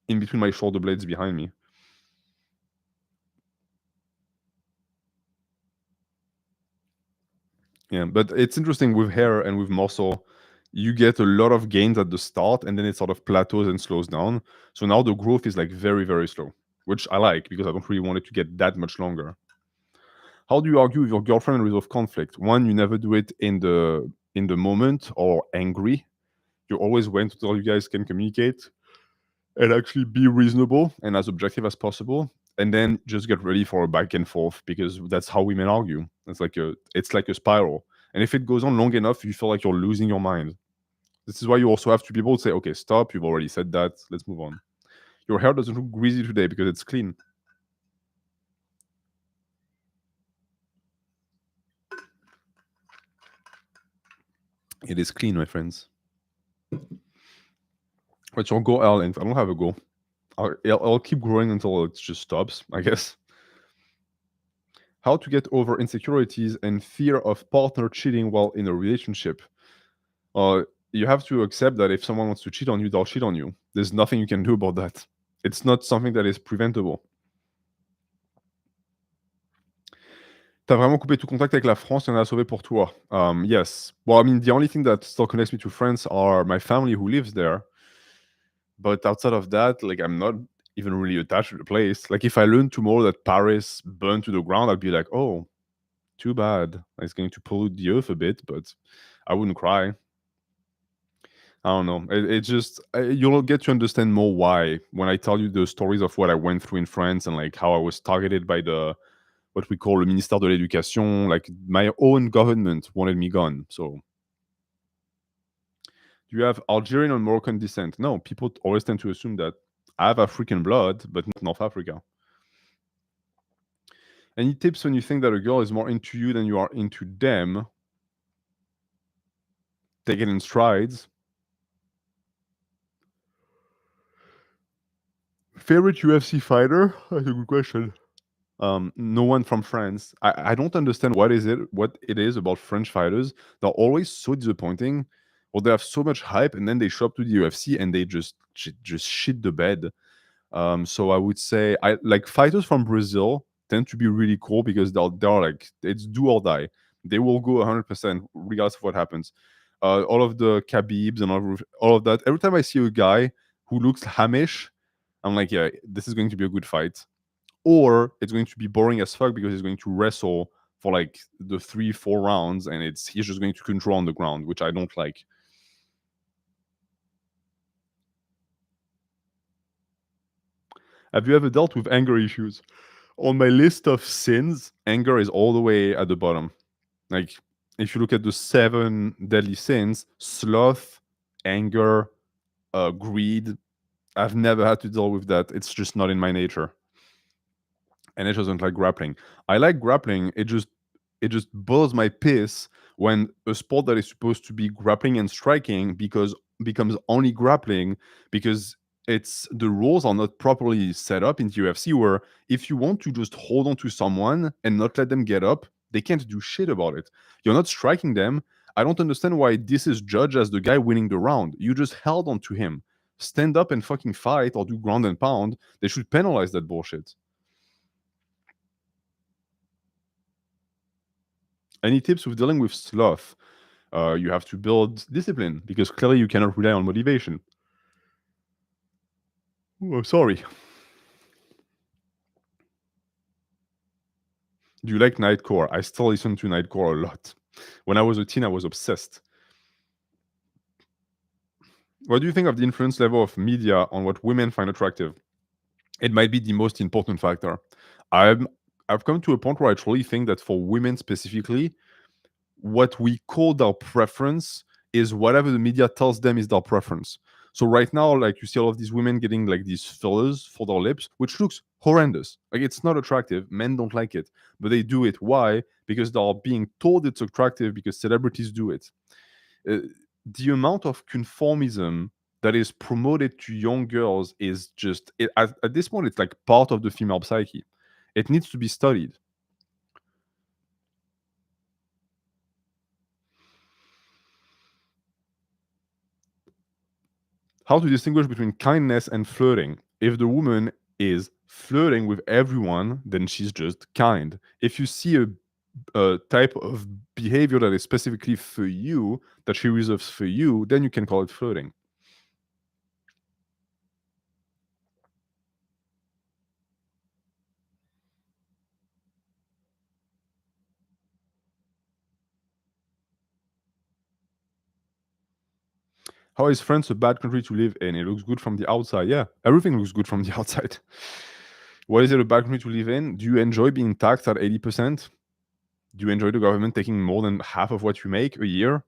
in between my shoulder blades behind me. Yeah, but it's interesting with hair and with muscle. You get a lot of gains at the start, and then it sort of plateaus and slows down. So now the growth is like very, very slow, which I like because I don't really want it to get that much longer. How do you argue with your girlfriend and resolve conflict? One, you never do it in the moment or angry. You always wait until you guys can communicate and actually be reasonable and as objective as possible, and then just get ready for a back and forth, because that's how women argue. It's like a spiral, and if it goes on long enough, you feel like you're losing your mind. This is why you also have to be able to say, okay, stop, you've already said that, let's move on. Your hair doesn't look greasy today because it's clean. It is clean, my friends. What's your goal, L length? I don't have a goal. I'll keep growing until it just stops, I guess. How to get over insecurities and fear of partner cheating while in a relationship? uh, you have to accept that if someone wants to cheat on you, they'll cheat on you. There's nothing you can do about that. It's not something that is preventable. T'as vraiment coupé tout contact avec la France, et on a sauvé pour toi. Yes. Well, I mean, the only thing that still connects me to France are my family who lives there. But outside of that, like, I'm not even really attached to the place. Like, if I learn tomorrow that Paris burned to the ground, I'd be like, oh, too bad. It's going to pollute the earth a bit, but I wouldn't cry. I don't know. It just you'll get to understand more why when I tell you the stories of what I went through in France, and like how I was targeted by the what we call le ministère de l'Éducation. Like, my own government wanted me gone. So, do you have Algerian or Moroccan descent? No, people always tend to assume that I have African blood, but not North Africa. Any tips when you think that a girl is more into you than you are into them? Take it in strides. Favorite UFC fighter? That's a good question. No one from France. I don't understand what it is about French fighters. They're always so disappointing, or they have so much hype, and then they show up to the UFC and they just shit the bed. So I would say I like fighters from Brazil tend to be really cool because they're like, it's do or die. They will go 100% regardless of what happens. All of the Khabibs and all of that. Every time I see a guy who looks Hamish, I'm like, yeah, this is going to be a good fight. Or it's going to be boring as fuck because he's going to wrestle for like the 3-4 rounds, and he's just going to control on the ground, which I don't like. Have you ever dealt with anger issues? On my list of sins, anger is all the way at the bottom. Like, if you look at the 7 deadly sins, sloth, anger, greed, I've never had to deal with that. It's just not in my nature. And it doesn't like grappling. I like grappling. It just boils my piss when a sport that is supposed to be grappling and striking becomes only grappling because it's the rules are not properly set up in the UFC, where if you want to just hold on to someone and not let them get up, they can't do shit about it. You're not striking them. I don't understand why this is judged as the guy winning the round. You just held on to him. Stand up and fucking fight or do ground and pound. They should penalize that bullshit. Any tips with dealing with sloth? You have to build discipline because clearly you cannot rely on motivation. Oh, sorry. Do you like Nightcore? I still listen to Nightcore a lot. When I was a teen, I was obsessed. What do you think of the influence level of media on what women find attractive? It might be the most important factor. I've come to a point where I truly think that for women specifically, what we call their preference is whatever the media tells them is their preference. So right now, like you see all of these women getting like these fillers for their lips, which looks horrendous. Like it's not attractive. Men don't like it, but they do it. Why? Because they're being told it's attractive because celebrities do it. Uh, the amount of conformism that is promoted to young girls is just at this point it's like part of the female psyche. It needs to be studied. How to distinguish between kindness and flirting? If the woman is flirting with everyone, then she's just kind. If you see a type of behavior that is specifically for you, that she reserves for you, then you can call it flirting. How is France a bad country to live in? It looks good from the outside. Yeah, everything looks good from the outside. Why is it a bad country to live in? Do you enjoy being taxed at 80%? Do you enjoy the government taking more than half of what you make a year?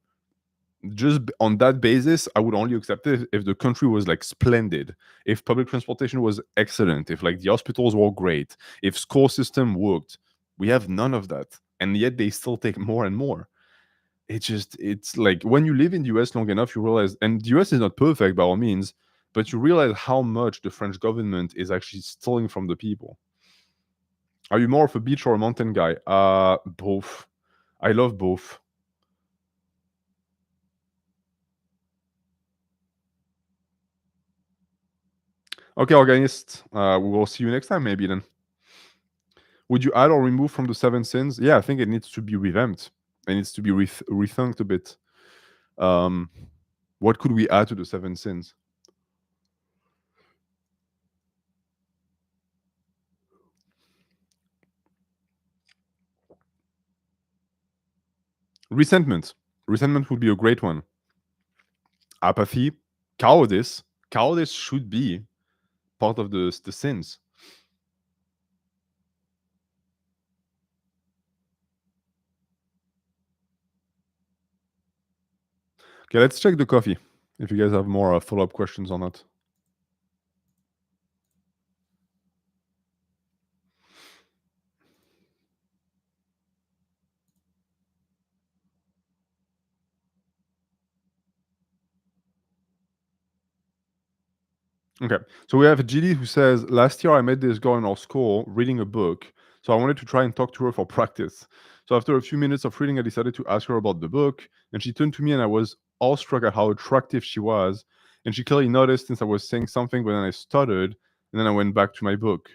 Just on that basis, I would only accept it if the country was like splendid, if public transportation was excellent, if like the hospitals were great, if school system worked. We have none of that, and yet they still take more and more. It's like when you live in the US long enough, you realize, and the US is not perfect by all means, but you realize how much the French government is actually stealing from the people. Are you more of a beach or a mountain guy? Both. I love both. Okay, organist. We will see you next time, maybe then. Would you add or remove from the seven sins? Yeah, I think it needs to be revamped. It needs to be rethinked a bit. Um, what could we add to the seven sins? Resentment. Resentment would be a great one. Apathy, cowardice. Cowardice should be part of the sins. Okay, let's check the coffee. If you guys have more follow-up questions on that. Okay, so we have GD who says, last year I met this girl in our school reading a book, so I wanted to try and talk to her for practice. So after a few minutes of reading, I decided to ask her about the book, and she turned to me and I was awestruck at how attractive she was. And she clearly noticed since I was saying something, but then I stuttered, and then I went back to my book.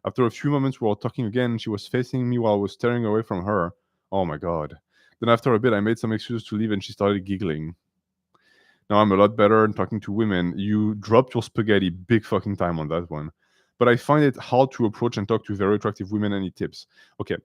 After a few moments, we were talking again, she was facing me while I was staring away from her. Oh my god. Then after a bit, I made some excuses to leave and she started giggling. Now I'm a lot better in talking to women. You dropped your spaghetti big fucking time on that one. But I find it hard to approach and talk to very attractive women. Any tips? Okay.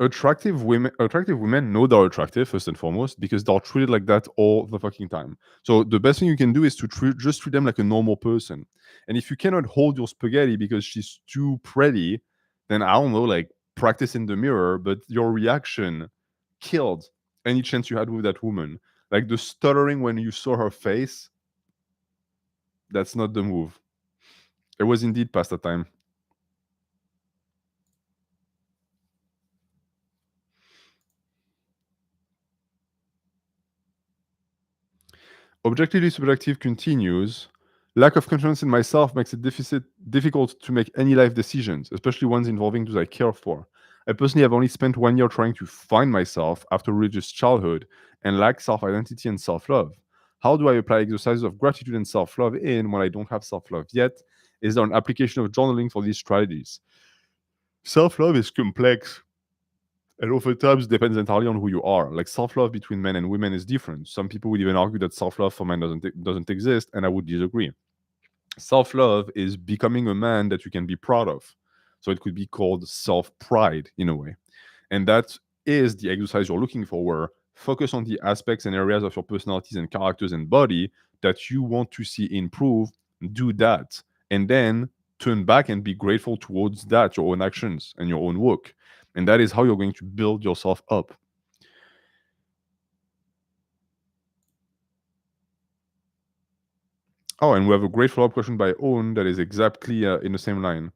Attractive women know they're attractive first and foremost because they're treated like that all the fucking time. So the best thing you can do is to just treat them like a normal person. And if you cannot hold your spaghetti because she's too pretty, then I don't know, like practice in the mirror, but your reaction killed any chance you had with that woman. Like the stuttering when you saw her face, that's not the move. It was indeed past the time. Objectively subjective continues. Lack of confidence in myself makes it difficult to make any life decisions, especially ones involving those I care for. I personally have only spent 1 year trying to find myself after religious childhood and lack self identity and self love. How do I apply exercises of gratitude and self love in when I don't have self love yet? Is there an application of journaling for these strategies? Self love is complex and oftentimes depends entirely on who you are. Like self love between men and women is different. Some people would even argue that self love for men doesn't exist, and I would disagree. Self love is becoming a man that you can be proud of. So it could be called self pride in a way. And that is the exercise you're looking for, where focus on the aspects and areas of your personalities and characters and body that you want to see improve, do that, and then turn back and be grateful towards that, your own actions and your own work. And that is how you're going to build yourself up. Oh, and we have a great follow-up question by Owen that is exactly in the same line.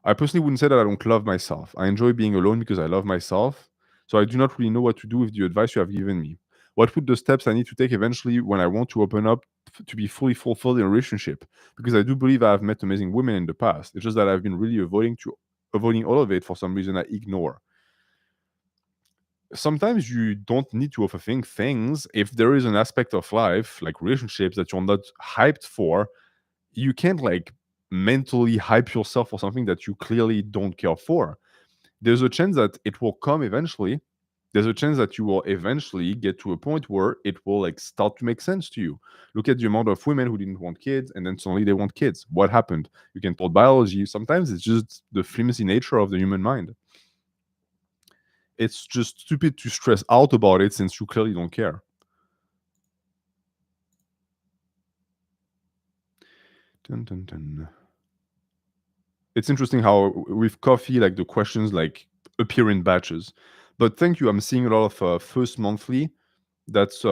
I personally wouldn't say that I don't love myself. I enjoy being alone because I love myself. So I do not really know what to do with the advice you have given me. What would the steps I need to take eventually when I want to open up to be fully fulfilled in a relationship? Because I do believe I have met amazing women in the past. It's just that I've been really avoiding all of it for some reason I ignore. Sometimes you don't need to overthink things. If there is an aspect of life, like relationships, that you're not hyped for, you can't like mentally hype yourself for something that you clearly don't care for. There's a chance that it will come eventually. There's a chance that you will eventually get to a point where it will like start to make sense to you. Look at the amount of women who didn't want kids and then suddenly they want kids. What happened? You can talk biology. Sometimes it's just the flimsy nature of the human mind. It's just stupid to stress out about it since you clearly don't care. Dun, dun, dun. It's interesting how with coffee, like the questions like appear in batches. But thank you. I'm seeing a lot of first monthly. That's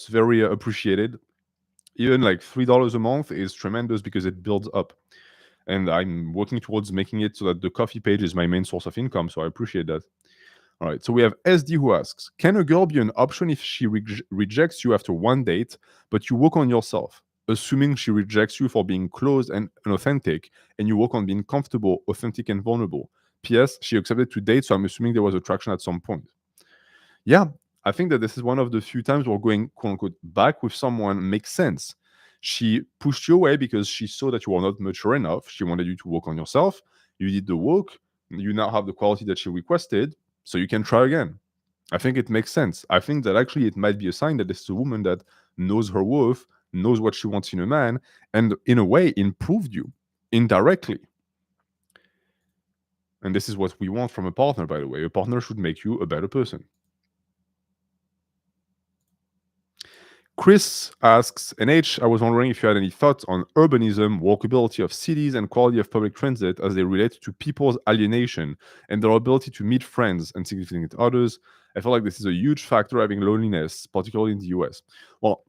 very appreciated. Even like $3 a month is tremendous because it builds up. And I'm working towards making it so that the coffee page is my main source of income. So I appreciate that. All right. So we have SD who asks, can a girl be an option if she rejects you after one date, but you work on yourself, assuming she rejects you for being closed and unauthentic, and you work on being comfortable, authentic, and vulnerable? P.S. She accepted to date, so I'm assuming there was attraction at some point. Yeah, I think that this is one of the few times we're going, quote unquote, back with someone makes sense. She pushed you away because she saw that you were not mature enough. She wanted you to work on yourself. You did the work. You now have the quality that she requested, so you can try again. I think it makes sense. I think that actually it might be a sign that this is a woman that knows her worth, knows what she wants in a man, and in a way improved you indirectly. And this is what we want from a partner, by the way. A partner should make you a better person. Chris asks, NH, I was wondering if you had any thoughts on urbanism, walkability of cities, and quality of public transit as they relate to people's alienation and their ability to meet friends and significant others. I feel like this is a huge factor having loneliness, particularly in the US. Well,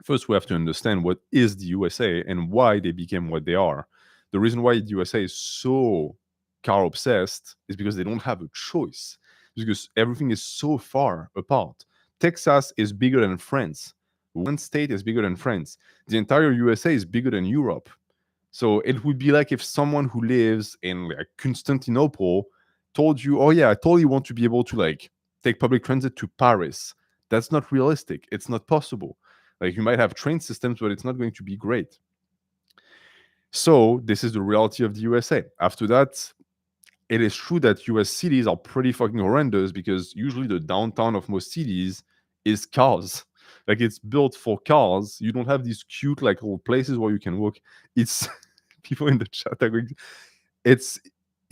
first we have to understand what is the USA and why they became what they are. The reason why the USA is so car obsessed is because they don't have a choice, because everything is so far apart. Texas is bigger than France. One state is bigger than France. The entire USA is bigger than Europe. So it would be like if someone who lives in like Constantinople told you, "Oh yeah, I totally want to be able to like take public transit to Paris." That's not realistic. It's not possible. Like you might have train systems, but it's not going to be great. So this is the reality of the USA. After that, it is true that US cities are pretty fucking horrendous because usually the downtown of most cities is cars. Like it's built for cars. You don't have these cute like little places where you can walk. It's people in the chat are going, it's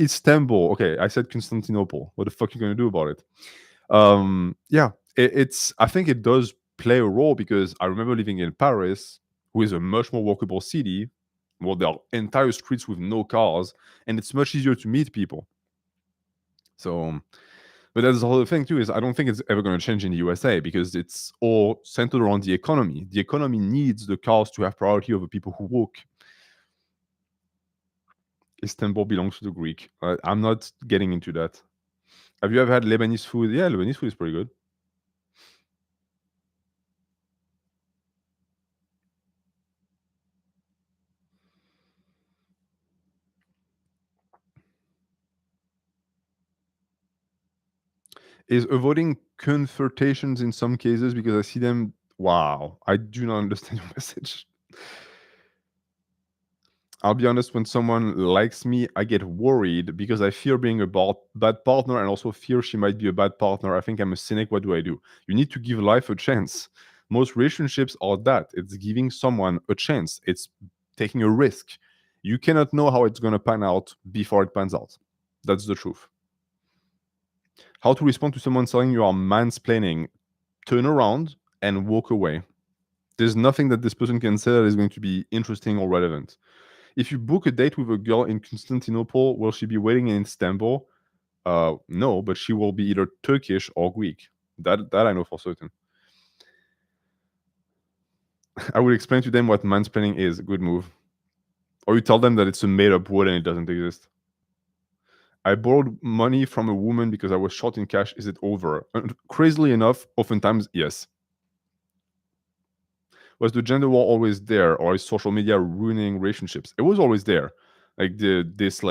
Istanbul. Okay, I said Constantinople. What the fuck are you gonna do about it? Yeah, it's I think it does play a role because I remember living in Paris, who is a much more walkable city. Well, there are entire streets with no cars, and it's much easier to meet people. So, but that's the whole thing too. Is I don't think it's ever going to change in the USA because it's all centered around the economy. The economy needs the cars to have priority over people who walk. Istanbul belongs to the Greek. I'm not getting into that. Have you ever had Lebanese food? Yeah, Lebanese food is pretty good. Is avoiding confrontations in some cases because I see them. Wow, I do not understand your message. I'll be honest, when someone likes me, I get worried because I fear being a bad partner and also fear she might be a bad partner. I think I'm a cynic. What do I do? You need to give life a chance. Most relationships are that. It's giving someone a chance, it's taking a risk. You cannot know how it's going to pan out before it pans out. That's the truth. How to respond to someone telling you are mansplaining? Turn around and walk away. There's nothing that this person can say that is going to be interesting or relevant. If you book a date with a girl in Constantinople, will she be waiting in Istanbul? No, but she will be either Turkish or Greek. That I know for certain. I would explain to them what mansplaining is. Good move. Or you tell them that it's a made-up word and it doesn't exist. I borrowed money from a woman because I was short in cash. Is it over? Crazily enough, oftentimes, yes. Was the gender war always there, or is social media ruining relationships? It was always there. Like this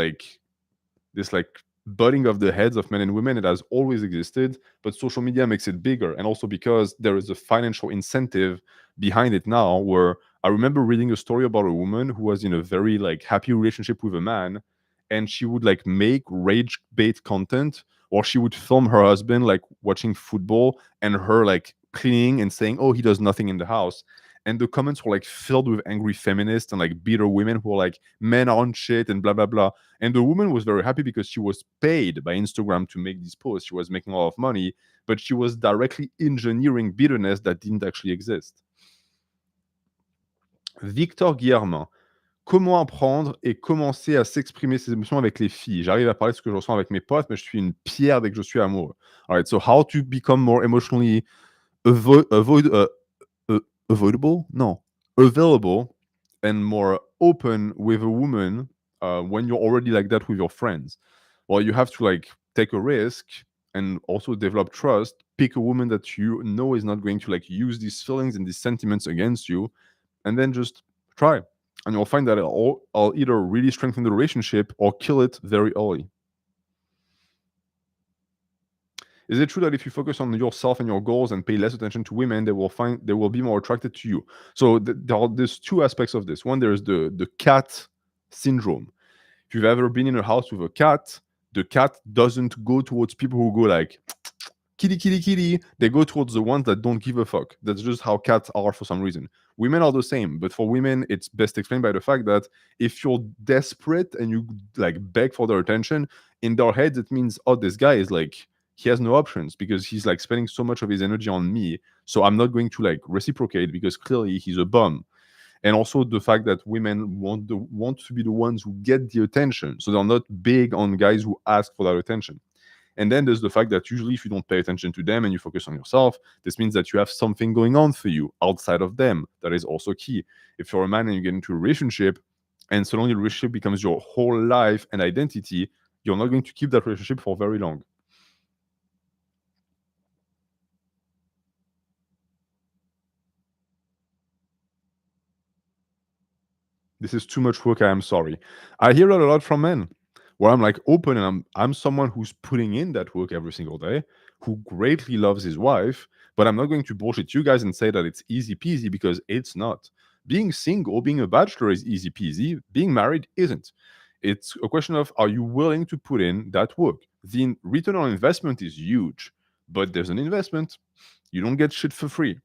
butting of the heads of men and women, it has always existed, but social media makes it bigger. And also because there is a financial incentive behind it now, where I remember reading a story about a woman who was in a very like happy relationship with a man, and she would like make rage bait content, or she would film her husband like watching football and her like cleaning and saying, oh, he does nothing in the house. And the comments were like filled with angry feminists and like bitter women who were like, men aren't shit and blah blah blah. And the woman was very happy because she was paid by Instagram to make these posts. She was making a lot of money, but she was directly engineering bitterness that didn't actually exist. Victor Guillermin. Comment apprendre et commencer à s'exprimer ses émotions avec les filles? J'arrive à parler de ce que je ressens avec mes potes, mais je suis une pierre dès que je suis amoureux. All right, so how to become more emotionally avoidable? No. Available and more open with a woman when you're already like that with your friends. Well, you have to like take a risk and also develop trust. Pick a woman that you know is not going to like use these feelings and these sentiments against you, and then just try. And you'll find that I'll either really strengthen the relationship or kill it very early. Is it true that if you focus on yourself and your goals and pay less attention to women, they will be more attracted to you? So there's two aspects of this. One, there's the cat syndrome. If you've ever been in a house with a cat, the cat doesn't go towards people who go like kitty, kitty, kitty. They go towards the ones that don't give a fuck. That's just how cats are for some reason. Women are the same, but for women, it's best explained by the fact that if you're desperate and you like beg for their attention, in their heads it means, oh, this guy is like, he has no options because he's like spending so much of his energy on me, so I'm not going to like reciprocate because clearly he's a bum. And also the fact that women want to be the ones who get the attention, so they're not big on guys who ask for that attention. And then there's the fact that usually if you don't pay attention to them and you focus on yourself, this means that you have something going on for you outside of them. That is also key. If you're a man and you get into a relationship and suddenly the relationship becomes your whole life and identity, you're not going to keep that relationship for very long. This is too much work. I am sorry. I hear that a lot from men where I'm like open and I'm someone who's putting in that work every single day, who greatly loves his wife, but I'm not going to bullshit you guys and say that it's easy peasy because it's not. Being single, being a bachelor is easy peasy. Being married isn't. It's a question of, are you willing to put in that work? The return on investment is huge, but there's an investment. You don't get shit for free.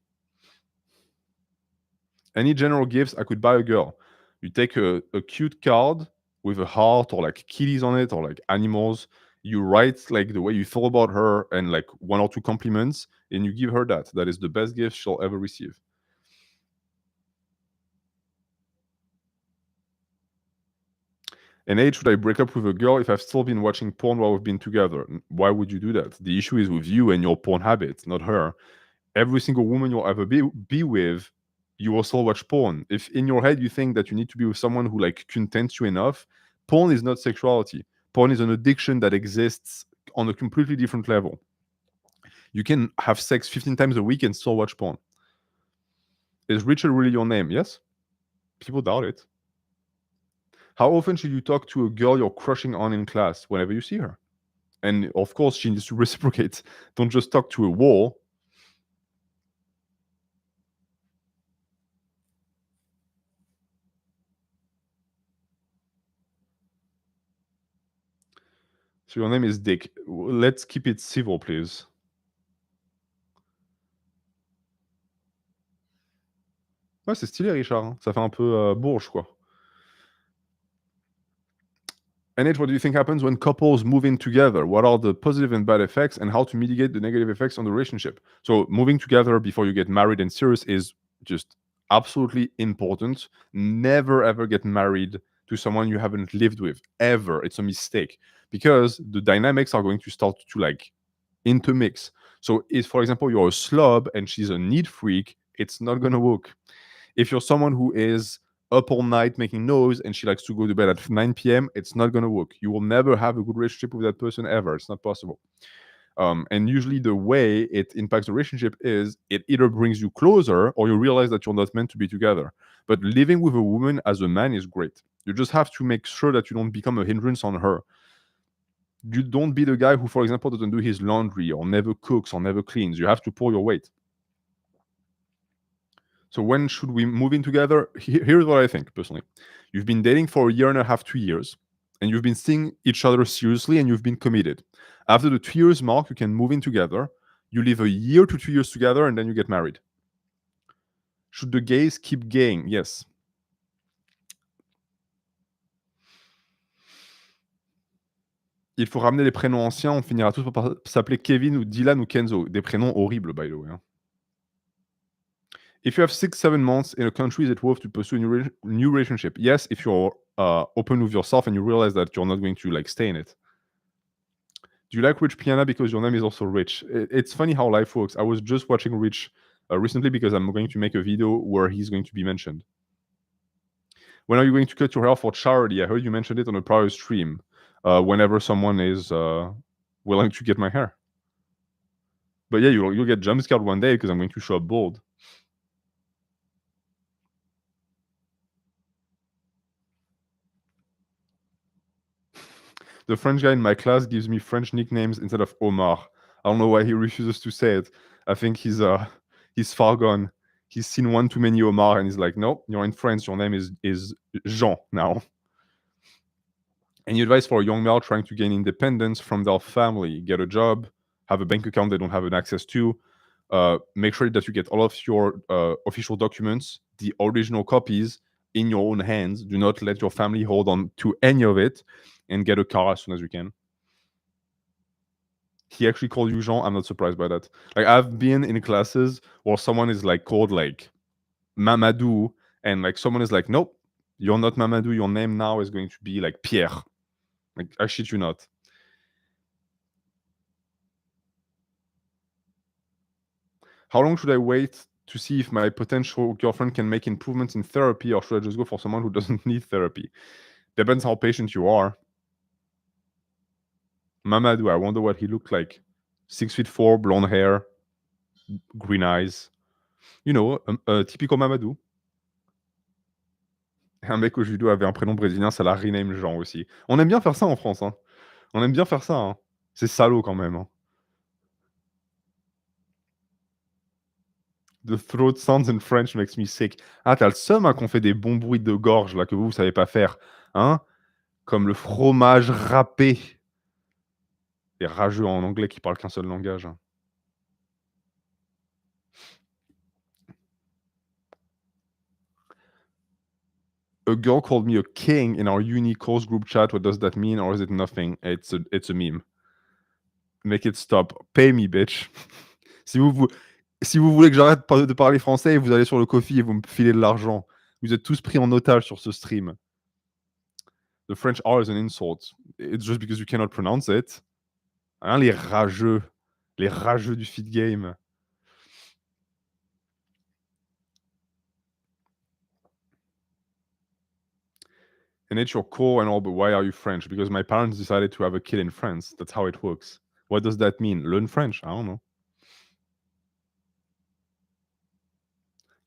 Any general gifts I could buy a girl. You take a cute card with a heart or like kitties on it or like animals. You write like the way you feel about her and like one or two compliments, and you give her that. That is the best gift she'll ever receive. And age, should I break up with a girl if I've still been watching porn while we've been together? Why would you do that? The issue is with you and your porn habits, not her. Every single woman you'll ever be with, you will still watch porn. If in your head you think that you need to be with someone who like contents you enough, porn is not sexuality. Porn is an addiction that exists on a completely different level. You can have sex 15 times a week and still watch porn. Is Richard really your name? Yes. People doubt it. How often should you talk to a girl you're crushing on in class? Whenever you see her. And of course, she needs to reciprocate. Don't just talk to a wall. So your name is Dick. Let's keep it civil, please. Ouais, c'est stylé, Richard, hein. Ça fait un peu bourge, quoi. NH, what do you think happens when couples move in together? What are the positive and bad effects, and how to mitigate the negative effects on the relationship? So, moving together before you get married and serious is just absolutely important. Never ever get married to someone you haven't lived with, ever. It's a mistake because the dynamics are going to start to like intermix. So, if for example you're a slob and she's a neat freak, it's not gonna work. If you're someone who is up all night making noise and she likes to go to bed at 9 p.m., it's not going to work. You will never have a good relationship with that person ever. It's not possible. And usually, the way it impacts the relationship is it either brings you closer or you realize that you're not meant to be together. But living with a woman as a man is great. You just have to make sure that you don't become a hindrance on her. You don't be the guy who, for example, doesn't do his laundry or never cooks or never cleans. You have to pull your weight. So when should we move in together? Here's what I think personally. You've been dating for a year and a half, 2 years, and you've been seeing each other seriously and you've been committed. After the 2 years mark, you can move in together. You live a year to 2 years together and then you get married. Should the gays keep gaying? Yes. Il faut ramener les prénoms anciens, on finira tous par s'appeler Kevin ou Dylan ou Kenzo. Des prénoms horribles, by the way. Hein. If you have 6-7 months in a country, is it worth to pursue a new relationship? Yes, if you're open with yourself and you realize that you're not going to like stay in it. Do you like Rich Piana because your name is also Rich? It's funny how life works. I was just watching Rich recently because I'm going to make a video where he's going to be mentioned. When are you going to cut your hair for charity? I heard you mentioned it on a prior stream. Whenever someone is willing to get my hair. But yeah, you'll get jump scared one day because I'm going to show up bald. The French guy in my class gives me French nicknames instead of Omar. I don't know why he refuses to say it. I think he's far gone. He's seen one too many Omar and he's like, nope, you're in France. Your name is Jean now. Any advice for a young male trying to gain independence from their family? Get a job, have a bank account they don't have an access to. Make sure that you get all of your official documents, the original copies, in your own hands. Do not let your family hold on to any of it, and get a car as soon as you can. He actually called you Jean. I'm not surprised by that. Like I've been in classes where someone is like called like Mamadou, and like someone is like, nope, you're not Mamadou. Your name now is going to be like Pierre. Like I shit you not. How long should I wait to see if my potential girlfriend can make improvements in therapy, or should I just go for someone who doesn't need therapy? Depends how patient you are. Mamadou, I wonder what he looked like. 6'4", blonde hair, green eyes. You know, typical Mamadou. Un mec au judo avait un prénom brésilien, ça l'a rename Jean aussi. On aime bien faire ça en France. Hein. On aime bien faire ça. Hein. C'est salaud quand même. Hein. The throat sounds in French makes me sick. Ah, t'as le seum hein, qu'on fait des bons bruits de gorge là que vous savez pas faire. Hein? Comme le fromage râpé. Les rageux en anglais qui parlent qu'un seul langage. Hein. A girl called me a king in our uni course group chat. What does that mean? Or is it nothing? It's a meme. Make it stop. Pay me, bitch. si vous voulez que j'arrête de parler français, vous allez sur le Ko-fi et vous me filez de l'argent. Vous êtes tous pris en otage sur ce stream. The French R is an insult. It's just because you cannot pronounce it. Hein, les rageux. Les rageux du feed game. And it's your core and all, but why are you French? Because my parents decided to have a kid in France. That's how it works. What does that mean? Learn French? I don't know.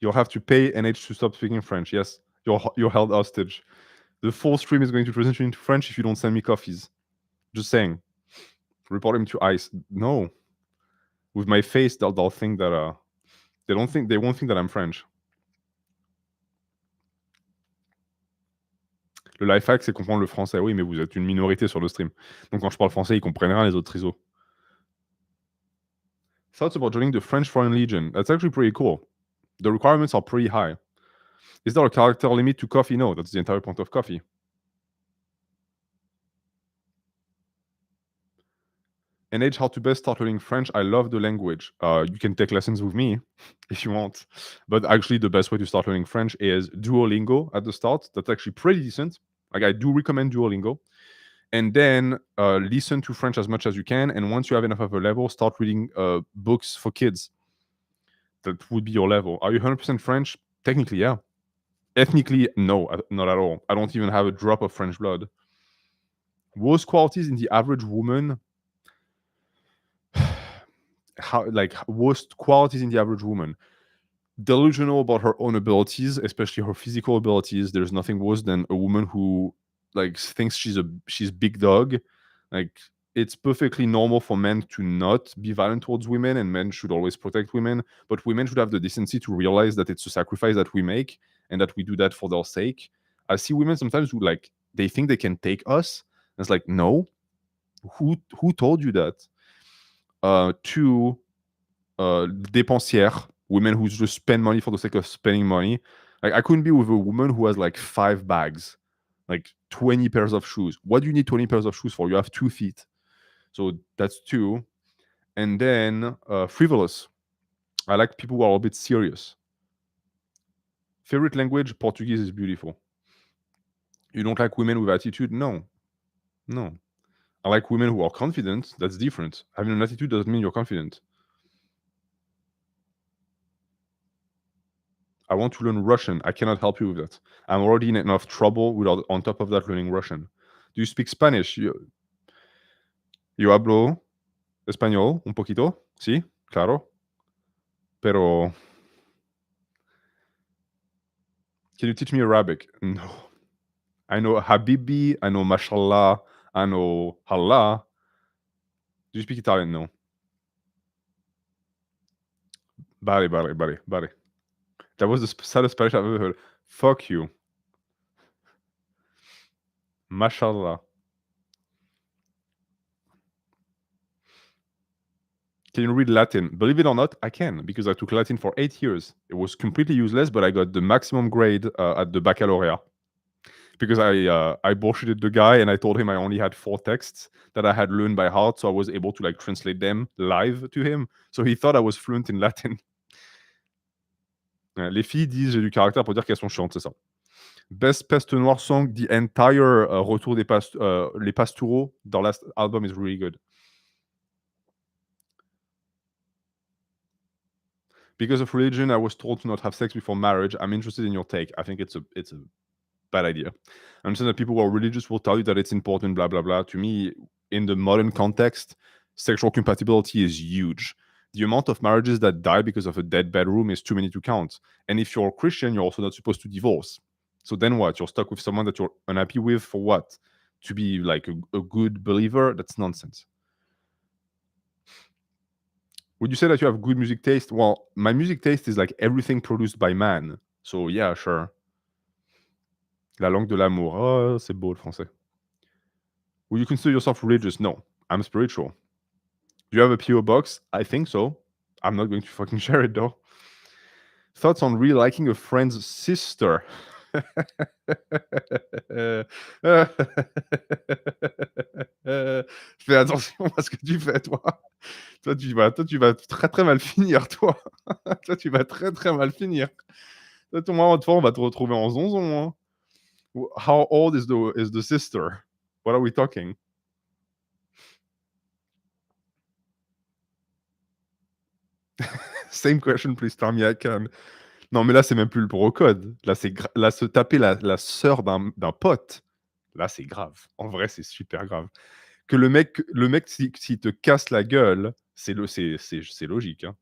You'll have to pay NH to stop speaking French. Yes, you're held hostage. The full stream is going to transition into French if you don't send me coffees. Just saying. Report him to ICE. No. With my face, they'll think that they won't think that I'm French. Le life hack, c'est comprendre le français. Oui, mais vous êtes une minorité sur le stream. Donc quand je parle français, ils comprennent rien, les autres trisos. Thoughts about joining the French Foreign Legion. That's actually pretty cool. The requirements are pretty high. Is there a character limit to coffee? No, that's the entire point of coffee. And age, how to best start learning French? I love the language. You can take lessons with me if you want. But actually, the best way to start learning French is Duolingo at the start. That's actually pretty decent. Like, I do recommend Duolingo. And then listen to French as much as you can. And once you have enough of a level, start reading books for kids. That would be your level. Are you 100% French? Technically, yeah. Ethnically, no, not at all. I don't even have a drop of French blood. Worst qualities in the average woman. Worst qualities in the average woman. Delusional about her own abilities, especially her physical abilities. There's nothing worse than a woman who thinks she's big dog. Like, it's perfectly normal for men to not be violent towards women, and men should always protect women. But women should have the decency to realize that it's a sacrifice that we make and that we do that for their sake. I see women sometimes who they think they can take us. And it's like, no. Who told you that? Two, dépensières, women who just spend money for the sake of spending money. Like, I couldn't be with a woman who has 5 bags, 20 pairs of shoes. What do you need 20 pairs of shoes for? You have 2 feet. So that's 2. And then frivolous. I like people who are a bit serious. Favorite language, Portuguese is beautiful. You don't like women with attitude? No. I like women who are confident. That's different. Having an attitude doesn't mean you're confident. I want to learn Russian. I cannot help you with that. I'm already in enough trouble without, on top of that, learning Russian. Do you speak Spanish? Yo hablo español un poquito. Sí, claro. Pero can you teach me Arabic? No. I know Habibi. I know Mashallah. I know Allah. Do you speak Italian? No. Bari. That was the saddest Spanish I've ever heard. Fuck you. Mashallah. Can you read Latin? Believe it or not, I can, because I took Latin for 8 years. It was completely useless, but I got the maximum grade at the baccalaureate. Because I bullshitted the guy and I told him I only had 4 texts that I had learned by heart, so I was able to translate them live to him. So he thought I was fluent in Latin. Les filles disent j'ai du caractère pour dire qu'elles sont chiantes, c'est ça. Best Peste Noire song, the entire Retour des les Pastoureaux, their last album is really good. Because of religion, I was told to not have sex before marriage. I'm interested in your take. I think it's a bad idea. I understand that people who are religious will tell you that it's important, blah, blah, blah. To me, in the modern context, sexual compatibility is huge. The amount of marriages that die because of a dead bedroom is too many to count. And if you're a Christian, you're also not supposed to divorce. So then what? You're stuck with someone that you're unhappy with for what? To be a good believer? That's nonsense. Would you say that you have good music taste? Well, my music taste is everything produced by man. So yeah, sure. La langue de l'amour. Oh, c'est beau le français. Would you consider yourself religious? No, I'm spiritual. Do you have a PO box? I think so. I'm not going to fucking share it though. Thoughts on re-liking a friend's sister? Fais attention à ce que tu fais, toi. Toi, tu vas très très mal finir, toi. Toi, tu vas très très mal finir. Toi, on va te retrouver en zonzon. Hein. How old is the sister? What are we talking? Same question, please tell me I can. Non, mais là, c'est même plus le bro code. Là, là, se taper la sœur d'un pote, là, c'est grave. En vrai, c'est super grave. Que le mec s'il te casse la gueule, c'est logique. Hein.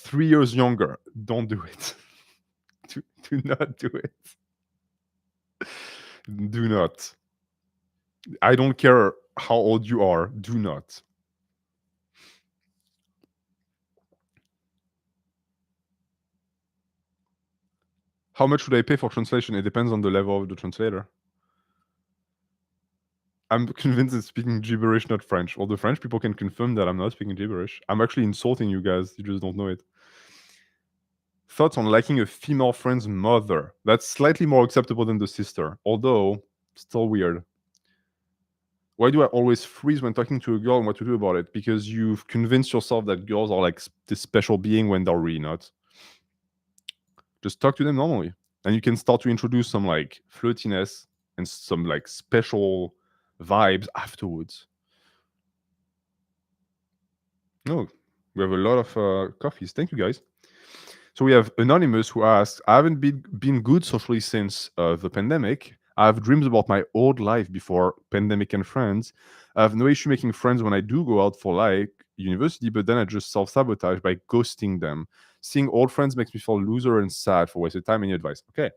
3 years younger, don't do it. Do not do it. Do not. I don't care how old you are. Do not. How much should I pay for translation? It depends on the level of the translator. I'm convinced it's speaking gibberish, not French. All the French people can confirm that I'm not speaking gibberish. I'm actually insulting you guys. You just don't know it. Thoughts on liking a female friend's mother. That's slightly more acceptable than the sister, although still weird. Why do I always freeze when talking to a girl and what to do about it? Because you've convinced yourself that girls are like this special being when they're really not. Just talk to them normally. And you can start to introduce some like flirtiness and some like special vibes afterwards. No, we have a lot of coffees. Thank you, guys. So we have Anonymous who asks, I haven't been good socially since the pandemic. I have dreams about my old life before pandemic and friends. I have no issue making friends when I do go out for like university, but then I just self-sabotage by ghosting them. Seeing old friends makes me feel loser and sad for wasted time. Any advice? Okay.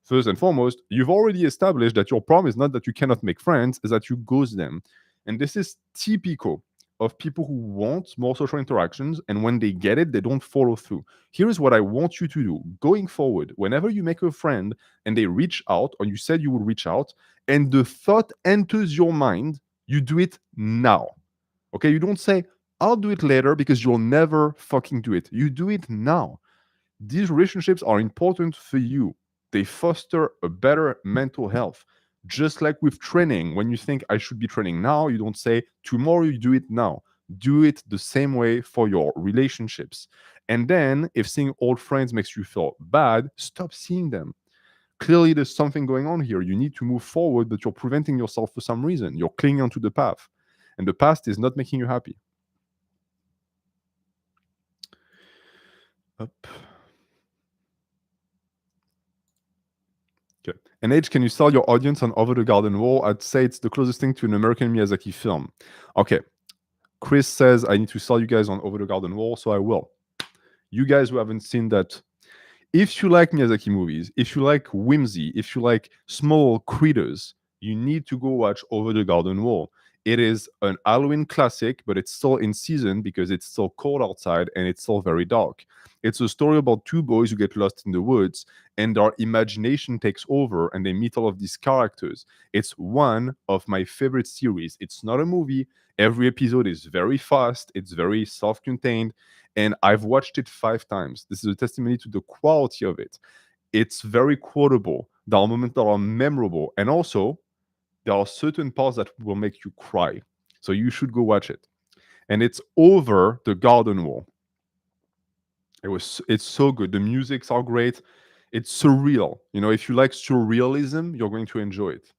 First and foremost, you've already established that your problem is not that you cannot make friends, is that you ghost them. And this is typical of people who want more social interactions, and when they get it, they don't follow through. Here is what I want you to do going forward. Whenever you make a friend and they reach out, or you said you would reach out, and the thought enters your mind, you do it now. Okay? You don't say, I'll do it later, because you'll never fucking do it. You do it now. These relationships are important for you. They foster a better mental health. Just like with training, when you think I should be training now, you don't say tomorrow, you do it now. Do it the same way for your relationships. And then, if seeing old friends makes you feel bad, stop seeing them. Clearly, there's something going on here. You need to move forward, but you're preventing yourself for some reason. You're clinging onto the path. And the past is not making you happy. Up. Okay. NH, can you sell your audience on Over the Garden Wall? I'd say it's the closest thing to an American Miyazaki film. Okay. Chris says I need to sell you guys on Over the Garden Wall, so I will. You guys who haven't seen that, if you like Miyazaki movies, if you like whimsy, if you like small critters, you need to go watch Over the Garden Wall. It is an Halloween classic, but it's still in season because it's still cold outside and it's still very dark. It's a story about two boys who get lost in the woods and their imagination takes over and they meet all of these characters. It's one of my favorite series. It's not a movie. Every episode is very fast, it's very self contained, and I've watched it 5 times. This is a testimony to the quality of it. It's very quotable. There are moments that are memorable, and also there are certain parts that will make you cry. So you should go watch it. And it's Over the Garden Wall. It's so good. The musics are great. It's surreal. You know, if you like surrealism, you're going to enjoy it.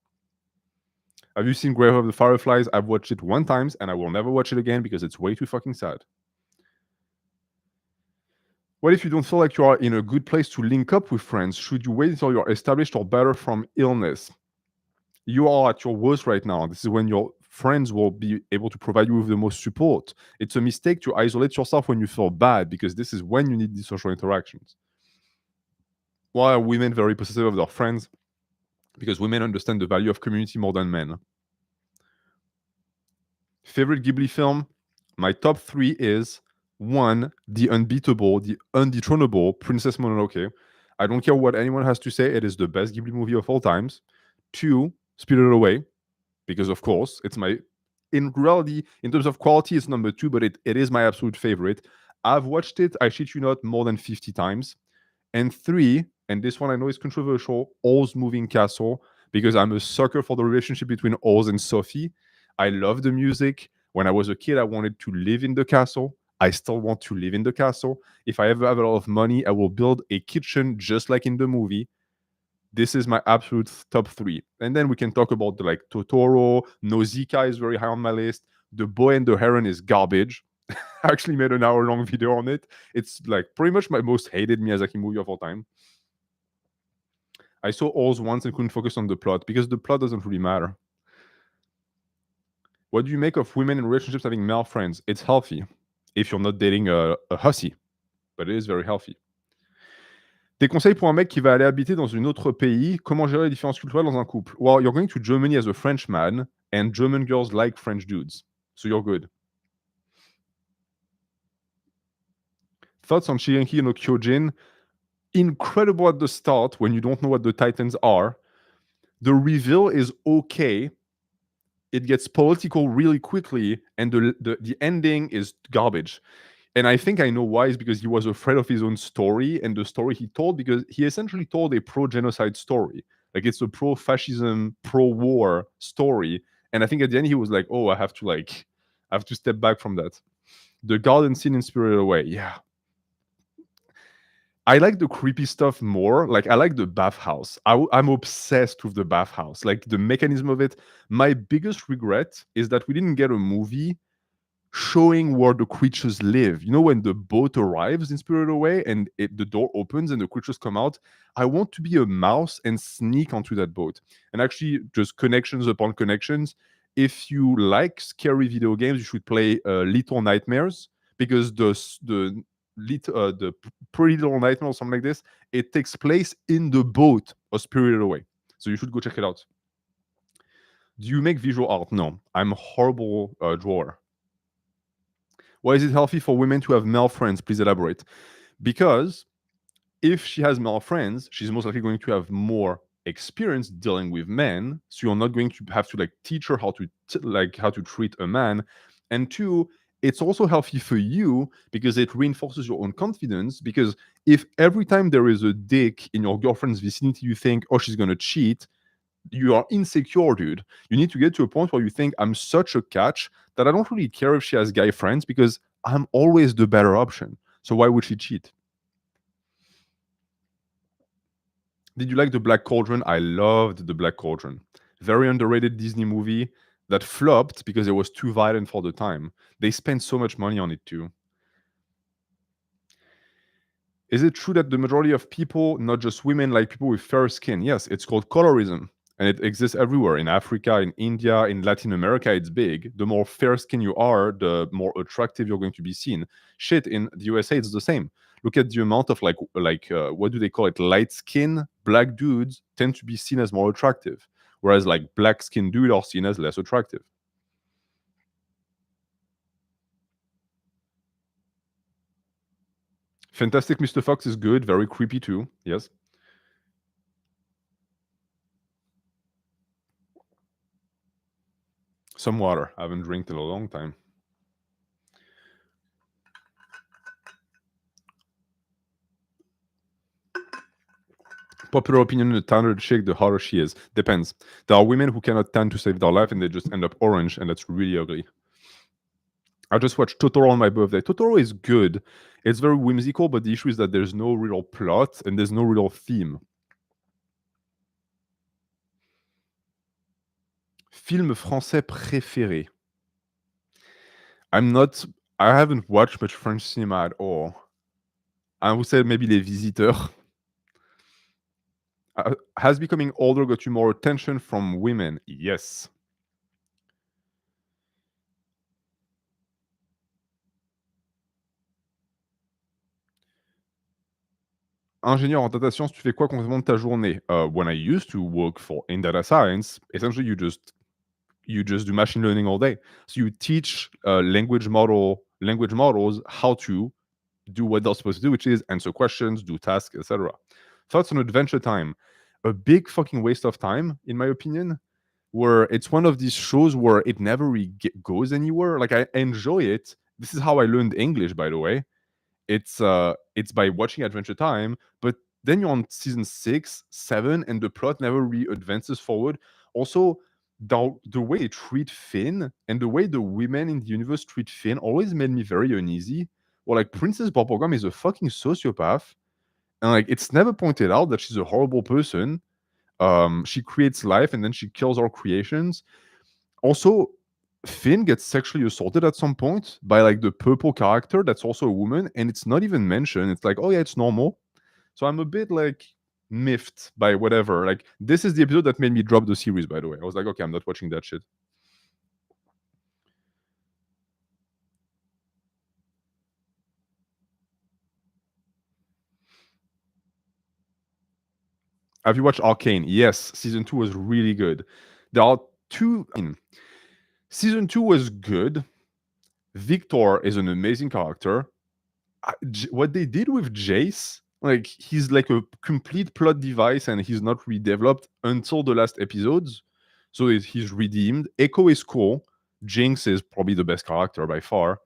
Have you seen Grave of the Fireflies? I've watched it 1 time and I will never watch it again because it's way too fucking sad. What if you don't feel like you are in a good place to link up with friends? Should you wait until you're established or better from illness? You are at your worst right now. This is when your friends will be able to provide you with the most support. It's a mistake to isolate yourself when you feel bad because this is when you need these social interactions. Why are women very possessive of their friends? Because women understand the value of community more than men. Favorite Ghibli film? My top 3 is 1, the unbeatable, the undethronable Princess Mononoke. I don't care what anyone has to say, it is the best Ghibli movie of all times. 2, Spirited Away, because of course, it's my, in reality, in terms of quality, it's number 2, but it is my absolute favorite. I've watched it, I shit you not, more than 50 times. And 3, and this one I know is controversial, Oz Moving Castle, because I'm a sucker for the relationship between Oz and Sophie. I love the music. When I was a kid, I wanted to live in the castle. I still want to live in the castle. If I ever have a lot of money, I will build a kitchen just like in the movie. This is my absolute top 3. And then we can talk about the like Totoro. Nausicaa is very high on my list. The Boy and the Heron is garbage. I actually made an hour-long video on it. It's like pretty much my most hated Miyazaki movie of all time. I saw Oz once and couldn't focus on the plot because the plot doesn't really matter. What do you make of women in relationships having male friends? It's healthy if you're not dating a hussy, but it is very healthy. Des conseils pour un mec qui va aller habiter dans un autre pays, comment gérer les différences culturelles dans un couple? Well, you're going to Germany as a Frenchman, and German girls like French dudes. So you're good. Thoughts on Shingeki no Kyojin? Incredible at the start when you don't know what the Titans are. The reveal is okay. It gets political really quickly, and the ending is garbage. And I think I know why. Is because he was afraid of his own story and the story he told, because he essentially told a pro-genocide story. Like, it's a pro-fascism, pro-war story. And I think at the end he was like, oh, I have to step back from that. The garden scene in Spirited Away, yeah. I like the creepy stuff more. Like, I like the bathhouse. I'm obsessed with the bathhouse. Like, the mechanism of it. My biggest regret is that we didn't get a movie showing where the creatures live. You know, when the boat arrives in Spirited Away and the door opens and the creatures come out, I want to be a mouse and sneak onto that boat. And actually, just connections upon connections. If you like scary video games, you should play Little Nightmares, because the Pretty Little Nightmare or something like this, it takes place in the boat of Spirited Away. So you should go check it out. Do you make visual art? No, I'm a horrible drawer. Why is it healthy for women to have male friends? Please elaborate. Because if she has male friends, she's most likely going to have more experience dealing with men. So you're not going to have to like teach her how to how to treat a man. And two, it's also healthy for you because it reinforces your own confidence. Because if every time there is a dick in your girlfriend's vicinity, you think, oh, she's gonna cheat, you are insecure, dude. You need to get to a point where you think, I'm such a catch that I don't really care if she has guy friends because I'm always the better option. So why would she cheat? Did you like the Black Cauldron? I loved the Black Cauldron. Very underrated Disney movie that flopped because it was too violent for the time. They spent so much money on it too. Is it true that the majority of people, not just women, like people with fair skin? Yes, it's called colorism. And it exists everywhere, in Africa, in India, in Latin America. It's big. The more fair skin you are, the more attractive you're going to be seen. Shit, in the USA, it's the same. Look at the amount of what do they call it? Light skin black dudes tend to be seen as more attractive, whereas like black skin dudes are seen as less attractive. Fantastic Mr. Fox is good, very creepy too. Yes. Some water. I haven't drank in a long time. Popular opinion: the tanner the chick, the hotter she is. Depends. There are women who cannot tan to save their life and they just end up orange, and that's really ugly. I just watched Totoro on my birthday. Totoro is good. It's very whimsical, but the issue is that there's no real plot and there's no real theme. Film français préféré. I'm not. I haven't watched much French cinema at all. I would say maybe Les Visiteurs. Has becoming older got you more attention from women? Yes. Ingénieur en data science, tu fais quoi concrètement de ta journée? When I used to work for in data science, essentially you just do machine learning all day. So you teach language models how to do what they're supposed to do, which is answer questions, do tasks, etc. Thoughts on Adventure Time? A big fucking waste of time, in my opinion. Where it's one of these shows where it never really goes anywhere. Like, I enjoy it. This is how I learned English, by the way. It's by watching Adventure Time, but then you're on season 6, 7, and the plot never really advances forward. Also, the way they treat Finn and the way the women in the universe treat Finn always made me very uneasy. Well, like, Princess Bubblegum is a fucking sociopath, and like it's never pointed out that she's a horrible person. She creates life and then she kills our creations. Also, Finn gets sexually assaulted at some point by like the purple character that's also a woman, and it's not even mentioned. It's like, oh yeah, it's normal. So I'm a bit like miffed by whatever. Like, this is the episode that made me drop the series, by the way. I was like, okay, I'm not watching that shit. Have you watched Arcane? Yes, season 2 was really good. There are Season 2 was good. Victor is an amazing character. What they did with Jace, like he's like a complete plot device and he's not redeveloped until the last episodes. So he's redeemed. Echo is cool. Jinx is probably the best character by far.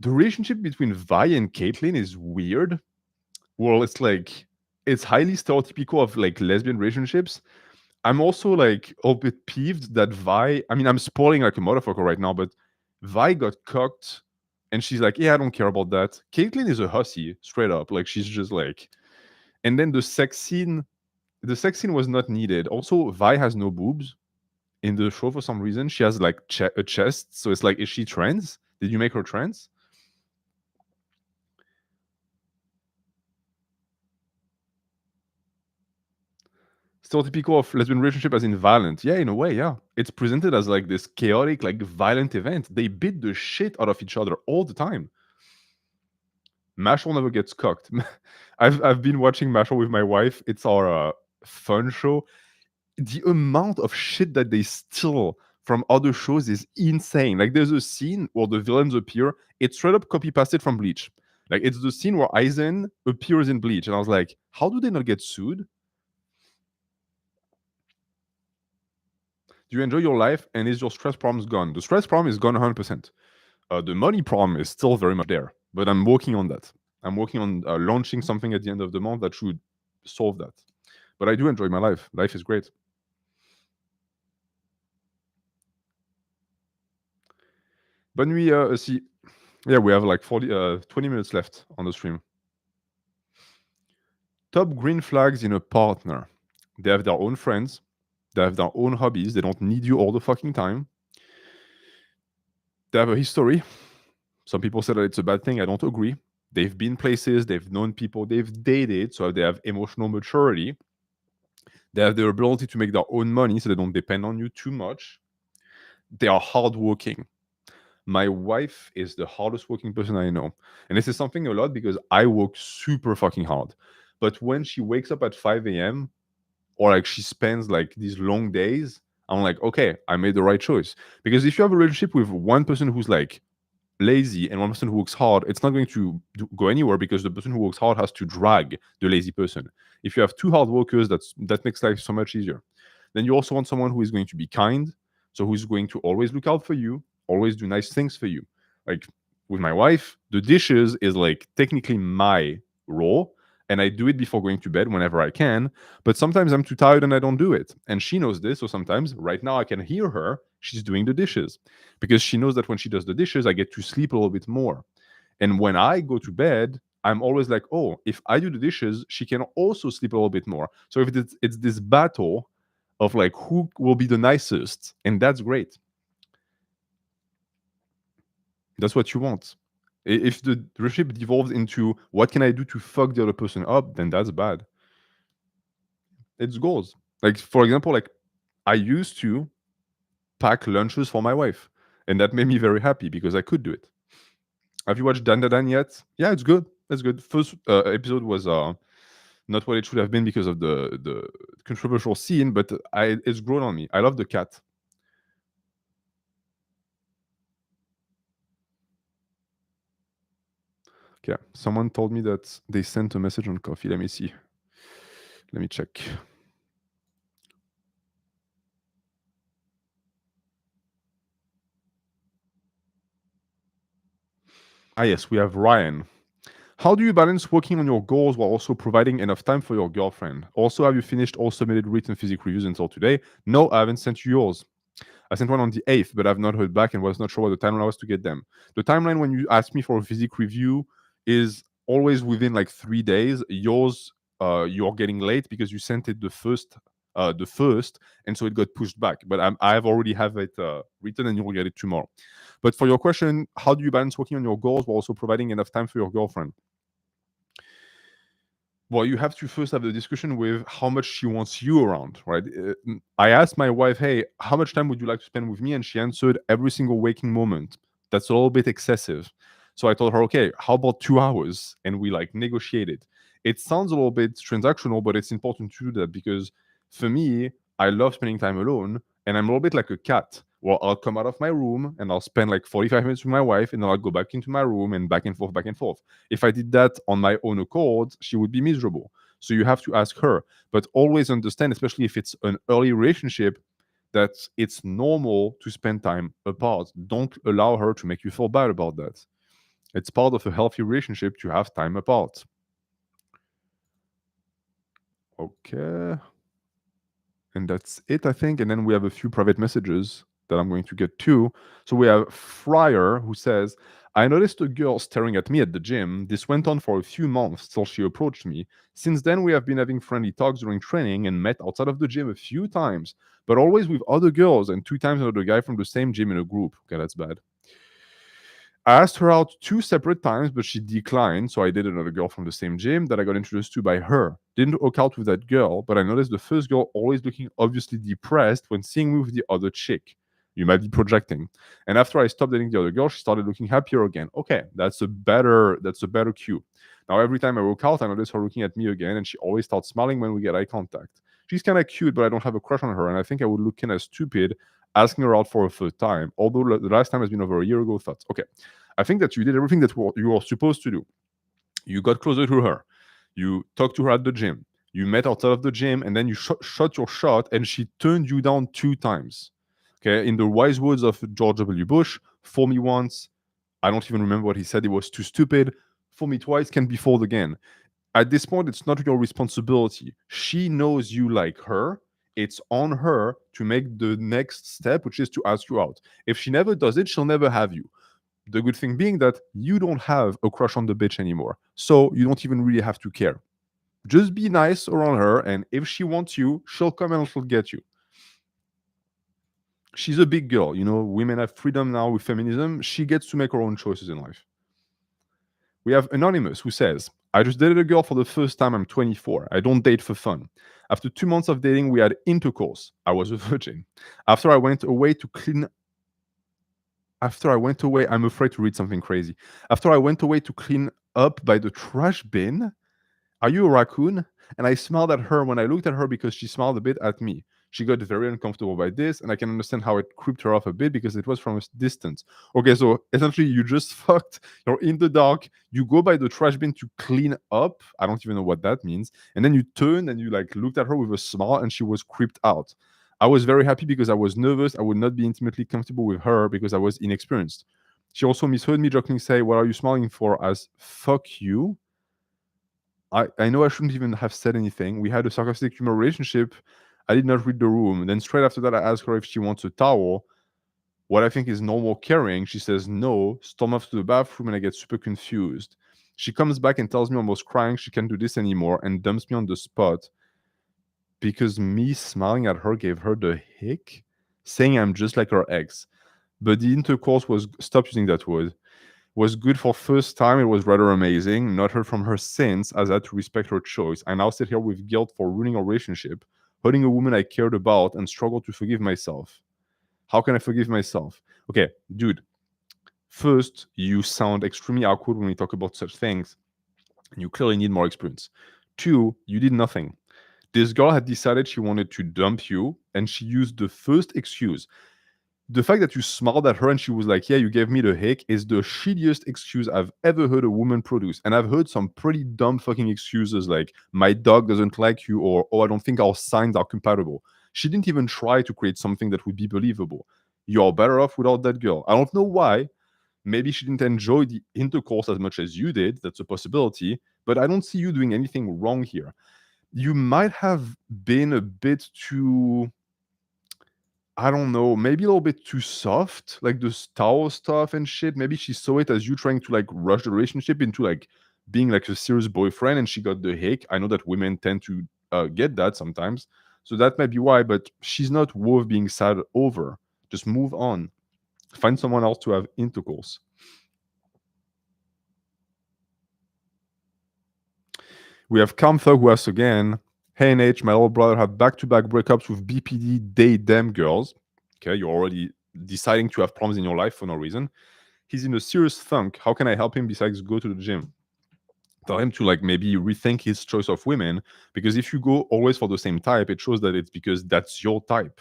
The relationship between Vi and Caitlyn is weird. Well, it's highly stereotypical of like lesbian relationships. I'm also like a bit peeved that Vi. I mean, I'm spoiling like a motherfucker right now, but Vi got cocked, and she's like, "Yeah, I don't care about that." Caitlyn is a hussy, straight up. Like she's just like. And then the sex scene was not needed. Also, Vi has no boobs in the show for some reason. She has like a chest, so it's like, is she trans? Did you make her trans? Stereotypical of lesbian relationship as in violent. Yeah, in a way, yeah. It's presented as like this chaotic, like violent event. They beat the shit out of each other all the time. Mashal never gets cocked. I've been watching Mashal with my wife. It's our fun show. The amount of shit that they steal from other shows is insane. Like there's a scene where the villains appear. It's straight up copy pasted from Bleach. Like it's the scene where Aizen appears in Bleach, and I was like, how do they not get sued? Do you enjoy your life, and is your stress problems gone? The stress problem is gone 100%. The money problem is still very much there, but I'm working on that. I'm working on launching something at the end of the month that should solve that. But I do enjoy my life. Life is great. Bonne nuit, see. Yeah, we have like 20 minutes left on the stream. Top green flags in a partner. They have their own friends. They have their own hobbies. They don't need you all the fucking time. They have a history. Some people say that it's a bad thing. I don't agree. They've been places, they've known people, they've dated, so they have emotional maturity. They have the ability to make their own money, so they don't depend on you too much. They are hardworking. My wife is the hardest working person I know. And this is something a lot because I work super fucking hard. But when she wakes up at 5 a.m. or like she spends like these long days, I'm like, okay, I made the right choice. Because if you have a relationship with one person who's like lazy and one person who works hard, it's not going to go anywhere because the person who works hard has to drag the lazy person. If you have two hard workers, that makes life so much easier. Then you also want someone who is going to be kind, so who's going to always look out for you, always do nice things for you. Like with my wife, the dishes is like technically my role, and I do it before going to bed whenever I can. But sometimes I'm too tired and I don't do it. And she knows this. So sometimes, right now, I can hear her. She's doing the dishes because she knows that when she does the dishes, I get to sleep a little bit more. And when I go to bed, I'm always like, oh, if I do the dishes, she can also sleep a little bit more. So if it's this battle of like who will be the nicest, and that's great. That's what you want. If the relationship devolves into what can I do to fuck the other person up, then that's bad. It's goals. Like for example, like I used to pack lunches for my wife, and that made me very happy because I could do it. Have you watched Dan Da Dan yet? Yeah, it's good. It's good. First episode was not what it should have been because of the controversial scene, but it's grown on me. I love the cat. Okay, someone told me that they sent a message on coffee. Let me see. Let me check. Ah, yes, we have Ryan. How do you balance working on your goals while also providing enough time for your girlfriend? Also, have you finished all submitted written physics reviews until today? No, I haven't sent you yours. I sent one on the 8th, but I've not heard back and was not sure what the timeline was to get them. The timeline when you ask me for a physics review is always within like 3 days. Yours, you're getting late because you sent it the first, and so it got pushed back. But I've already have it written, and you will get it tomorrow. But for your question, how do you balance working on your goals while also providing enough time for your girlfriend? Well, you have to first have the discussion with how much she wants you around, right? I asked my wife, hey, how much time would you like to spend with me? And she answered every single waking moment. That's a little bit excessive. So I told her, okay, how about 2 hours? And we like negotiated. It sounds a little bit transactional, but it's important to do that because for me, I love spending time alone. And I'm a little bit like a cat. Well, I'll come out of my room and I'll spend like 45 minutes with my wife, and then I'll go back into my room and back and forth, back and forth. If I did that on my own accord, she would be miserable. So you have to ask her. But always understand, especially if it's an early relationship, that it's normal to spend time apart. Don't allow her to make you feel bad about that. It's part of a healthy relationship to have time apart. Okay. And that's it, I think. And then we have a few private messages that I'm going to get to. So we have Fryer, who says, I noticed a girl staring at me at the gym. This went on for a few months till she approached me. Since then, we have been having friendly talks during training and met outside of the gym a few times, but always with other girls and 2 times another guy from the same gym in a group. Okay, that's bad. I asked her out 2 separate times, but she declined, so I dated another girl from the same gym that I got introduced to by her. Didn't work out with that girl, but I noticed the first girl always looking obviously depressed when seeing me with the other chick. You might be projecting. And after I stopped dating the other girl, she started looking happier again. Okay, that's a better cue. Now every time I work out, I notice her looking at me again, and she always starts smiling when we get eye contact. She's kind of cute, but I don't have a crush on her, and I think I would look kind of stupid asking her out for a third time. Although the last time has been over a year ago. Thoughts. Okay, I think that you did everything that you were supposed to do. You got closer to her. You talked to her at the gym. You met outside of the gym, and then you shot your shot, and she turned you down 2 times. Okay, in the wise words of George W. Bush, fool me once. I don't even remember what he said. It was too stupid. Fool me twice can be fooled again. At this point, it's not your responsibility. She knows you like her. It's on her to make the next step, which is to ask you out. If she never does it, she'll never have you. The good thing being that you don't have a crush on the bitch anymore. So you don't even really have to care. Just be nice around her, and if she wants you, she'll come and she'll get you. She's a big girl. You know, women have freedom now with feminism. She gets to make her own choices in life. We have Anonymous, who says, I just dated a girl for the first time. I'm 24. I don't date for fun. After 2 months of dating, we had intercourse. I was a virgin. After I went away, I'm afraid to read something crazy. After I went away to clean up by the trash bin, are you a raccoon? And I smiled at her when I looked at her because she smiled a bit at me. She got very uncomfortable by this, and I can understand how it creeped her off a bit because it was from a distance. Okay, so essentially you just fucked, you're in the dark, you go by the trash bin to clean up. I don't even know what that means. And then you turned and you like looked at her with a smile, and she was creeped out. I was very happy because I was nervous. I would not be intimately comfortable with her because I was inexperienced. She also misheard me jokingly say, what are you smiling for? As fuck you. I know I shouldn't even have said anything. We had a sarcastic humor relationship. I did not read the room. And then straight after that, I asked her if she wants a towel. What I think is normal caring. She says no, storm off to the bathroom, and I get super confused. She comes back and tells me almost crying she can't do this anymore and dumps me on the spot because me smiling at her gave her the hick, saying I'm just like her ex. But the intercourse was, stop using that word, was good for first time. It was rather amazing. Not heard from her since, as I had to respect her choice. I now sit here with guilt for ruining a relationship, hurting a woman I cared about, and struggle to forgive myself. How can I forgive myself? Okay, dude. First, you sound extremely awkward when we talk about such things, and you clearly need more experience. 2, you did nothing. This girl had decided she wanted to dump you, and she used the first excuse. The fact that you smiled at her and she was like, yeah, you gave me the hick, is the shittiest excuse I've ever heard a woman produce. And I've heard some pretty dumb fucking excuses like, my dog doesn't like you, or, oh, I don't think our signs are compatible. She didn't even try to create something that would be believable. You're better off without that girl. I don't know why. Maybe she didn't enjoy the intercourse as much as you did. That's a possibility. But I don't see you doing anything wrong here. You might have been a bit too, I don't know, maybe a little bit too soft, like the towel stuff and shit. Maybe she saw it as you trying to like rush the relationship into like being like a serious boyfriend, and she got the hick. I know that women tend to get that sometimes. So that might be why, but she's not worth being sad over. Just move on. Find someone else to have intercourse. We have Kamthug who asks again, hey NH, my little brother had back-to-back breakups with BPD, they, them girls. Okay, you're already deciding to have problems in your life for no reason. He's in a serious funk. How can I help him besides go to the gym? Tell him to like maybe rethink his choice of women, because if you go always for the same type, it shows that it's because that's your type.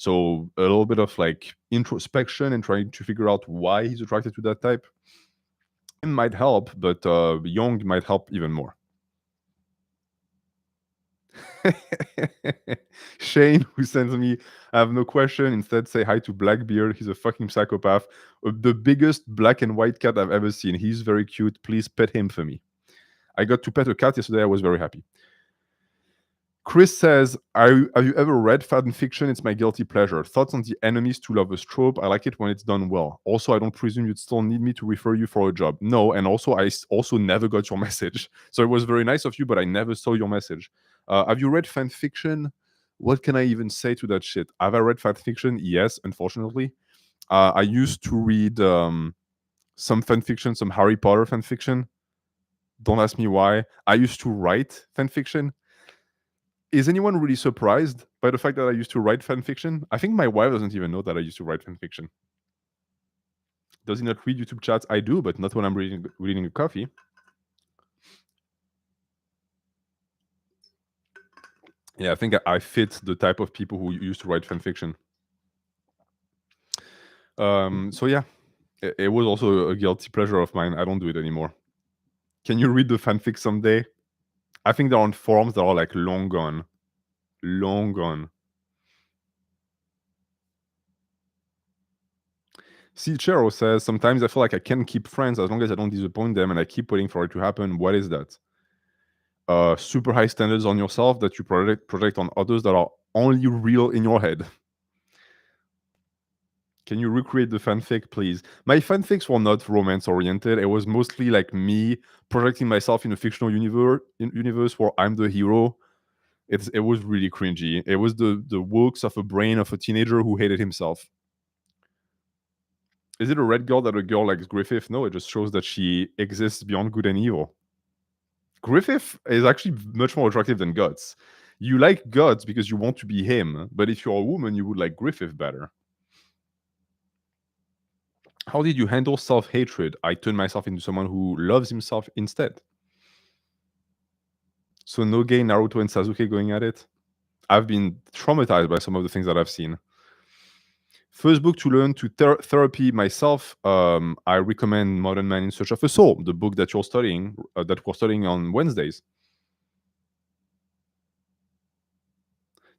So a little bit of like introspection and trying to figure out why he's attracted to that type might help, but Jung might help even more. Shane, who sends me, I have no question. Instead, say hi to Blackbeard. He's a fucking psychopath. The biggest black and white cat I've ever seen. He's very cute. Please pet him for me. I got to pet a cat yesterday. I was very happy. Chris says, have you ever read fan fiction? It's my guilty pleasure. Thoughts on the enemies to lovers trope? I like it when it's done well. Also, I don't presume you'd still need me to refer you for a job. No, and also, I also never got your message. So it was very nice of you, but I never saw your message. Have you read fan fiction? What can I even say to that shit? Have I read fan fiction? Yes, unfortunately. I used to read some fan fiction, some Harry Potter fan fiction. Don't ask me why. I used to write fan fiction. Is anyone really surprised by the fact that I used to write fan fiction? I think my wife doesn't even know that I used to write fan fiction. Does he not read YouTube chats? I do, but not when I'm reading a coffee. Yeah, I think I fit the type of people who used to write fan fiction. So yeah, it was also a guilty pleasure of mine. I don't do it anymore. Can you read the fanfic someday? I think they're on forums that are like long gone. Long gone. See, Chero says, sometimes I feel like I can keep friends as long as I don't disappoint them and I keep waiting for it to happen. What is that? Super high standards on yourself that you project on others that are only real in your head. Can you recreate the fanfic, please? My fanfics were not romance oriented. It was mostly like me projecting myself in a fictional universe where I'm the hero. It was really cringy. It was the works of a brain of a teenager who hated himself. Is it a red girl that a girl likes Griffith? No, it just shows that she exists beyond good and evil. Griffith is actually much more attractive than Guts. You like Guts because you want to be him, but if you're a woman, you would like Griffith better. How did you handle self-hatred? I turned myself into someone who loves himself instead. So no gay Naruto and Sasuke going at it? I've been traumatized by some of the things that I've seen. First book to learn to therapy myself, I recommend Modern Man in Search of a Soul, the book that you're studying, that we're studying on Wednesdays.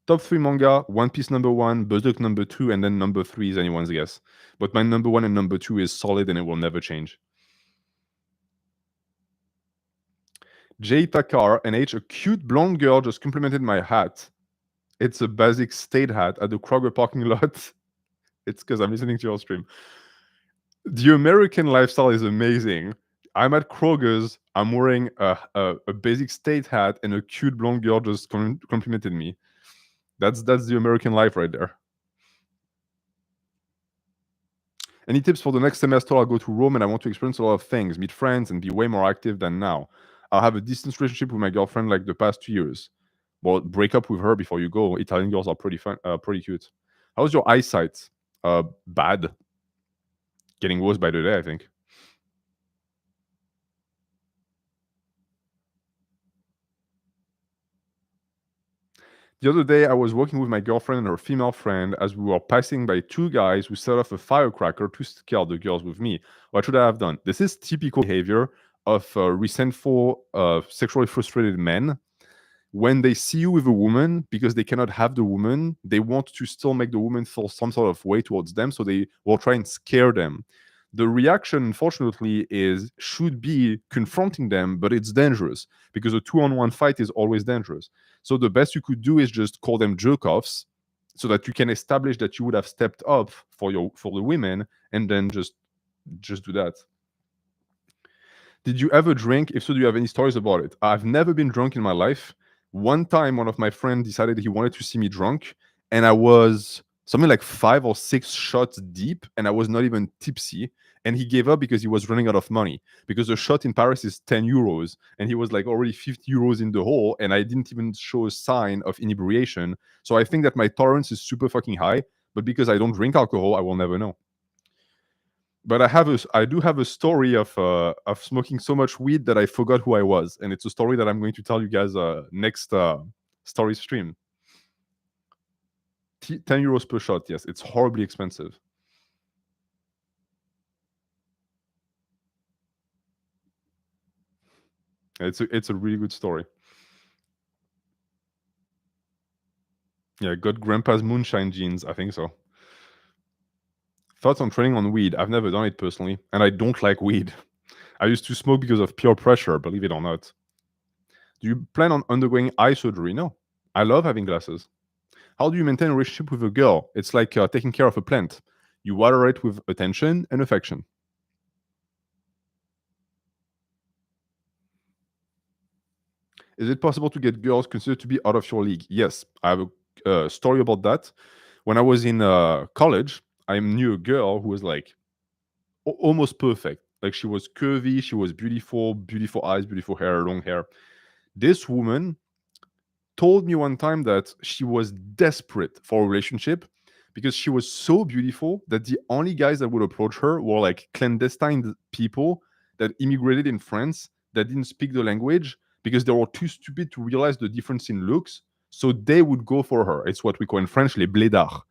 Top 3 manga, One Piece number 1, Berserk number 2, and then number 3 is anyone's guess. But my number 1 and number 2 is solid and it will never change. J Takar, NH, a cute blonde girl just complimented my hat. It's a basic state hat at the Kroger parking lot. It's because I'm listening to your stream. The American lifestyle is amazing. I'm at Kroger's. I'm wearing a basic state hat, and a cute blonde girl just complimented me. That's the American life right there. Any tips for the next semester? I'll go to Rome and I want to experience a lot of things, meet friends, and be way more active than now. I'll have a distant relationship with my girlfriend like the past 2 years. Well, break up with her before you go. Italian girls are pretty fun, pretty cute. How's your eyesight? Bad. Getting worse by the day, I think. The other day, I was walking with my girlfriend and her female friend as we were passing by 2 guys who set off a firecracker to scare the girls with me. What should I have done? This is typical behavior of resentful, sexually frustrated men. When they see you with a woman, because they cannot have the woman, they want to still make the woman feel some sort of way towards them, so they will try and scare them. The reaction, unfortunately, should be confronting them, but it's dangerous because a 2-on-1 fight is always dangerous. So the best you could do is just call them jerk-offs, so that you can establish that you would have stepped up for the women, and then just do that. Did you ever drink? If so, do you have any stories about it? I've never been drunk in my life. One time, one of my friends decided he wanted to see me drunk, and I was something like 5 or 6 shots deep, and I was not even tipsy. And he gave up because he was running out of money. Because a shot in Paris is 10 euros, and he was like already 50 euros in the hole, and I didn't even show a sign of inebriation. So I think that my tolerance is super fucking high, but because I don't drink alcohol, I will never know. But I do have a story of smoking so much weed that I forgot who I was, and it's a story that I'm going to tell you guys next story stream. €10 per shot. Yes, it's horribly expensive. It's a really good story. Yeah, got grandpa's moonshine genes. I think so. Thoughts on training on weed? I've never done it personally, and I don't like weed. I used to smoke because of peer pressure, believe it or not. Do you plan on undergoing eye surgery? No. I love having glasses. How do you maintain a relationship with a girl? It's like taking care of a plant. You water it with attention and affection. Is it possible to get girls considered to be out of your league? Yes. I have a story about that. When I was in college, I knew a girl who was like almost perfect. Like she was curvy, she was beautiful, beautiful eyes, beautiful hair, long hair. This woman told me one time that she was desperate for a relationship because she was so beautiful that the only guys that would approach her were like clandestine people that immigrated in France that didn't speak the language because they were too stupid to realize the difference in looks. So they would go for her. It's what we call in French les blédards.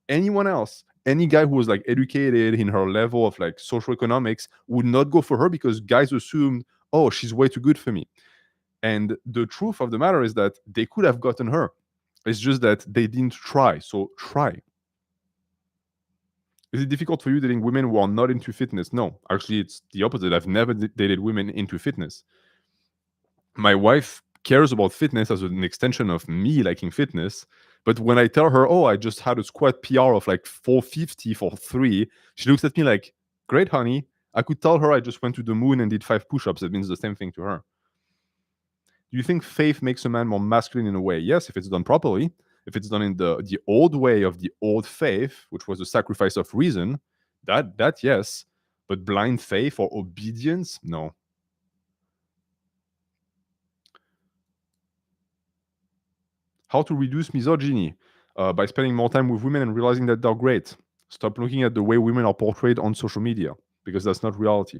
Anyone else, any guy who was like educated in her level of like social economics would not go for her because guys assumed, oh, she's way too good for me. And the truth of the matter is that they could have gotten her. It's just that they didn't try. So try. Is it difficult for you dating women who are not into fitness? No, actually, it's the opposite. I've never dated women into fitness. My wife cares about fitness as an extension of me liking fitness. But when I tell her, oh, I just had a squat PR of like 450 for 3, she looks at me like, great, honey. I could tell her I just went to the moon and did 5 push ups. It means the same thing to her. Do you think faith makes a man more masculine in a way? Yes, if it's done properly. If it's done in the old way of the old faith, which was the sacrifice of reason, that yes. But blind faith or obedience, no. How to reduce misogyny? By spending more time with women and realizing that they're great. Stop looking at the way women are portrayed on social media because that's not reality.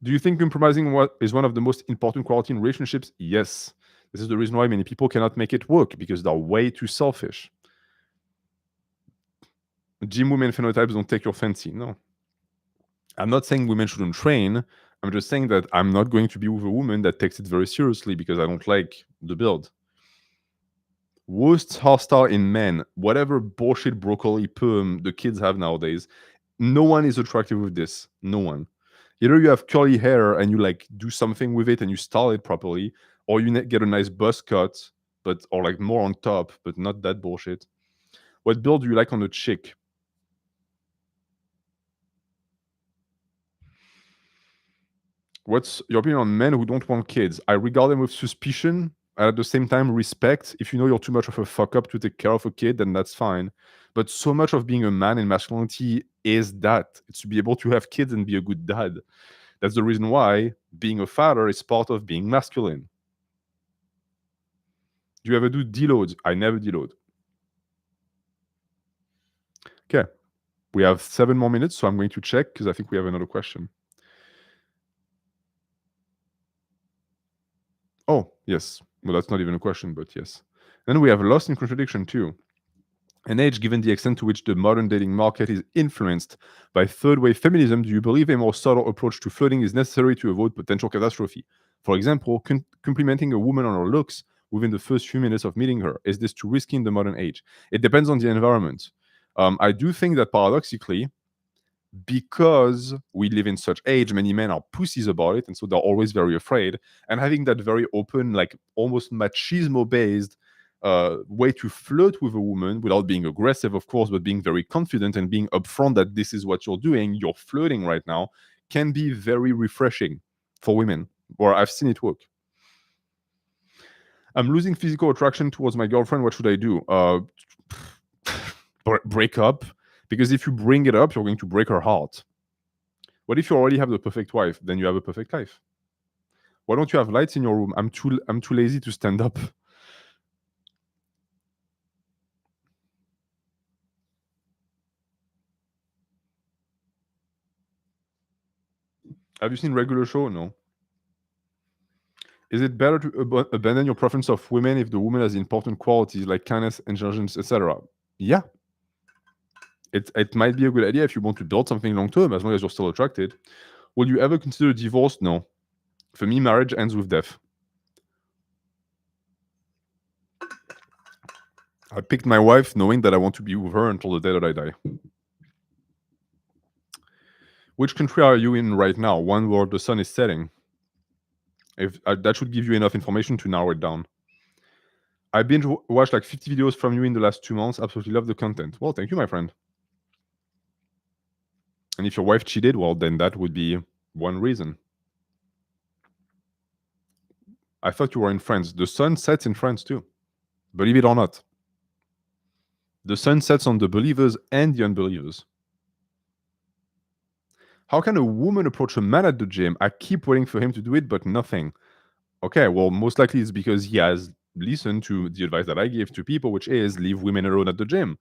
Do you think compromising is one of the most important quality in relationships? Yes. This is the reason why many people cannot make it work because they're way too selfish. Gym women phenotypes don't take your fancy. No. I'm not saying women shouldn't train. I'm just saying that I'm not going to be with a woman that takes it very seriously because I don't like the build. Worst hairstyle in men, whatever bullshit broccoli perm the kids have nowadays, no one is attractive with this. No one. Either you have curly hair and you like do something with it and you style it properly, or you get a nice buzz cut, but or like more on top, but not that bullshit. What build do you like on a chick? What's your opinion on men who don't want kids? I regard them with suspicion and at the same time respect. If you know you're too much of a fuck up to take care of a kid, then that's fine. But so much of being a man in masculinity is that it's to be able to have kids and be a good dad. That's the reason why being a father is part of being masculine. Do you ever do deloads? I never deload. Okay. We have 7 more minutes, so I'm going to check because I think we have another question. Oh, yes. Well, that's not even a question, but yes. Then we have lost in contradiction too. An age given the extent to which the modern dating market is influenced by third wave feminism, do you believe a more subtle approach to flirting is necessary to avoid potential catastrophe? For example, complimenting a woman on her looks within the first few minutes of meeting her. Is this too risky in the modern age? It depends on the environment. I do think that paradoxically, because we live in such age, many men are pussies about it, and so they're always very afraid. And having that very open, like almost machismo-based way to flirt with a woman without being aggressive, of course, but being very confident and being upfront that this is what you're doing, you're flirting right now, can be very refreshing for women. Or I've seen it work. I'm losing physical attraction towards my girlfriend. What should I do? Break up. Because if you bring it up, you're going to break her heart. What if you already have the perfect wife? Then you have a perfect life. Why don't you have lights in your room? I'm too lazy to stand up. Have you seen Regular Show? No. Is it better to abandon your preference of women if the woman has important qualities like kindness, intelligence, etc.? Yeah. It might be a good idea if you want to build something long term, as long as you're still attracted. Will you ever consider divorce? No. For me, marriage ends with death. I picked my wife knowing that I want to be with her until the day that I die. Which country are you in right now? One where the sun is setting. If that should give you enough information to narrow it down. I binge watched like 50 videos from you in the last 2 months. Absolutely love the content. Well, thank you, my friend. And if your wife cheated, well, then that would be one reason. I thought you were in France. The sun sets in France too. Believe it or not. The sun sets on the believers and the unbelievers. How can a woman approach a man at the gym? I keep waiting for him to do it, but nothing. Okay, well, most likely it's because he has listened to the advice that I give to people, which is leave women alone at the gym.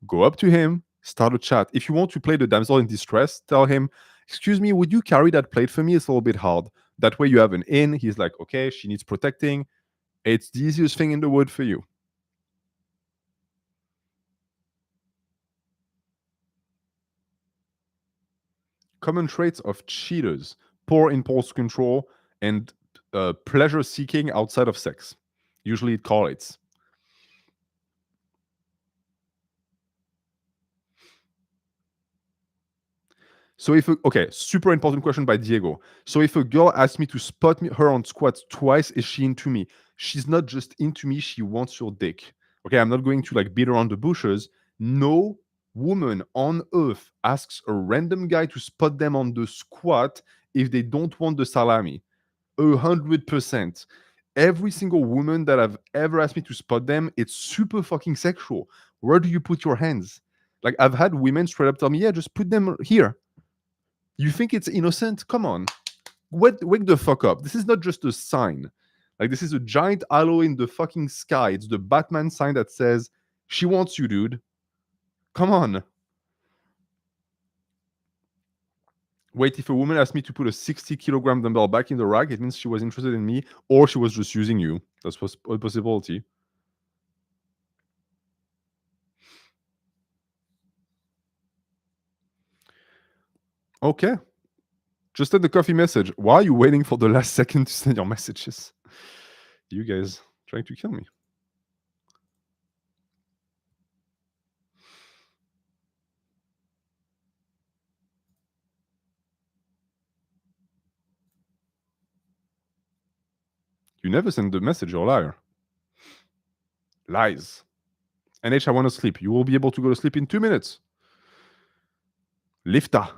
Go up to him, start a chat. If you want to play the damsel in distress, tell him, excuse me, would you carry that plate for me? It's a little bit hard. That way you have an in. He's like, okay, she needs protecting. It's the easiest thing in the world for you. Common traits of cheaters: poor impulse control and pleasure seeking outside of sex. Usually it correlates. So okay, super important question by Diego. So if a girl asks me to spot her on squats twice, is she into me? She's not just into me, she wants your dick. Okay, I'm not going to like beat around the bushes. No woman on earth asks a random guy to spot them on the squat if they don't want the salami. 100%. Every single woman that I've ever asked me to spot them, it's super fucking sexual. Where do you put your hands? Like I've had women straight up tell me, yeah, just put them here. You think it's innocent? Come on. Wake the fuck up. This is not just a sign. Like, this is a giant halo in the fucking sky. It's the Batman sign that says, she wants you, dude. Come on. Wait, if a woman asked me to put a 60-kilogram dumbbell back in the rack, it means she was interested in me or she was just using you. That's a possibility. Okay. Just send the coffee message. Why are you waiting for the last second to send your messages? You guys trying to kill me. You never send the message, you're a liar. Lies. NH, I want to sleep. You will be able to go to sleep in 2 minutes. Lifta.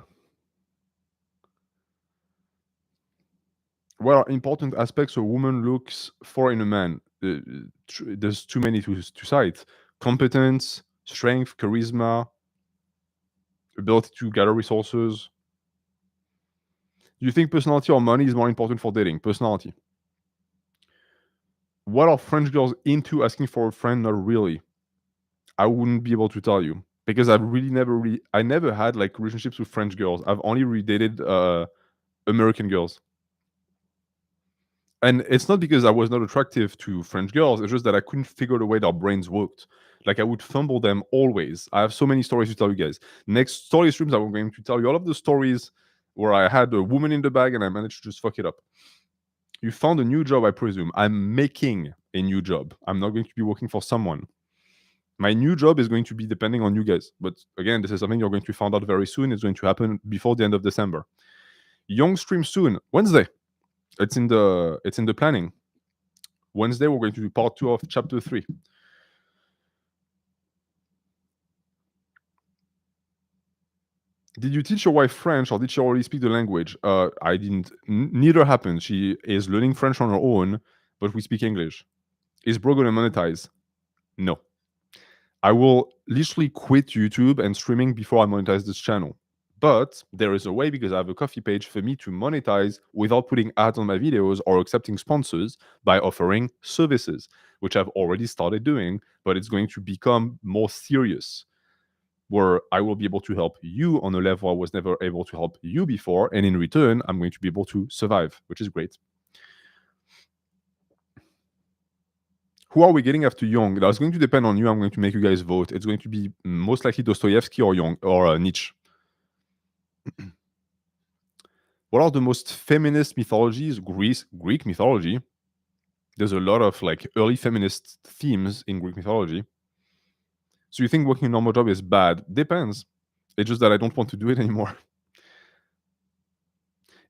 What are important aspects a woman looks for in a man? There's too many to cite. Competence, strength, charisma, ability to gather resources. Do you think personality or money is more important for dating? Personality. What are French girls into asking for a friend? Not really. I wouldn't be able to tell you because I never had like relationships with French girls. I've only really dated American girls. And it's not because I was not attractive to French girls. It's just that I couldn't figure the way their brains worked. Like I would fumble them always. I have so many stories to tell you guys. Next story streams, I'm going to tell you all of the stories where I had a woman in the bag and I managed to just fuck it up. You found a new job, I presume. I'm making a new job. I'm not going to be working for someone. My new job is going to be depending on you guys. But again, this is something you're going to find out very soon. It's going to happen before the end of December. Young stream soon. Wednesday. It's in the planning. Wednesday, we're going to do part 2 of chapter 3. Did you teach your wife French or did she already speak the language? I didn't. Neither happened. She is learning French on her own, but we speak English. Is bro going to monetize? No. I will literally quit YouTube and streaming before I monetize this channel. But there is a way, because I have a coffee page, for me to monetize without putting ads on my videos or accepting sponsors by offering services, which I've already started doing, but it's going to become more serious, where I will be able to help you on a level I was never able to help you before. And in return, I'm going to be able to survive, which is great. Who are we getting after Jung? That's going to depend on you. I'm going to make you guys vote. It's going to be most likely Dostoevsky or Jung or Nietzsche. What are the most feminist mythologies? Greek mythology. There's a lot of like early feminist themes in Greek mythology. So you think working a normal job is bad? Depends. It's just that I don't want to do it anymore.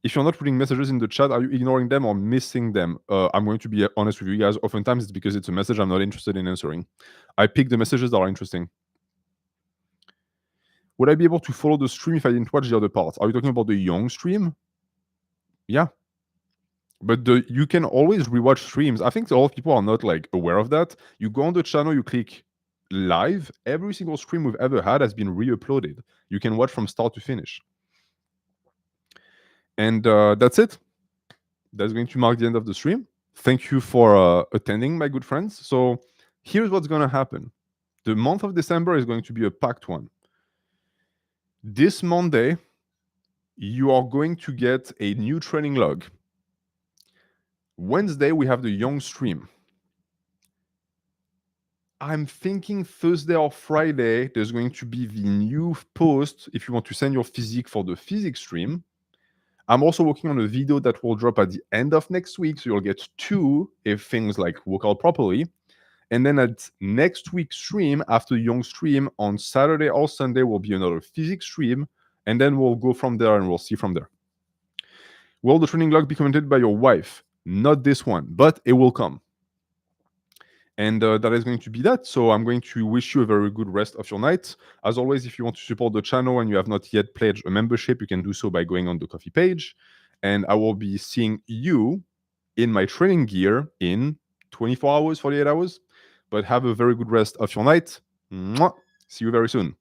If you're not reading messages in the chat, are you ignoring them or missing them? I'm going to be honest with you guys. Oftentimes it's because it's a message I'm not interested in answering. I pick the messages that are interesting. Would I be able to follow the stream if I didn't watch the other parts? Are you talking about the Young stream? Yeah. But you can always rewatch streams. I think a lot of people are not like aware of that. You go on the channel, you click live. Every single stream we've ever had has been re-uploaded. You can watch from start to finish. And that's it. That's going to mark the end of the stream. Thank you for attending, my good friends. So here's what's going to happen. The month of December is going to be a packed one. This Monday, you are going to get a new training log. Wednesday, we have the Young stream. I'm thinking Thursday or Friday, there's going to be the new post if you want to send your physique for the physics stream. I'm also working on a video that will drop at the end of next week, so you'll get 2 if things like work out properly. And then at next week's stream, after Young stream, on Saturday or Sunday will be another physics stream, and then we'll go from there and we'll see from there. Will the training log be commented by your wife? Not this one, but it will come. And that is going to be that. So I'm going to wish you a very good rest of your night. As always, if you want to support the channel and you have not yet pledged a membership, you can do so by going on the Coffee page. And I will be seeing you in my training gear in 24 hours, 48 hours. But have a very good rest of your night. Mwah. See you very soon.